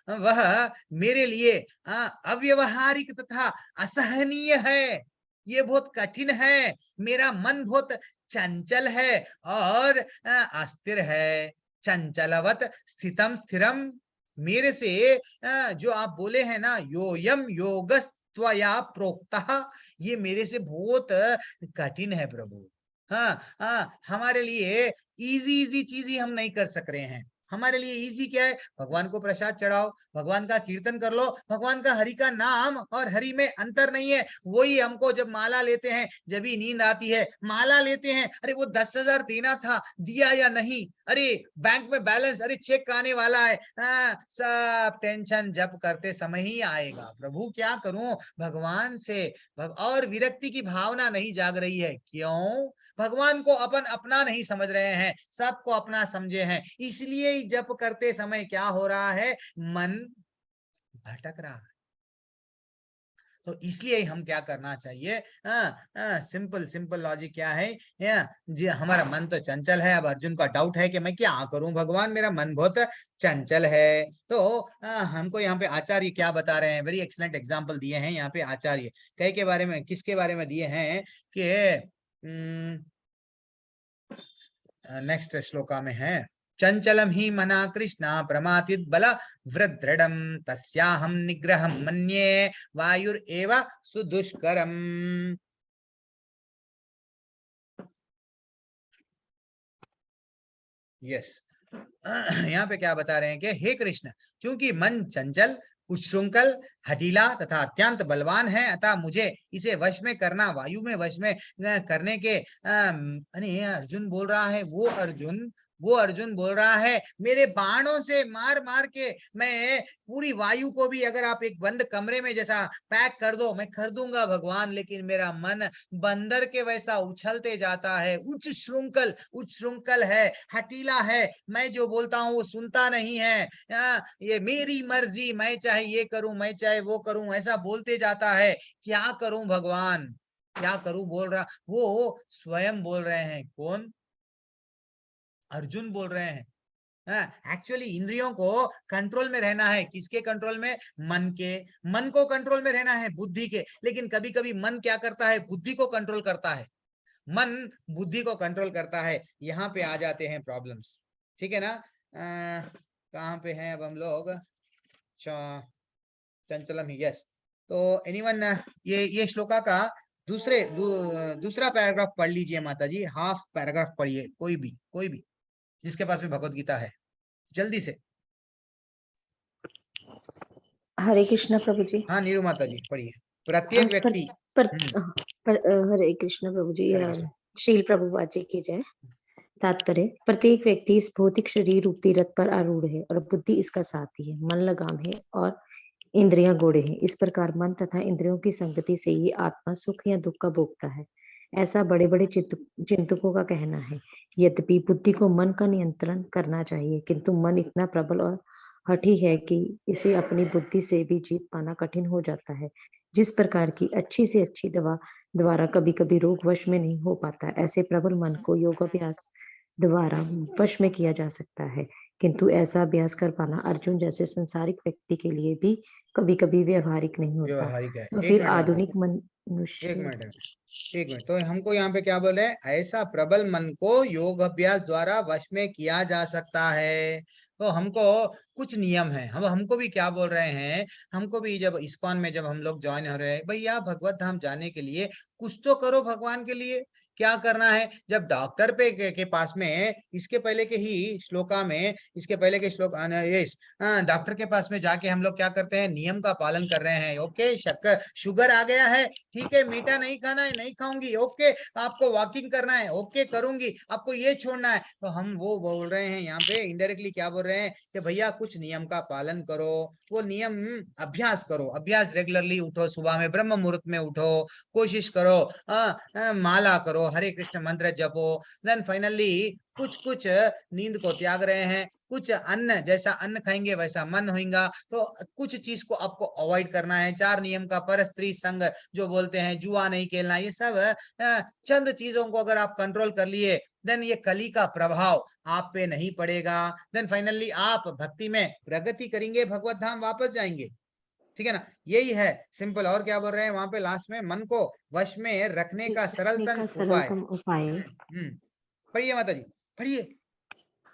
वह मेरे लिए अव्यवहारिक तथा असहनीय है। ये बहुत कठिन है, मेरा मन बहुत चंचल है और अस्थिर है। चंचलवत स्थितम स्थिरम, मेरे से जो आप बोले हैं ना, योयम योगस्त्वया प्रोक्तः, ये मेरे से बहुत कठिन है प्रभु। हमारे लिए इजी इजी चीज ही हम नहीं कर सक रहे हैं। हमारे लिए इजी क्या है? भगवान को प्रसाद चढ़ाओ, भगवान का कीर्तन कर लो, भगवान का हरि का नाम और हरि में अंतर नहीं है। वही हमको जब माला लेते हैं जब ही नींद आती है, माला लेते हैं, अरे वो 10,000 देना था, दिया या नहीं, अरे बैंक में बैलेंस, अरे चेक आने वाला है, सब टेंशन जप करते समय ही आएगा। प्रभु क्या करूं, भगवान से और विरक्ति की भावना नहीं जाग रही है। क्यों? भगवान को अपन अपना नहीं समझ रहे हैं, सबको अपना समझे हैं, इसलिए ही जप करते समय क्या हो रहा है, मन भटक रहा है। तो इसलिए ही हम क्या करना चाहिए, सिंपल सिंपल लॉजिक क्या है, जी हमारा मन तो चंचल है। अब अर्जुन का डाउट है कि मैं क्या करूं भगवान, मेरा मन बहुत चंचल है। तो हमको यहाँ पे आचार्य क्या बता रहे हैं, वेरी एक्सीलेंट एग्जाम्पल दिए हैं यहाँ पे आचार्य। कई के बारे में, किसके बारे में दिए हैं कि नेक्स्ट श्लोका में है, चंचलम ही मना कृष्णा प्रमाथित बल वृद्रडम तस्याहम निग्रहम मन्ये वायुरेव सुदुष्करम। यस, यहाँ पे क्या बता रहे हैं कि हे कृष्ण, क्योंकि मन चंचल, उच्छृंखल, हठीला तथा अत्यंत बलवान है, अतः मुझे इसे वश में करना, वायु में वश में करने के अरे अर्जुन बोल रहा है, वो अर्जुन बोल रहा है, मेरे बाणों से मार मार के मैं पूरी वायु को भी अगर आप एक बंद कमरे में जैसा पैक कर दो, मैं कर दूंगा भगवान, लेकिन मेरा मन बंदर के वैसा उछलते जाता है, उच्च श्रृंखल है, हठीला है, मैं जो बोलता हूँ वो सुनता नहीं है, ये मेरी मर्जी, मैं चाहे ये करूं, मैं चाहे वो करूं, ऐसा बोलते जाता है। क्या करूं भगवान, क्या करूं, बोल रहा, वो स्वयं बोल रहे हैं। कौन? अर्जुन बोल रहे हैं। एक्चुअली इंद्रियों को कंट्रोल में रहना है, किसके कंट्रोल में? मन के। मन को कंट्रोल में रहना है बुद्धि के, लेकिन कभी कभी मन क्या करता है, बुद्धि को कंट्रोल करता है, मन बुद्धि को कंट्रोल करता है। यहाँ पे आ जाते हैं प्रॉब्लम्स, ठीक है ना। कहाँ पे हैं अब हम लोग, चंचलम ही, यस। तो एनीवन ये श्लोका का दूसरा पैराग्राफ पढ़ लीजिए माता जी, हाफ पैराग्राफ पढ़िए, कोई भी जिसके पास में भगवत गीता है, जल्दी से। हरे कृष्ण प्रभु जी। हाँ नीरू माता जी पढ़िए। प्रत्येक व्यक्ति हरे कृष्ण प्रभु जी, हरे कृष्ण। श्रील प्रभुपाद जी की जय। तात्पर्य, प्रत्येक व्यक्ति इस भौतिक शरीर रूपी रथ पर आरूढ़ है और बुद्धि इसका साथी है, मन लगाम है और इंद्रियां घोड़े हैं। इस प्रकार मन तथा इंद्रियों की संगति से ही आत्मा सुख या दुख का भोगता है, ऐसा बड़े बड़े चिंतकों का कहना है। यद्यपि बुद्धि को मन का नियंत्रण करना चाहिए, किंतु मन इतना प्रबल और हठी है कि इसे अपनी बुद्धि से भी जीत पाना कठिन हो जाता है। जिस प्रकार की अच्छी से अच्छी दवा द्वारा कभी कभी रोग वश में नहीं हो पाता, ऐसे प्रबल मन को योगाभ्यास द्वारा वश में किया जा सकता है, किंतु ऐसा अभ्यास कर पाना अर्जुन जैसे संसारिक व्यक्ति के लिए भी कभी कभी व्यवहारिक नहीं होता। व्यवहारिक है। तो फिर आधुनिक मनुष्य, एक मिनट, तो हमको यहाँ पे क्या बोले, ऐसा प्रबल मन को योग अभ्यास द्वारा वश में किया जा सकता है। तो हमको कुछ नियम है, हमको भी क्या बोल रहे हैं, हमको भी जब इस्कॉन में जब हम लोग ज्वाइन हो रहे हैं, भैया भगवत धाम जाने के लिए कुछ तो करो भगवान के लिए। क्या करना है, जब डॉक्टर पे के पास में, इसके पहले के ही श्लोका में, इसके पहले के श्लोक डॉक्टर के पास में जाके हम लोग क्या करते हैं, नियम का पालन कर रहे हैं। ओके, शुगर आ गया है, ठीक है, मीठा नहीं खाना है, नहीं खाऊंगी, ओके, आपको वॉकिंग करना है, ओके करूंगी, आपको ये छोड़ना है। तो हम वो बोल रहे हैं यहाँ पे इनडायरेक्टली क्या बोल रहे हैं कि भैया कुछ नियम का पालन करो, वो नियम अभ्यास करो, अभ्यास रेगुलरली उठो, सुबह में ब्रह्म मुहूर्त में उठो, कोशिश करो, माला करो, हरे कृष्ण मंत्र जपो, देन फाइनली कुछ नींद को त्याग रहे हैं, कुछ अन्न, जैसा अन्न खाएंगे वैसा मन होगा, तो कुछ चीज को आपको अवॉइड करना है। 4 नियम का, पर स्त्री संग जो बोलते हैं, जुआ नहीं खेलना, ये सब चंद चीजों को अगर आप कंट्रोल कर लिए, देन ये कली का प्रभाव आप पे नहीं पड़ेगा, देन फाइनली आप भक्ति में प्रगति करेंगे, भगवत धाम वापस जाएंगे, ठीक है ना। यही है सिंपल। और क्या बोल रहे हैं वहां पे लास्ट में, मन को वश में रखने का सरलतम उपाय। पढ़िए माता जी, पढ़िए।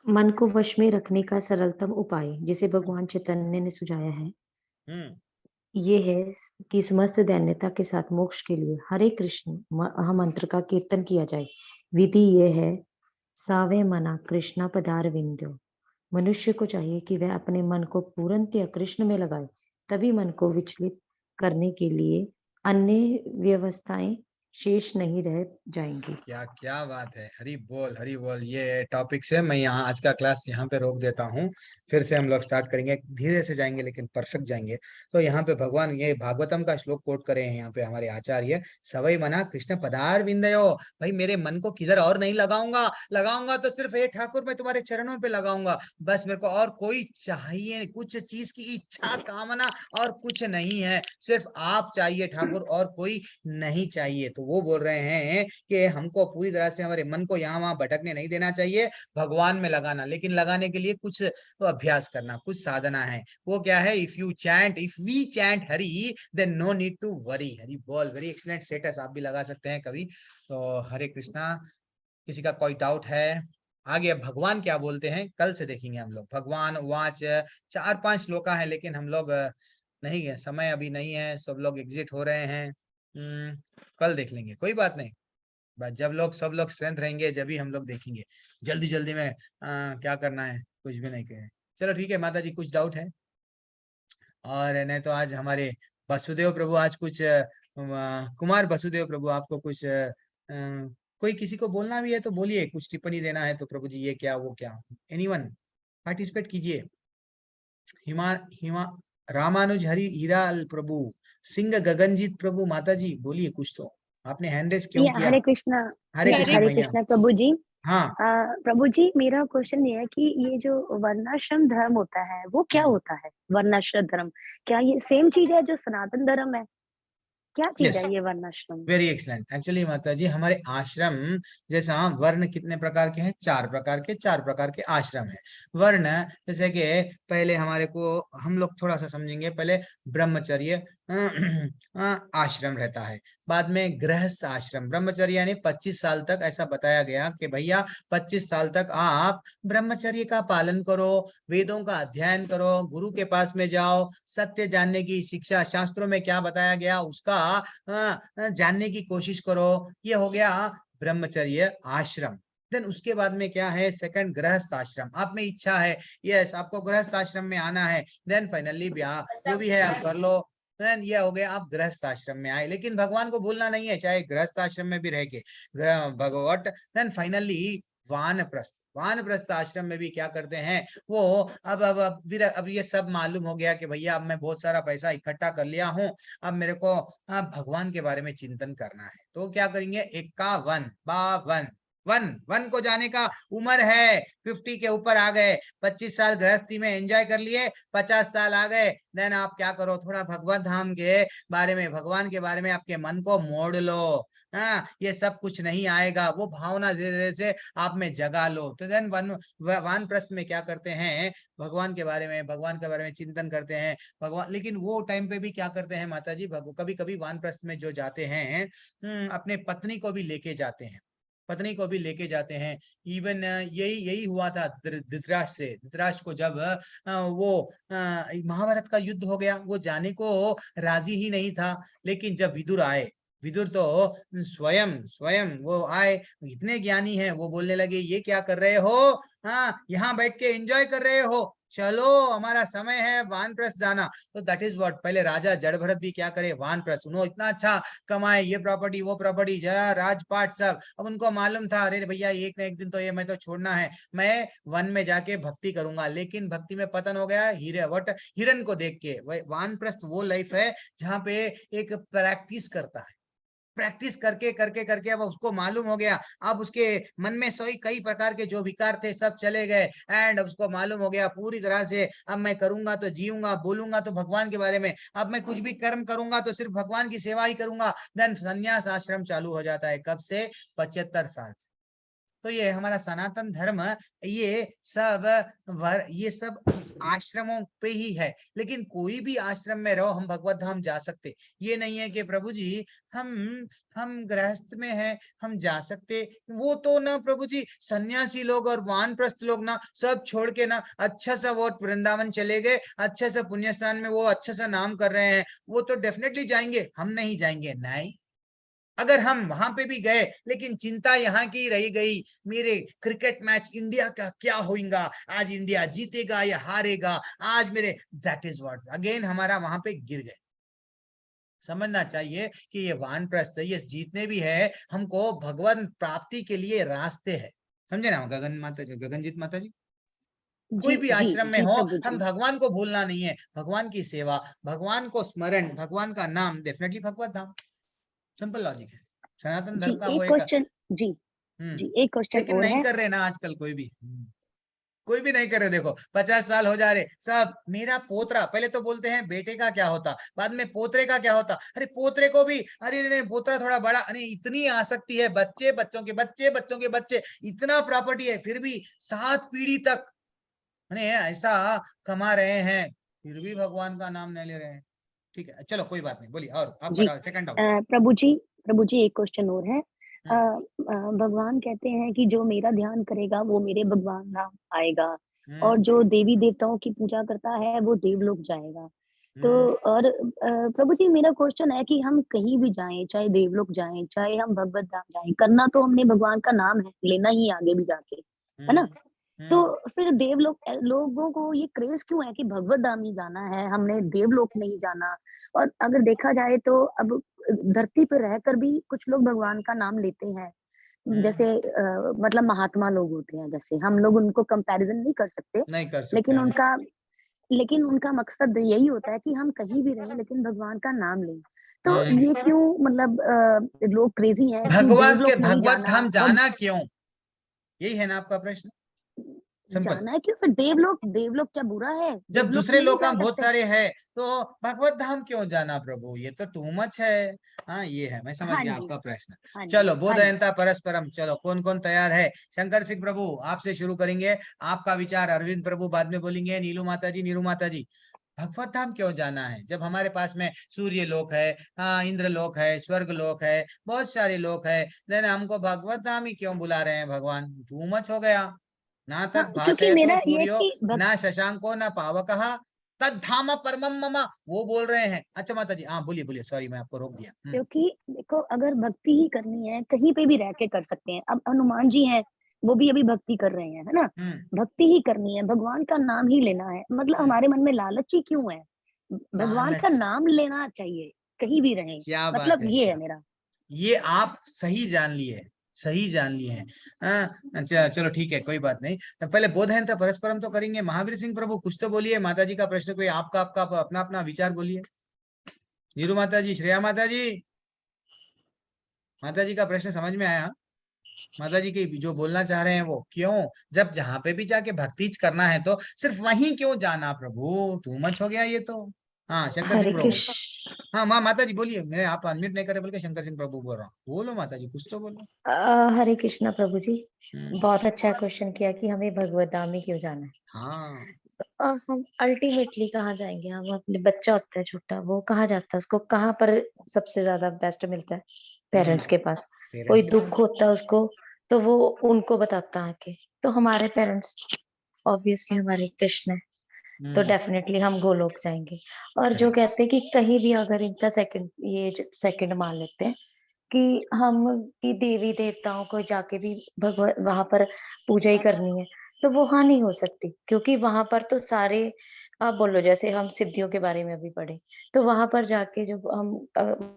मन को वश में रखने का सरलतम उपाय जिसे भगवान चैतन्य ने सुझाया है, ये है कि समस्त दैन्यता के साथ मोक्ष के लिए हरे कृष्ण महामंत्र का कीर्तन किया जाए। विधि ये है, सावे मना कृष्णा पदार विंदो, मनुष्य को चाहिए कि वह अपने मन को पूर्णतः कृष्ण में लगाए, तभी मन को विचलित करने के लिए अन्य व्यवस्थाएं शेष नहीं रह जाएंगी। क्या क्या बात है, हरी बोल। ये टॉपिक से मैं यहाँ आज का क्लास यहाँ पे रोक देता हूँ। फिर से हम लोग स्टार्ट करेंगे, धीरे से जाएंगे लेकिन परफेक्ट जाएंगे। तो यहाँ पे भगवान ये भागवतम का श्लोक कोट करे हैं यहाँ पे हमारे आचार्य, सवई मना कृष्ण पदार विंदयो। भाई मेरे मन को किधर और नहीं लगाऊंगा तो सिर्फ हे ठाकुर मैं तुम्हारे चरणों पे लगाऊंगा, बस मेरे को और कोई चाहिए, कुछ चीज की इच्छा कामना और कुछ नहीं है, सिर्फ आप चाहिए ठाकुर और कोई नहीं चाहिए। तो वो बोल रहे हैं कि हमको पूरी तरह से हमारे मन को यहाँ वहां भटकने नहीं देना चाहिए, भगवान में लगाना, लेकिन लगाने के लिए कुछ तो अभ्यास करना, कुछ साधना है। वो क्या है? If we chant Hari then no need to worry. Hari बोल, वेरी एक्सीलेंट स्टेटस, आप भी लगा सकते हैं कभी। तो हरे कृष्णा। किसी का कोई डाउट है? आगे भगवान क्या बोलते हैं कल से देखेंगे हम लोग। भगवान वाच 4-5 श्लोका है, लेकिन हम लोग नहीं है, समय अभी नहीं है, सब लोग एग्जिट हो रहे हैं। कल देख लेंगे, कोई बात नहीं। बस जब लोग सब लोग स्ट्रेंथ रहेंगे जब ही हम लोग देखेंगे। जल्दी जल्दी में क्या करना है, कुछ भी नहीं कहे। चलो ठीक है माता जी, कुछ डाउट है? और नहीं तो आज हमारे वसुदेव प्रभु आज कुछ कुमार वसुदेव प्रभु आपको कुछ कोई किसी को बोलना भी है तो बोलिए, कुछ टिप्पणी देना है तो प्रभु जी ये क्या वो क्या, एनीवन पार्टिसिपेट कीजिए। हिमा हिमा रामानुज हरि हीराल प्रभु, सिंह गगनजीत प्रभु, माता जी बोलिए कुछ तो, आपने हैंड रेस क्यों किया? हरे कृष्णा। हरे कृष्ण भैया। कृष्णा प्रभु जी। हाँ प्रभु जी मेरा क्वेश्चन ये है कि ये जो वर्णाश्रम धर्म होता है वो क्या होता है? वर्णाश्रम धर्म क्या ये सेम चीज है जो सनातन धर्म है? क्या चीज है ये वर्णाश्रम? Very excellent. एक्चुअली माता जी हमारे आश्रम जैसा वर्ण कितने प्रकार के हैं? 4 प्रकार के आश्रम है। वर्ण जैसे कि पहले हमारे को हम लोग थोड़ा सा समझेंगे, पहले ब्रह्मचर्य आश्रम रहता है, बाद में गृहस्थ आश्रम। ब्रह्मचर्य यानी 25 साल तक, ऐसा बताया गया कि भैया 25 साल तक आप ब्रह्मचर्य का पालन करो, वेदों का अध्ययन करो, गुरु के पास में जाओ, सत्य जानने की शिक्षा, शास्त्रों में क्या बताया गया उसका जानने की कोशिश करो। ये हो गया ब्रह्मचर्य आश्रम। देन उसके बाद में क्या है? सेकंड गृहस्थ आश्रम। आप में इच्छा है, यस आपको गृहस्थ आश्रम में आना है, देन फाइनली ब्याह जो भी है आप कर लो। देन ये हो गया आप गृहस्थ आश्रम में आए, लेकिन भगवान को भूलना नहीं है, चाहे गृहस्थ आश्रम में भी रह के भगवत। देन फाइनली वानप्रस्थ। वानप्रस्थ आश्रम में भी क्या करते हैं वो, अब ये सब मालूम हो गया कि भैया अब मैं बहुत सारा पैसा इकट्ठा कर लिया हूँ, अब मेरे को भगवान के बारे में चिंतन करना है। तो क्या करेंगे? 51 52 वन को जाने का उम्र है, 50 के ऊपर आ गए, 25 साल गृहस्थी में एंजॉय कर लिए, 50 साल आ गए, देन आप क्या करो, थोड़ा भगवत धाम के बारे में, भगवान के बारे में आपके मन को मोड़ लो। हाँ, ये सब कुछ नहीं आएगा, वो भावना धीरे धीरे से आप में जगा लो। तो देन वानप्रस्थ में क्या करते हैं? भगवान के बारे में चिंतन करते हैं। भगवान, लेकिन वो टाइम पे भी क्या करते हैं माता जी, कभी कभी वानप्रस्थ में जो जाते हैं अपने पत्नी को भी लेके जाते हैं। इवन यही हुआ था धृतराष्ट्र से। धृतराष्ट्र को जब वो महाभारत का युद्ध हो गया, वो जाने को राजी ही नहीं था, लेकिन जब विदुर आए, विदुर तो स्वयं वो आए, इतने ज्ञानी हैं, वो बोलने लगे ये क्या कर रहे हो? हाँ, यहाँ बैठ के एंजॉय कर रहे हो, चलो हमारा समय है वानप्रस्थ जाना। तो दैट इज व्हाट, पहले राजा जड़ भरत भी क्या करे? वानप्रस्थ। उन्होंने इतना अच्छा कमाए, ये प्रॉपर्टी वो प्रॉपर्टी, राजपाट सब। अब उनको मालूम था अरे भैया एक ना एक दिन तो ये मैं तो छोड़ना है, मैं वन में जाके भक्ति करूंगा। लेकिन भक्ति में पतन हो गया हिरण को देख के। वानप्रस्थ वो लाइफ है जहाँ पे एक प्रैक्टिस करता है, प्रैक्टिस करके अब उसको मालूम हो गया, अब उसके मन में कई प्रकार के जो विकार थे सब चले गए, एंड उसको मालूम हो गया पूरी तरह से अब मैं करूंगा तो जीऊंगा, बोलूंगा तो भगवान के बारे में, अब मैं कुछ भी कर्म करूंगा तो सिर्फ भगवान की सेवा ही करूंगा। देन संन्यास आश्रम चालू हो जाता है। कब से? 75 साल से। तो ये हमारा सनातन धर्म, ये सब आश्रमों पे ही है। लेकिन कोई भी आश्रम में रहो, हम भगवत धाम जा सकते। ये नहीं है कि प्रभु जी हम गृहस्थ में हैं, हम जा सकते, वो तो ना प्रभु जी, सन्यासी लोग और वानप्रस्थ लोग ना सब छोड़ के ना अच्छा सा वो वृंदावन चले गए, अच्छा सा पुण्य स्थान में वो अच्छा सा नाम कर रहे हैं, वो तो डेफिनेटली जाएंगे, हम नहीं जाएंगे। नहीं, अगर हम वहां पे भी गए लेकिन चिंता यहाँ की रही गई, मेरे क्रिकेट मैच इंडिया का क्या होगा, आज इंडिया जीतेगा या हारेगा, आज मेरे, दैट इज व्हाट अगेन हमारा वहां पे गिर गए। समझना चाहिए कि ये वानप्रस्थ, ये जीतने भी है हमको भगवान प्राप्ति के लिए रास्ते है। समझे ना गगनजीत माता जी? कोई भी आश्रम में हो, हम भगवान को भूलना नहीं है, भगवान की सेवा, भगवान को स्मरण, भगवान का नाम, डेफिनेटली भगवत धाम। सिंपल लॉजिक है, सनातन धर्म का वो एक क्वेश्चन जी एक क्वेश्चन लेकिन और नहीं है। कर रहे ना आजकल, कोई भी नहीं कर रहे। देखो 50 साल हो जा रहे सब, मेरा पोतरा, पहले तो बोलते हैं बेटे का क्या होता, बाद में पोतरे का क्या होता, अरे पोतरे को भी, अरे नहीं पोतरा थोड़ा बड़ा, अरे इतनी आसक्ति है, बच्चे बच्चों के बच्चे बच्चों के बच्चे, इतना प्रॉपर्टी है, फिर भी 7 पीढ़ी तक ऐसा कमा रहे हैं, फिर भी भगवान का नाम नहीं ले रहे हैं। ठीक है, चलो कोई बात नहीं, बोलिए और आप बताओ सेकंड डाउट। प्रभु जी एक क्वेश्चन और है। भगवान कहते हैं कि जो मेरा ध्यान करेगा वो मेरे भगवान नाम आएगा, और जो देवी देवताओं की पूजा करता है वो देवलोक जाएगा। तो और प्रभु जी मेरा क्वेश्चन है कि हम कहीं भी जाएं, चाहे देवलोक जाएं, चाहे हम भगवत धाम जाएं, करना तो हमने भगवान का नाम है, लेना ही आगे भी जाके, है ना? तो फिर देवलोक, लोगों को ये क्रेज क्यों है कि भगवत धाम ही जाना है, हमने देवलोक नहीं जाना? और अगर देखा जाए तो अब धरती पर रहकर भी कुछ लोग भगवान का नाम लेते हैं, जैसे मतलब महात्मा लोग होते हैं, जैसे हम लोग उनको कंपैरिजन नहीं कर सकते, लेकिन उनका मकसद यही होता है कि हम कहीं भी रहें लेकिन भगवान का नाम लें। तो ये क्यों, मतलब लोग क्रेजी हैं कि भगवान के देवलोक नहीं भगवत धाम जाना, जाना क्यों, यही है ना आपका प्रश्न? जाना है क्यों? फिर देवलोक क्या बुरा है? जब दूसरे लोग हम बहुत सारे हैं तो भगवत धाम क्यों जाना प्रभु, ये तो टू मच है। हाँ ये है, मैं समझ गया आपका प्रश्न। चलो बोधयंता परस्परम, चलो कौन कौन तैयार है? शंकर सिंह प्रभु आपसे शुरू करेंगे, आपका विचार। अरविंद प्रभु बाद में बोलेंगे, नीलू माता जी भगवत धाम क्यों जाना है जब हमारे पास में सूर्य लोक है, हाँ इंद्र लोक है, स्वर्ग लोक है, बहुत सारे लोक है, देन हमको भगवत धाम ही क्यों बुला रहे हैं भगवान? टू मच हो गया। ना तद भाषयतो सूर्यो ना शशांको ना पावकः तद्धाम परमम मम, वो बोल रहे हैं। अच्छा माता जी, हाँ बोलिए, सॉरी मैं आपको रोक दिया। क्योंकि देखो अगर भक्ति ही करनी है कहीं पे भी रह के कर सकते हैं। अब हनुमान जी हैं, वो भी अभी भक्ति कर रहे हैं, है ना? भक्ति ही करनी है, भगवान का नाम ही लेना है, मतलब हमारे मन में लालच ही क्यों है? भगवान का नाम लेना चाहिए कहीं भी रहे, मतलब ये है मेरा। ये आप सही जान लिए हैं। चलो ठीक है, कोई बात नहीं। पहले बोधयंता परस्परम तो करेंगे। महावीर सिंह प्रभु कुछ तो बोलिए, माता जी का प्रश्न कोई आपका अपना अपना विचार बोलिए। नीरू माता जी, श्रेया माता जी का प्रश्न समझ में आया? माता जी की जो बोलना चाह रहे हैं वो क्यों, जब जहां पे भी जाके भक्ति करना है तो सिर्फ वहीं क्यों जाना प्रभु? टू मच हो गया ये तो। हाँ शंकर सिंह प्रभु, हाँ माता जी बोलिए, मैं आप अनम्यूट नहीं करे बल्कि शंकर सिंह प्रभु बोल रहा हूँ, बोलो माता जी कुछ तो बोलो। हरे कृष्णा प्रभु जी, बहुत अच्छा क्वेश्चन किया कि हमें भगवत धाम में क्यों जाना है। हाँ हम अल्टीमेटली कहाँ जाएंगे? हम अपने बच्चा होता है छोटा, वो कहाँ जाता है, उसको कहाँ पर सबसे ज्यादा बेस्ट मिलता है? पेरेंट्स के पास। कोई दुख होता है उसको तो वो उनको बताता है कि, तो हमारे पेरेंट्स ऑब्वियसली हमारे कृष्ण है, तो डेफिनेटली हम गोलोक जाएंगे। और जो कहते हैं कि कहीं भी अगर इनका सेकंड मान लेते हैं कि हम की देवी देवताओं को जाके भी भगवान वहां पर पूजा ही करनी है, तो वो हाँ नहीं हो सकती, क्योंकि वहां पर तो सारे, आप बोलो जैसे हम सिद्धियों के बारे में अभी पढ़े, तो वहां पर जाके जब हम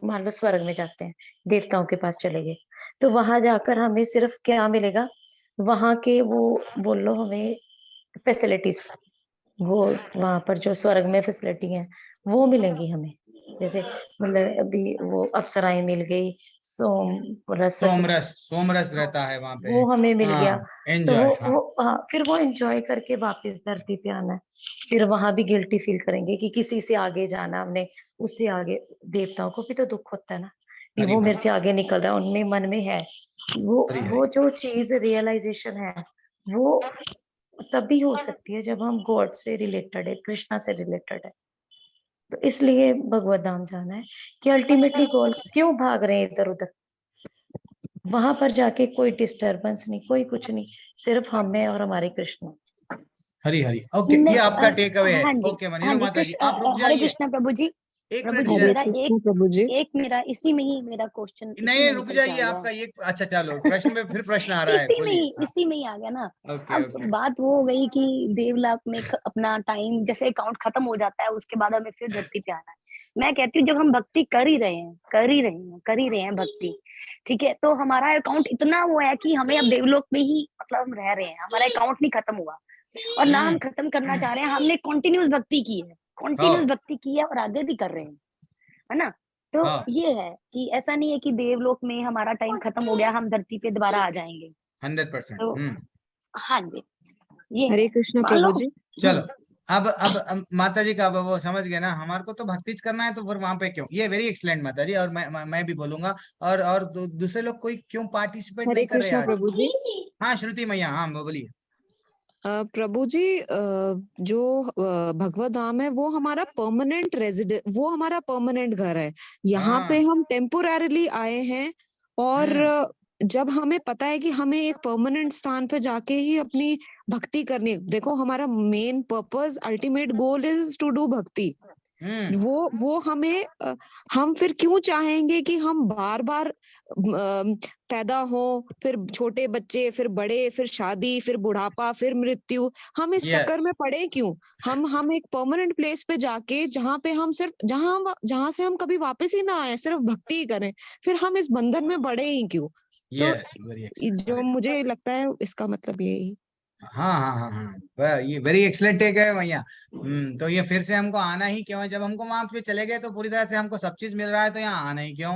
मान लो स्वर्ग में जाते हैं, देवताओं के पास चले गए, तो वहां जाकर हमें सिर्फ क्या मिलेगा? वहां के वो बोल लो हमें फैसिलिटीज, वो वहां पर जो स्वर्ग में फैसिलिटी है वो मिलेंगी हमें। जैसे मतलब अभी वो अप्सराएं मिल गई, सोमरस रहता है वहां पे, वो हमें मिल गया, तो वो फिर वो एंजॉय करके वापस धरती पे आना है। फिर वहां भी गिल्टी फील करेंगे कि किसी से आगे जाना हमने, उससे आगे। देवताओं को भी तो दुख होता है ना कि वो मेरे से आगे निकल रहा है, उनमें मन में है वो जो चीज रियलाइजेशन है, वो तभी हो सकती है जब हम गॉड से रिलेटेड है, कृष्णा से रिलेटेड है। तो इसलिए भगवत धाम जाना है कि अल्टीमेटली गोल क्यों भाग रहे हैं इधर उधर? वहां पर जाके कोई डिस्टरबेंस नहीं, कोई कुछ नहीं, सिर्फ हम में और हमारे कृष्ण। हरी ओके, ये आपका टेक अवे है। ओके मनीरू माता जी आप रुक हरे जाइए। कृष्णा प्रभु जी, एक प्रभु मिनट जी हरे मेरा कृष्ण प्रभु जी। एक मेरा इसी में ही मेरा क्वेश्चन इसी नहीं, में रुक निकल के जाइए, आ आपका गया। ये अच्छा चलो प्रश्न में फिर प्रश्न आ रहा है, बोलिए। हाँ, इसी में ही आ गया ना। ओके अब ओके। बात वो हो गई कि देवलोक में अपना टाइम जैसे अकाउंट खत्म हो जाता है, उसके बाद हमें फिर धरती पे आना है। मैं कहती हूँ जब हम भक्ति कर ही रहे हैं भक्ति, ठीक है, तो हमारा अकाउंट इतना वो है कि हमें अब देवलोक में ही मतलब हम रह रहे हैं, हमारा अकाउंट नहीं खत्म हुआ और ना हम खत्म करना चाह रहे हैं। हमने कंटिन्यूस भक्ति की है, और आगे भी कर रहे हैं, है ना। तो हाँ ये है कि ऐसा नहीं है कि देवलोक में हमारा टाइम खत्म हो गया, हम धरती पे दोबारा आ जाएंगे। 100%। तो हाँ जी, ये हरे है। कृष्ण मान लो प्रभु जी। चलो अब माता जी का अब वो समझ गए ना, हमारे को तो भक्ति करना है, तो फिर वहां पे क्यों, ये वेरी एक्सलेंट माता जी, और मैं भी बोलूंगा, और दूसरे लोग कोई क्यों पार्टिसिपेट हरे नहीं कर रहे कृष्ण आज। प्रभु जी। हाँ श्रुति मैया, हाँ बोलिए। प्रभु जी, जो भगवत धाम है वो हमारा परमानेंट रेजिडेंट, वो हमारा परमानेंट घर है। यहाँ पे हाँ हम टेम्पोररीली आए हैं, और जब हमें पता है कि हमें एक परमानेंट स्थान पे जाके ही अपनी भक्ति करनी है। देखो, हमारा main purpose, ultimate goal is to do bhakti. वो हमें हम फिर क्यों चाहेंगे कि हम बार बार पैदा हो, फिर छोटे बच्चे, फिर बड़े, फिर शादी, फिर बुढ़ापा, फिर मृत्यु। हम इस चक्कर में पड़े क्यों। हम एक परमानेंट प्लेस पे जाके, जहाँ पे हम सिर्फ जहाँ से हम कभी वापस ही ना आए, सिर्फ भक्ति ही करें, फिर हम इस बंधन में बढ़े ही क्यों। तो जो मुझे लगता है इसका मतलब यही। हाँ हाँ हाँ हाँ, ये वेरी एक्सलेंट टेक है भैया। तो ये फिर से हमको आना ही क्यों है, जब हमको वहां पे चले गए तो पूरी तरह से हमको सब चीज मिल रहा है, तो यहाँ आना ही क्यों।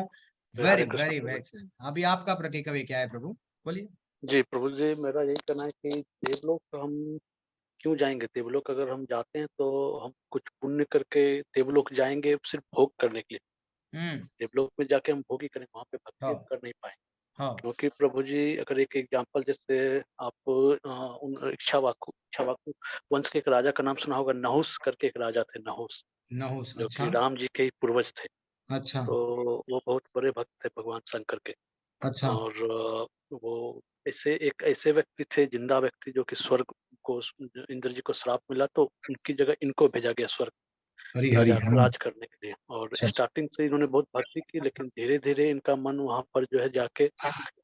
Very very very excellent. अभी आपका प्रतिक्रिया क्या है प्रभु, बोलिए। जी प्रभु जी, मेरा यही कहना है कि देवलोक हम क्यों जाएंगे। देवलोक अगर हम जाते हैं तो हम कुछ पुण्य करके देवलोक जाएंगे सिर्फ भोग करने के लिए। देवलोक में जाके हम भोग ही करेंगे, वहां पे भक्ति हम कर नहीं पाएंगे। क्योंकि प्रभु जी, अगर एक एग्जांपल जैसे आप उन इक्ष्वाकु वंश के एक राजा का नाम सुना होगा, नहुस करके एक राजा थे, नहुस, जो अच्छा। कि राम जी के ही पूर्वज थे। अच्छा। तो वो बहुत बड़े भक्त थे भगवान शंकर के। अच्छा। और वो ऐसे व्यक्ति थे, जिंदा व्यक्ति, जो कि स्वर्ग को, इंद्र जी को श्राप मिला तो उनकी जगह इनको भेजा गया स्वर्ग राज करने के लिए। और स्टार्टिंग से इन्होंने बहुत भक्ति की, लेकिन धीरे धीरे इनका मन वहां पर जो है जाके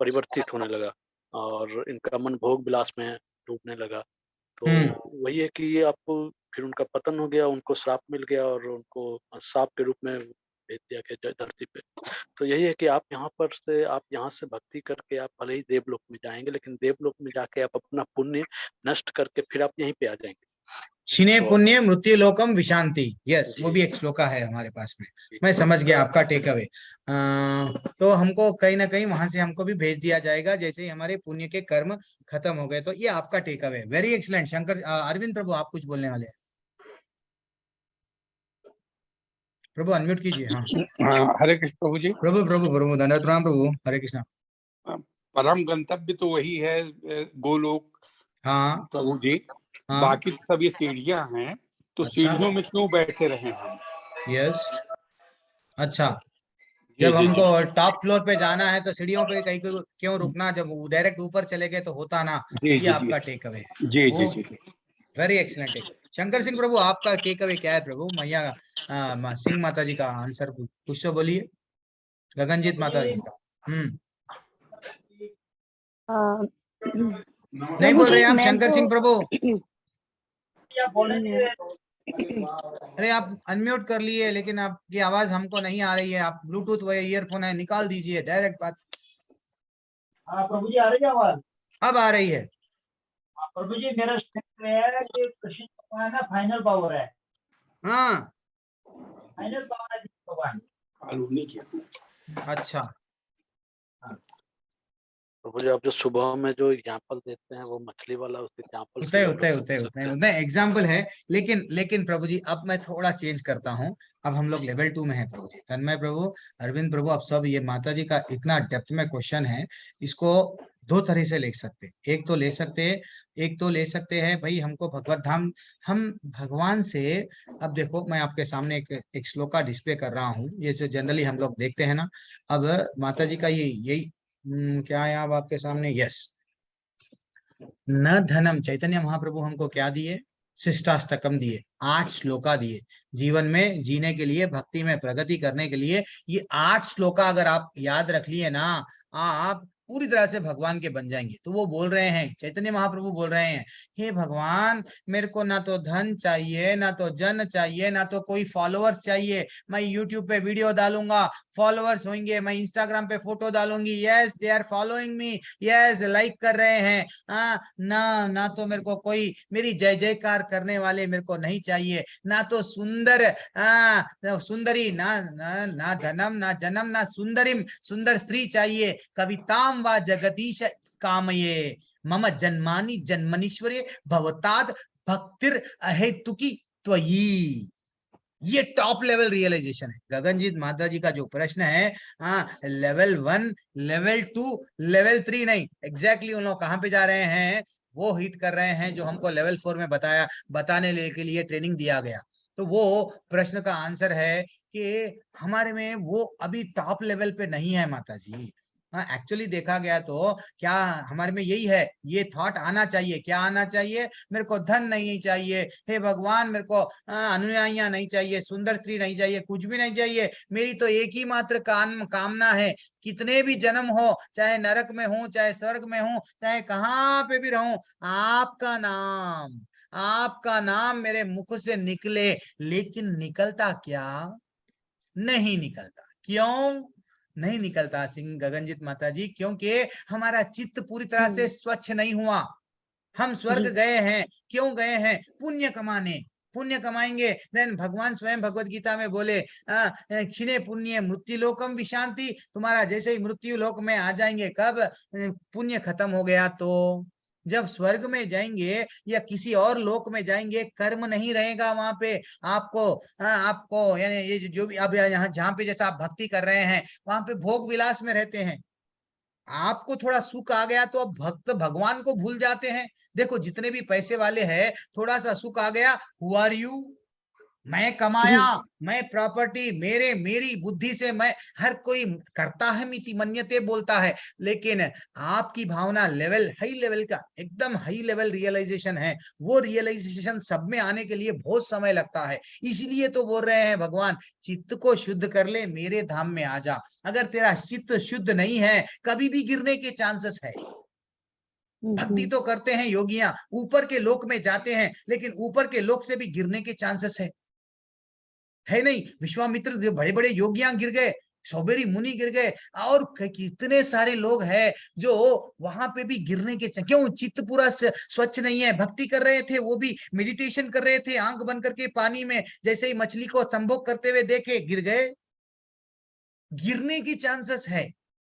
परिवर्तित होने लगा, और इनका मन भोग विलास में डूबने लगा। तो वही है कि ये आपको फिर उनका पतन हो गया, उनको श्राप मिल गया और उनको सांप के रूप में भेज दिया गया धरती पे। तो यही है कि आप यहाँ से भक्ति करके आप भले ही देवलोक में जाएंगे, लेकिन देवलोक में जाके आप अपना पुण्य नष्ट करके फिर आप यहीं पे आ जाएंगे। शिने पुण्य मृत्यु लोकम विशांति। यस, वो भी एक श्लोका है हमारे पास में। मैं समझ गया आपका टेक अवे। तो हमको कहीं ना कहीं वहां से हमको भी भेज दिया जाएगा, जैसे ही हमारे पुण्य के कर्म खत्म हो गए। तो ये आपका take away, very excellent. Shankar Arvind प्रभु, आप कुछ बोलने वाले हैं? प्रभु अनम्यूट कीजिए। हाँ हरे कृष्ण प्रभु जी। प्रभु प्रभु प्रभु धन्यवाद प्रणाम प्रभु, हरे कृष्णा। परम गंतव्य तो वही है, गोलोक। हाँ प्रभु जी, बाकी सब ये सीढ़ियां हैं, तो सीढ़ियों में क्यों बैठे रहे हम। यस, अच्छा, जब हमको टॉप फ्लोर पे जाना है तो सीढ़ियों पे कहीं क्यों रुकना, जब डायरेक्ट ऊपर चले गए तो होता ना। ये आपका टेक अवे है। जी जी जी, very excellent take. Shankar Singh प्रभु, आपका टेक अवे क्या है प्रभु? मैया सिंह माता जी का आंसर कुछ तो बोलिए। गगनजीत माता जी का। नहीं बोल रहे आप शंकर सिंह प्रभु? अरे आप अनम्यूट कर लिए, लेकिन आपकी आवाज हमको नहीं आ रही है। आप ब्लूटूथ व ईयरफोन है, निकाल दीजिए, डायरेक्ट बात। हाँ प्रभु जी, आ रही है आवाज? अब आ रही है। प्रभु जी, मेरा स्टेप है कि कृष्ण भगवान ना फाइनल पावर है। हाँ, फाइनल पावर है भगवान। मालूम नहीं किया। अच्छा प्रभु जी, आप जो सुबह में जो एग्जाम्पल देते हैं वो मछली वाला, उस एग्जाम्पल से उतना एग्जाम्पल है। लेकिन प्रभु जी, अब मैं थोड़ा चेंज करता हूँ। अब हम लोग लेवल 2 में है प्रभु जी। तन्मय प्रभु, अरविंद प्रभु, आप सब, ये माता जी का इतना डेप्थ में क्वेश्चन है, इसको दो तरह से ले सकते। एक तो ले सकते हैं भाई, हमको भगवत धाम, हम भगवान से। अब देखो, मैं आपके सामने एक श्लोका डिस्प्ले कर रहा हूँ, ये जो जनरली हम लोग देखते हैं ना। अब माता जी का यही क्या है अब आपके सामने? यस, न धनम, चैतन्य महाप्रभु हमको क्या दिए? शिष्टाष्टकम दिए, 8 श्लोका दिए, जीवन में जीने के लिए, भक्ति में प्रगति करने के लिए। ये 8 श्लोका अगर आप याद रख लिए ना, आप पूरी तरह से भगवान के बन जाएंगे। तो वो बोल रहे हैं, चैतन्य महाप्रभु बोल रहे हैं, हे भगवान, मेरे को ना तो धन चाहिए, ना तो जन चाहिए, ना तो कोई फॉलोअर्स चाहिए। मैं यूट्यूब पे वीडियो डालूंगा, फॉलोअर्स होंगे, मैं इंस्टाग्राम पे फोटो डालूंगी, yes they are following me, yes like कर रहे हैं, ना तो मेरे को कोई मेरी जय जयकार करने वाले मेरे को नहीं चाहिए, ना तो सुंदर सुंदरी, ना धनम ना जनम ना सुंदरिम, सुंदर स्त्री चाहिए। कविताम व जगदीश कामये, मम जन्मानि जन्मनीश्वरे भवताद भक्तिर अहेतुकी त्वयि। ये टॉप लेवल रियलाइजेशन है। गगनजीत माता जी का जो प्रश्न है, लेवल 1, लेवल 2, लेवल 3 नहीं, एग्जैक्टली उन लोग कहाँ पे जा रहे हैं, वो हिट कर रहे हैं जो हमको लेवल 4 में बताने के लिए ट्रेनिंग दिया गया। तो वो प्रश्न का आंसर है कि हमारे में वो अभी टॉप लेवल पे नहीं है माता जी। एक्चुअली देखा गया तो क्या हमारे में यही है, ये थॉट आना चाहिए। क्या आना चाहिए? मेरे को धन नहीं चाहिए, हे भगवान, मेरे को अनुयायियां नहीं चाहिए, सुंदर स्त्री नहीं चाहिए, कुछ भी नहीं चाहिए। मेरी तो एक ही मात्र कामना है, कितने भी जन्म हो, चाहे नरक में हूं, चाहे स्वर्ग में हूं, चाहे कहाँ पे भी रहूं, आपका नाम मेरे मुख से निकले। लेकिन निकलता क्या? नहीं निकलता। क्यों नहीं निकलता सिंह गगनजीत माता जी? क्योंकि हमारा चित्त पूरी तरह से स्वच्छ नहीं हुआ। हम स्वर्ग गए हैं, क्यों गए हैं? पुण्य कमाने। पुण्य कमाएंगे, देन भगवान स्वयं भगवत गीता में बोले, क्षीणे पुण्य मृत्यु लोकम विशांति, तुम्हारा जैसे ही मृत्यु लोक में आ जाएंगे। कब? पुण्य खत्म हो गया तो। जब स्वर्ग में जाएंगे या किसी और लोक में जाएंगे, कर्म नहीं रहेगा वहां पे। आपको यानी ये जो भी अब यहाँ जहाँ पे जैसा आप भक्ति कर रहे हैं, वहां पे भोग विलास में रहते हैं। आपको थोड़ा सुख आ गया तो अब भक्त भगवान को भूल जाते हैं। देखो जितने भी पैसे वाले हैं, थोड़ा सा सुख आ गया, हु आर यू, मैं कमाया, मैं प्रॉपर्टी, मेरी बुद्धि से मैं, हर कोई करता है मिति मन्यते बोलता है। लेकिन आपकी भावना लेवल, हाई लेवल का, एकदम हाई लेवल रियलाइजेशन है। वो रियलाइजेशन सब में आने के लिए बहुत समय लगता है। इसलिए तो बोल रहे हैं भगवान, चित्त को शुद्ध कर ले, मेरे धाम में आ जा। अगर तेरा चित्त शुद्ध नहीं है, कभी भी गिरने के चांसेस है। भक्ति तो करते हैं योगियां, ऊपर के लोक में जाते हैं, लेकिन ऊपर के लोक से भी गिरने के चांसेस है नहीं? विश्वामित्र बड़े बड़े योगियां गिर गए, सौबेरी मुनि गिर गए, और कितने सारे लोग हैं जो वहां पे भी गिरने के क्यों? चित्त पूरा स्वच्छ नहीं है। भक्ति कर रहे थे, वो भी मेडिटेशन कर रहे थे, आंख बंद करके पानी में, जैसे ही मछली को संभोग करते हुए देखे, गिर गए। गिरने की चांसेस है।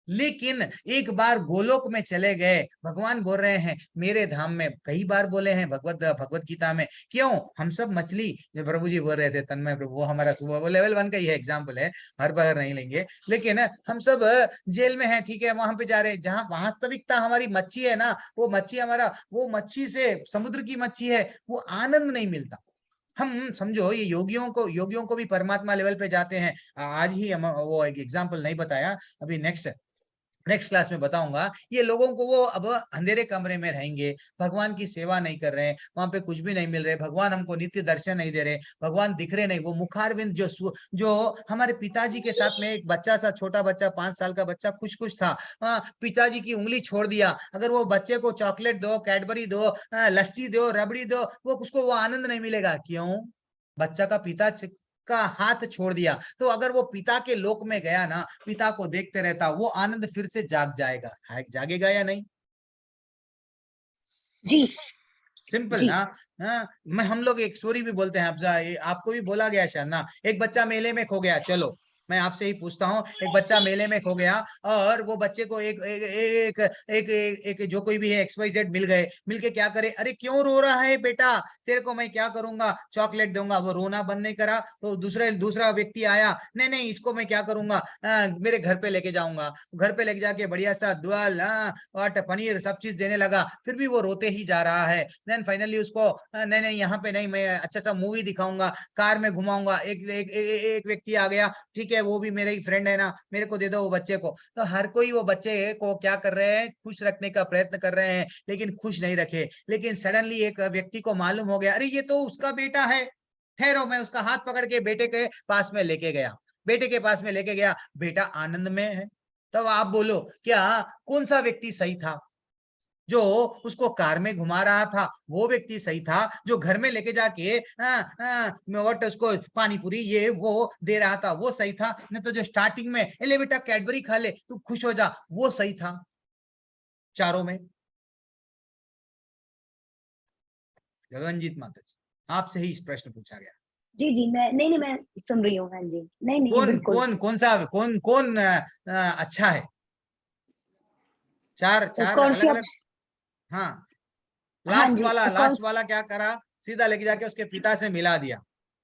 लेकिन एक बार गोलोक में चले गए, भगवान बोल रहे हैं मेरे धाम में। कई बार बोले हैं भगवत गीता में। क्यों? हम सब मछली, जो प्रभु जी बोल रहे थे, तन्मय प्रभु, वो हमारा वो लेवल 1 का ही है, एग्जाम्पल है, हर बार नहीं लेंगे। लेकिन हम सब जेल में हैं, ठीक है, वहां पे जा रहे हैं जहां वास्तविकता हमारी मच्छी है ना, वो मच्छी हमारा, वो मच्छी से, समुद्र की मच्छी है, वो आनंद नहीं मिलता। हम समझो, ये योगियों को भी परमात्मा लेवल पे जाते हैं। आज ही हम वो एक एग्जाम्पल नहीं बताया, अभी नेक्स्ट क्लास में बताऊंगा। ये लोगों को, वो अब अंधेरे कमरे में रहेंगे, भगवान की सेवा नहीं कर रहे हैं, वहां पे कुछ भी नहीं मिल रहे, भगवान हमको नित्य दर्शन नहीं दे रहे, भगवान दिख रहे नहीं। वो मुखारविंद जो हमारे पिताजी के साथ में एक बच्चा सा, छोटा बच्चा, 5 साल का बच्चा खुश था, पिताजी की उंगली छोड़ दिया। अगर वो बच्चे को चॉकलेट दो, कैडबरी दो, लस्सी दो, रबड़ी दो, उसको वो आनंद नहीं मिलेगा। क्यों? बच्चा का पिता का हाथ छोड़ दिया। तो अगर वो पिता के लोक में गया ना, पिता को देखते रहता, वो आनंद फिर से जागेगा या नहीं? जी सिंपल ना। मैं, हम लोग एक स्टोरी भी बोलते हैं, आपको भी बोला गया शायद ना। एक बच्चा मेले में खो गया। चलो मैं आपसे ही पूछता हूँ, एक बच्चा मेले में खो गया, और वो बच्चे को एक जो कोई भी है XYZ मिल गए। मिलके क्या करे? अरे क्यों रो रहा है बेटा, तेरे को मैं क्या करूंगा, चॉकलेट दूंगा। वो रोना बंद नहीं करा, तो दूसरा व्यक्ति आया, नहीं इसको मैं क्या करूंगा, मेरे घर पे लेके जाऊंगा। घर पे लेके जाके बढ़िया सा दुआल और पनीर सब चीज देने लगा, फिर भी वो रोते ही जा रहा है। देन फाइनली उसको, नहीं यहाँ पे नहीं, मैं अच्छा सा मूवी दिखाऊंगा, कार में घुमाऊंगा। एक व्यक्ति आ गया, ठीक है, वो भी मेरा ही फ्रेंड है ना, मेरे को दे दो वो बच्चे को। तो हर कोई वो बच्चे को क्या कर रहे हैं, खुश रखने का प्रयत्न कर रहे हैं, लेकिन खुश नहीं रखे। लेकिन सडनली एक व्यक्ति को मालूम हो गया, अरे ये तो उसका बेटा है, ठहरो, मैं उसका हाथ पकड़ के बेटे के पास में लेके गया, बेटे के पास में लेके गया, बेटा आनंद में है। तब आप बोलो क्या कौन सा व्यक्ति सही था? जो उसको कार में घुमा रहा था वो व्यक्ति सही था? जो घर में लेके जाके व्हाट उसको पानी पूरी ये वो दे रहा था वो सही था? नहीं तो जो स्टार्टिंग में ले बेटा कैडबरी खा ले तू खुश हो जा, वो सही था चारों में? गगनजीत माता जी, आपसे ही इस प्रश्न पूछा गया। जी जी मैं नहीं मैं सुन रही हूँ। हाँ जी, नहीं कौन बिल्कुल। कौन सा कौन अच्छा है? चार चार कौन अलग सी अलग। हाँ, हाँ जी, लास्ट वाला क्या करा, सीधा लेके जाके उसके पिता से मिला दिया।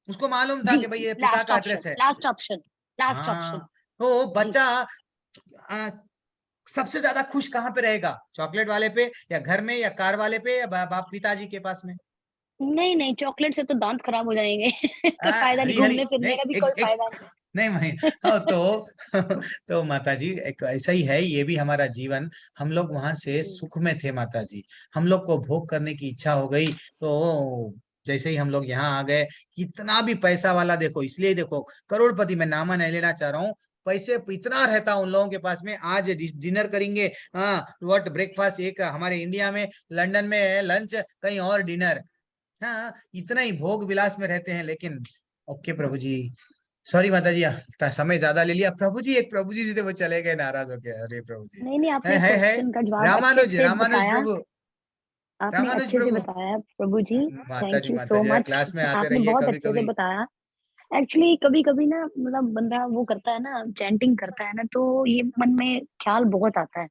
उसको मालूम था जी कि भाई ये पिता लास्ट का ऑप्शन, एड्रेस है। Last option, last option. हाँ, तो जी बच्चा सबसे ज्यादा खुश कहाँ पे रहेगा? चॉकलेट वाले पे, या घर में, या कार वाले पे, या बाप पिताजी के पास में? नहीं नहीं, चॉकलेट से तो दांत खराब हो जाएंगे तो फायदा नहीं, हरी हरी घूमने फिरने नहीं, का भी एक कोई एक फायदा नहीं। नहीं भाई। हाँ, तो माता जी एक ऐसा ही है, ये भी हमारा जीवन। हम लोग वहां से सुख में थे माता जी, हम लोग को भोग करने की इच्छा हो गई, तो जैसे ही हम लोग यहाँ आ गए, कितना भी पैसा वाला देखो, इसलिए देखो करोड़पति, मैं नामा नहीं लेना चाह रहा हूँ, पैसे इतना रहता उन लोगों के पास में। आज डिनर करेंगे, हाँ व्हाट ब्रेकफास्ट एक हमारे इंडिया में, लंदन में लंच, कहीं और डिनर। हाँ, इतना ही भोग विलास में रहते हैं। लेकिन ओके प्रभु जी, सॉरी माता जी, समय ज्यादा ले लिया। प्रभु जी, एक प्रभु जी थे वो चले गए नाराज होके, अरे प्रभु जी। नहीं नहीं, आपने है क्वेश्चन का जवाब अच्छे रामानुज, से रामानुज बताया, प्रभु, आपने रामानुज अच्छे से प्रभु। बताया प्रभु जी। थैंक यू माता सो जी मच, क्लास में आते आपने रहिए बहुत कभी अच्छे से कभी। बताया। एक्चुअली कभी कभी ना मतलब बंदा वो करता है ना, चैंटिंग करता है ना, तो ये मन में ख्याल बहुत आता है।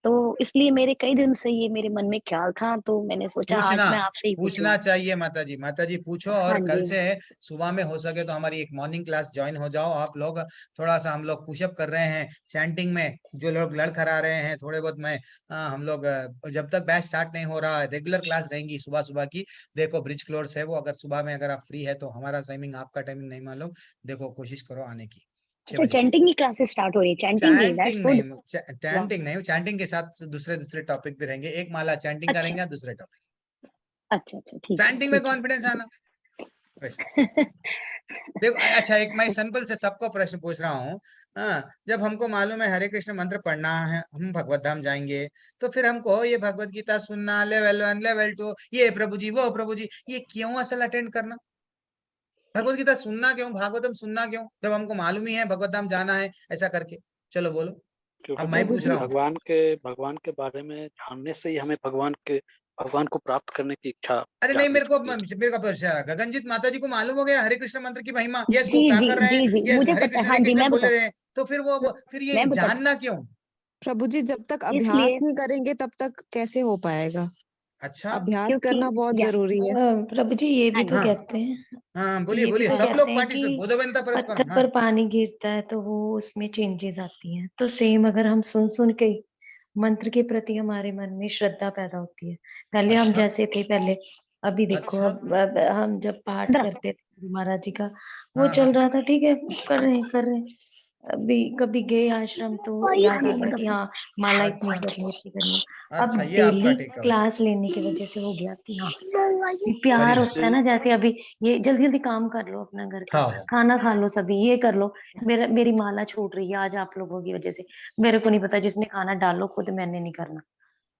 तो इसलिए मेरे कई दिन से ये मेरे मन में ख्याल था, तो मैंने सोचा आज पूछना मैं आपसे ही पूछूं। पूछना चाहिए माता जी, माता जी पूछो। और हाँ कल जी। से सुबह में हो सके तो हमारी एक मॉर्निंग क्लास ज्वाइन हो जाओ आप लोग। थोड़ा सा हम लोग पुशअप कर रहे हैं चैंटिंग में, जो लोग लड़खड़ा रहे हैं थोड़े बहुत, मैं हम लोग जब तक बैच स्टार्ट नहीं हो रहा, रेगुलर क्लास रहेंगी सुबह सुबह की। देखो ब्रिज क्लोर्स है वो, अगर सुबह में अगर आप फ्री है तो, हमारा टाइमिंग आपका टाइमिंग नहीं मालूम, देखो कोशिश करो आने की 6 अच्छा, बजे के। चैंटिंग की क्लासेस स्टार्ट हो रही है? चैंटिंग की? That's good. वाह, चैंटिंग नहीं, चैंटिंग के साथ दूसरे दूसरे टॉपिक भी रहेंगे, एक माला चैंटिंग अच्छा करेंगे, दूसरे टॉपिक अच्छा अच्छा, ठीक है चैंटिंग में ठीक कॉन्फिडेंस आना वैसे। है देखो अच्छा, एक मैं सिंपल से सबको प्रश्न पूछ रहा हूँ। हाँ, जब हमको मालूम है हरे कृष्ण मंत्र पढ़ना है, हम भगवत धाम जाएंगे, तो फिर हमको ये भगवत गीता सुनना, लेवल 1 लेवल 2, ये प्रभु जी वो प्रभु जी, ये क्यों असल अटेंड करना? भगवत गीता सुनना क्यों, भागवतम सुनना क्यों, जब हमको मालूम ही है भगवत धाम जाना है ऐसा करके? चलो बोलो, क्योंकि अब मैं प्रभु पूछ जी रहा हूँ। भगवान के बारे में जानने से ही हमें भगवान को प्राप्त करने की इच्छा अरे नहीं, जागृत होती है। मेरे को गगनजीत माता जी को मालूम हो गया हरे कृष्ण मंत्र की महिमा, यस जी वो क्या जी कर रहे जी हैं, जी, यस मुझे पता है। हाँ हरे जी, कृष्ण मैं बोले बता रहे हैं, तो फिर वो फिर ये मैं बता जानना क्यों? प्रभु जी, जब तक अभ्यास इसलिए नहीं करेंगे तब तक कैसे हो पाएगा? अच्छा, अभ्यास क्योंकि करना बहुत या जरूरी है। प्रभु जी ये भी हाँ तो जी, हाँ कहते हैं, हाँ, बोलिए ये भी बोलिए, तो सब कहते लोग हैं कि पार्टिसिपेट, बोधवंता परस्परम। पत्थर हाँ पर पानी गिरता है तो वो उसमें चेंजेस आती हैं। तो सेम अगर हम सुन सुन के मंत्र के प्रति हमारे मन में श्रद्धा पैदा होती है। पहले हम अच्छा जैसे थे पहले, अभी देखो अच्छा, अब हम जब पाठ करते थे गुरु महाराज जी का, वो हाँ चल हाँ, रहा था, ठीक है, कर रहे हैं। अभी कभी गए आश्रम तो याद आ गया कि हाँ माला इतनी अच्छा करनी इतनी करनी। अब अच्छा, ये आपका डेली टेक अवे। क्लास लेने की वजह से हो गया कि हाँ ये हरी प्यार हरी, होता है ना, जैसे अभी ये जल्दी जल्दी काम कर लो अपना घर का, खाओ। खाना खा लो सभी, ये कर लो। मेरी माला छूट रही है आज आप लोगों की वजह से, मेरे को नहीं पता, जिसने खाना डालो खुद, मैंने नहीं करना।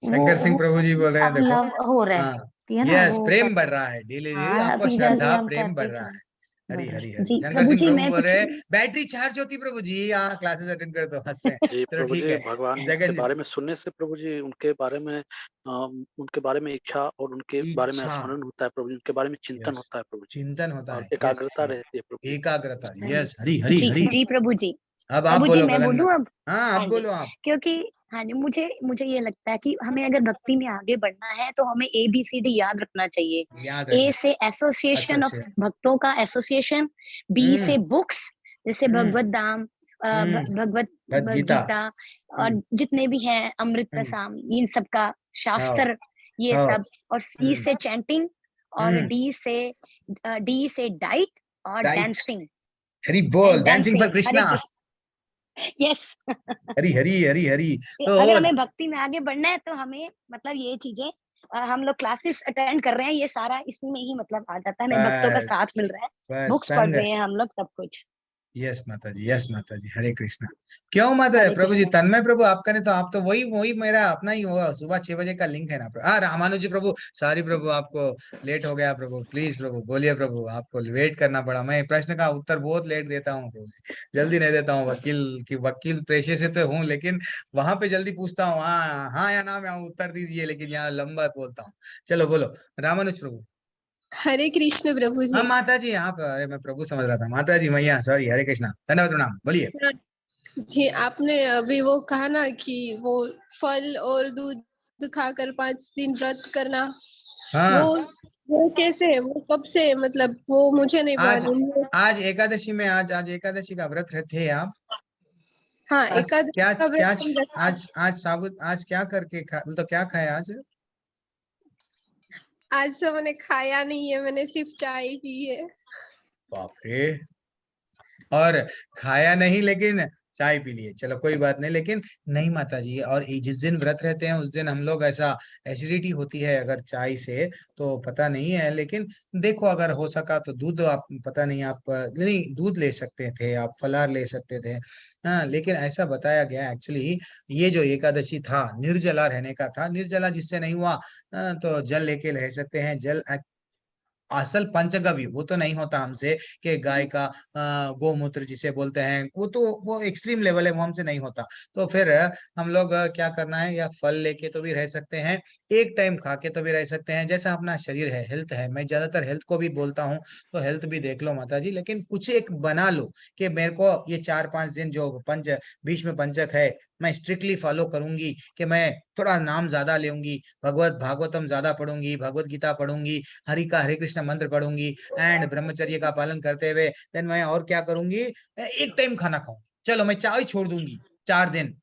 शंकर सिंह वो प्रभु जी बोल रहे हैं अब देखो। लव हो रहा है हाँ, कि है ना यस, वो प्रेम कर। बढ़ रहा है, धीरे धीरे हाँ आपको अभी जैसे श्रद्धा हम प्रेम बढ़ कहते रहा कि है। हरी बढ़ रहा हरी है। हरी, जी शंकर प्रभु सिंह जी प्रभु मैं बोल कुछ रहे हैं बैटरी चार्ज होती प्रभु जी, हाँ क्लासेस अटेंड कर दो, हंस रहे हैं। जी चलो प्रभु ठीक जी, है। भगवान के जगन जी, बारे में सुनने से प्रभु जी उनके बारे में इच्छा और उनके बारे में इच्छा, स्मरण होता है प्रभु जी, उनके बारे में चिंतन यस, होता है प्रभु जी, चिंतन होता और है, यस, एकाग्रता रहती है प्रभु जी। एकाग्रता, हाँ, यस, हरी हरी जी हरी। जी प्रभु जी। अब आप प्रभु जी बोलो मैं गगन बोलूं माता। अब? हाँ, हाँ अब जी, बोलो आप। क्योंकि हाँ जी, मुझे मुझे ये लगता है कि हमें अगर भक्ति में आगे बढ़ना है तो हमें ABCD याद रखना चाहिए। याद A रखना, से एसोसिएशन ऑफ एसोसिएट, भक्तों का एसोसिएशन, B हम्म से बुक्स जैसे हम्म भगवत धाम, हम्म, भगवत भगवद भगवत गीता, गीता हम्म और जितने भी हैं अमृत हम्म, रसाम, इन सब का हाँ शास्त्र, ये हाँ, सब। और C हम्म से चैंटिंग, और हम्म, D से डाइट और डाइट्स, डांसिंग। हरि बोल, And dancing for dancing, Krishna. Hare Krishna. Yes. Hari Hari Hari Hari. तो अगर हमें भक्ति में आगे बढ़ना है तो हमें मतलब ये चीजें हम लोग क्लासेस अटेंड कर रहे हैं, ये सारा इसी में ही मतलब आ जाता है, हमें भक्तों का बस साथ मिल रहा है, बस बुक्स पढ़ संग। रहे हैं हम लोग, सब कुछ। यस माता जी, यस माता जी, हरे कृष्णा। क्यों माता हरे प्रभु जी, कृष्णा। तन्मय प्रभु आपका ने तो आप तो वही वही मेरा अपना ही होगा, सुबह 6 बजे का लिंक है ना प्रभु। हाँ रामानु जी प्रभु, सॉरी प्रभु, आपको लेट हो गया प्रभु, प्लीज प्रभु बोलिए प्रभु, आपको वेट करना पड़ा। मैं प्रश्न का उत्तर बहुत लेट देता हूँ प्रभु जी, जल्दी नहीं देता हूँ, वकील पेशे से तो हूँ, लेकिन वहां पे जल्दी पूछता हूँ हाँ हाँ या ना, मैं उत्तर दीजिए, लेकिन यहाँ लंबा बोलता हूँ। चलो बोलो रामानुज प्रभु। हरे कृष्ण प्रभु हाँ जी। माता जी, आप, अरे मैं प्रभु समझ रहा था, माता जी मैया, सॉरी, हरे कृष्णा, धन्यवाद प्रणाम, बोलिए। जी, आपने अभी वो कहा ना कि वो फल और दूध खाकर 5 दिन व्रत करना, हाँ वो कैसे है, वो कब से, मतलब वो मुझे नहीं आज मालूम। आज एकादशी में, आज एकादशी का व्रत थे आप? हाँ, आज एकादशी क्या का क्या व्रत हम रखते हैं। आज साबुत, आज क्या करके तो क्या खाया आज? आज तो मैंने खाया नहीं है, मैंने सिर्फ चाय पी है। बाप रे, और खाया नहीं लेकिन चाय पी लिए, चलो कोई बात नहीं, लेकिन नहीं माता जी, और जिस दिन व्रत रहते हैं उस दिन हम लोग ऐसा एसिडिटी होती है अगर चाय से, तो पता नहीं है, लेकिन देखो अगर हो सका तो दूध, आप पता नहीं, आप नहीं दूध ले सकते थे, आप फलाहार ले सकते थे। हाँ लेकिन ऐसा बताया गया एक्चुअली, ये जो एकादशी था निर्जला रहने का था, निर्जला जिससे नहीं हुआ तो जल लेके रह सकते हैं। जल असल पंचगव्य वो तो नहीं होता हमसे, कि गाय का गोमूत्र जिसे बोलते हैं, वो एक्सट्रीम लेवल है, वो हमसे नहीं होता। तो फिर हम लोग क्या करना है, या फल लेके तो भी रह सकते हैं, एक टाइम खा के तो भी रह सकते हैं, जैसा अपना शरीर है, हेल्थ है, मैं ज्यादातर हेल्थ को भी बोलता हूँ, तो हेल्थ भी देख लो माता जी, लेकिन कुछ एक बना लो कि मेरे को ये 4-5 दिन जो भीष्म पंचक है, मैं स्ट्रिक्टली फॉलो करूंगी, कि मैं थोड़ा नाम ज्यादा लूंगी, भगवत भागवतम ज्यादा पढ़ूंगी, भगवत गीता पढ़ूंगी, हरि का हरे कृष्ण मंत्र पढ़ूंगी, एंड ब्रह्मचर्य का पालन करते हुए देन मैं और क्या करूंगी, एक टाइम खाना खाऊं, चलो मैं चाय छोड़ दूंगी 4 दिन।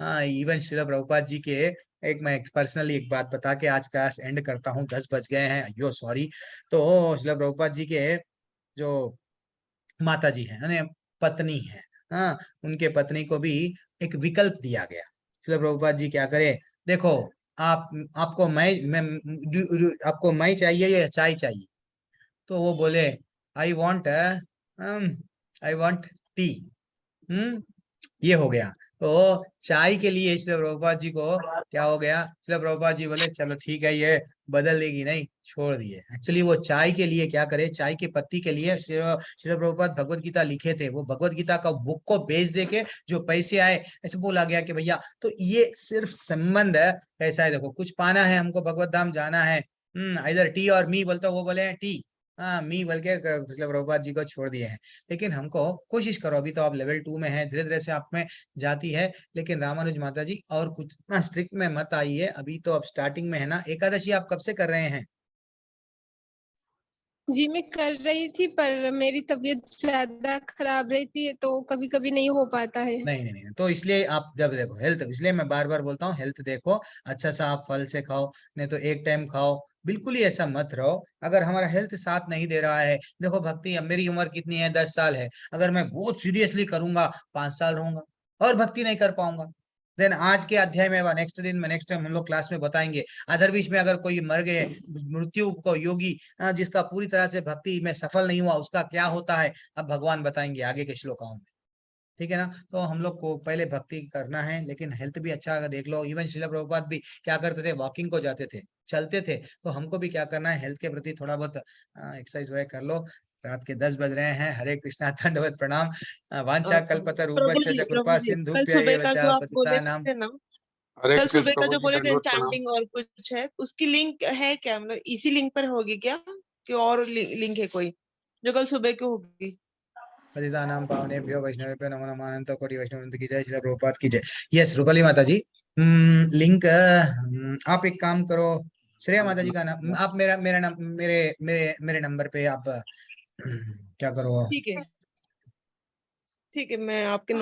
इवन श्रील प्रभुपाद जी के, एक मैं पर्सनली एक बात बता के आज क्लास एंड करता हूँ, 10 बज गए हैं, अयो सॉरी। तो श्रील प्रभुपाद जी के जो माता जी है, यानी पत्नी है, हाँ, उनके पत्नी को भी एक विकल्प दिया गया। श्रील प्रभुपाद जी क्या करे, देखो आप, आपको मैं चाहिए या चाय चाहिए? तो वो बोले आई वॉन्ट टी। ये हो गया। तो चाय के लिए श्री प्रभुपाद जी को क्या हो गया, श्री प्रभुपाद जी बोले चलो ठीक है, ये बदल देगी नहीं, छोड़ दिए। एक्चुअली वो चाय के लिए क्या करे, चाय की पत्ती के लिए श्री प्रभुपाद भगवत गीता लिखे थे, वो भगवत गीता का बुक को बेच दे के जो पैसे आए, ऐसे बोला गया कि भैया, तो ये सिर्फ संबंध है ऐसा है, देखो कुछ पाना है हमको, भगवत धाम जाना है, इधर टी और मी बोलते, वो बोले हैं टी, हाँ मी बोल के मतलब प्रभुपाद जी को छोड़ दिए हैं। लेकिन हमको कोशिश करो, अभी तो आप लेवल 2 में है, धीरे धीरे से आप में जाती है, लेकिन रामानुज माता जी और कुछ ना स्ट्रिक्ट में मत आइए, अभी तो आप स्टार्टिंग में है ना। एकादशी आप कब से कर रहे हैं? जी, मैं कर रही थी, पर मेरी तबीयत ज्यादा खराब रहती है, तो कभी कभी नहीं हो पाता है। नहीं, तो इसलिए आप जब देखो हेल्थ, इसलिए मैं बार बार बोलता हूँ हेल्थ देखो, अच्छा सा आप फल से खाओ, नहीं तो एक टाइम खाओ, बिल्कुल ही ऐसा मत रहो अगर हमारा हेल्थ साथ नहीं दे रहा है। देखो भक्ति, अब मेरी उम्र कितनी है, 10 साल है, अगर मैं बहुत सीरियसली करूंगा 5 साल रहूंगा और भक्ति नहीं कर पाऊंगा। देन आज के अध्याय में, नेक्स्ट दिन में, नेक्स्ट टाइम हम लोग क्लास में बताएंगे, अदर बीच में अगर कोई मर गए, मृत्यु को योगी, जिसका पूरी तरह से भक्ति में सफल नहीं हुआ, उसका क्या होता है, अब भगवान बताएंगे आगे के श्लोकों में, ठीक है ना। तो हम लोग को पहले भक्ति करना है, लेकिन हेल्थ भी अच्छा अगर देख लो, इवन श्रील प्रभुपाद भी क्या करते थे, वॉकिंग को जाते थे, चलते थे, तो हमको भी क्या करना है, हेल्थ के प्रति थोड़ा बहुत एक्सरसाइज वगैरह कर लो। रात के 10 बज रहे हैं, हरे कृष्णा, दंडवत प्रणाम। वांछा कल्पतर प्रभु कृपा जी सिंधु कल सुबह का जो आप बोले नाम। थे ना, हरे कल कृष्ण सुबह का प्रभु जो जी, बोले थे दंडवत प्रणाम। चैंटिंग और कुछ है, उसकी लिंक है क्या, मतलब इसी लिंक पर होगी क्या, कि और लिंक है कोई जो कल सुबह की होगी? पतितानां पावनेभ्यो वैष्णवेभ्यो नमो नमः। अनंत कोटि वैष्णव की जय, श्री प्रभुपाद की जय। यस रूपाली माता जी, लिंक आप एक काम करो, श्रेया माता जी का नाम आप मेरा नाम मेरे नंबर पे आप क्या करो, ठीक है, मैं आपके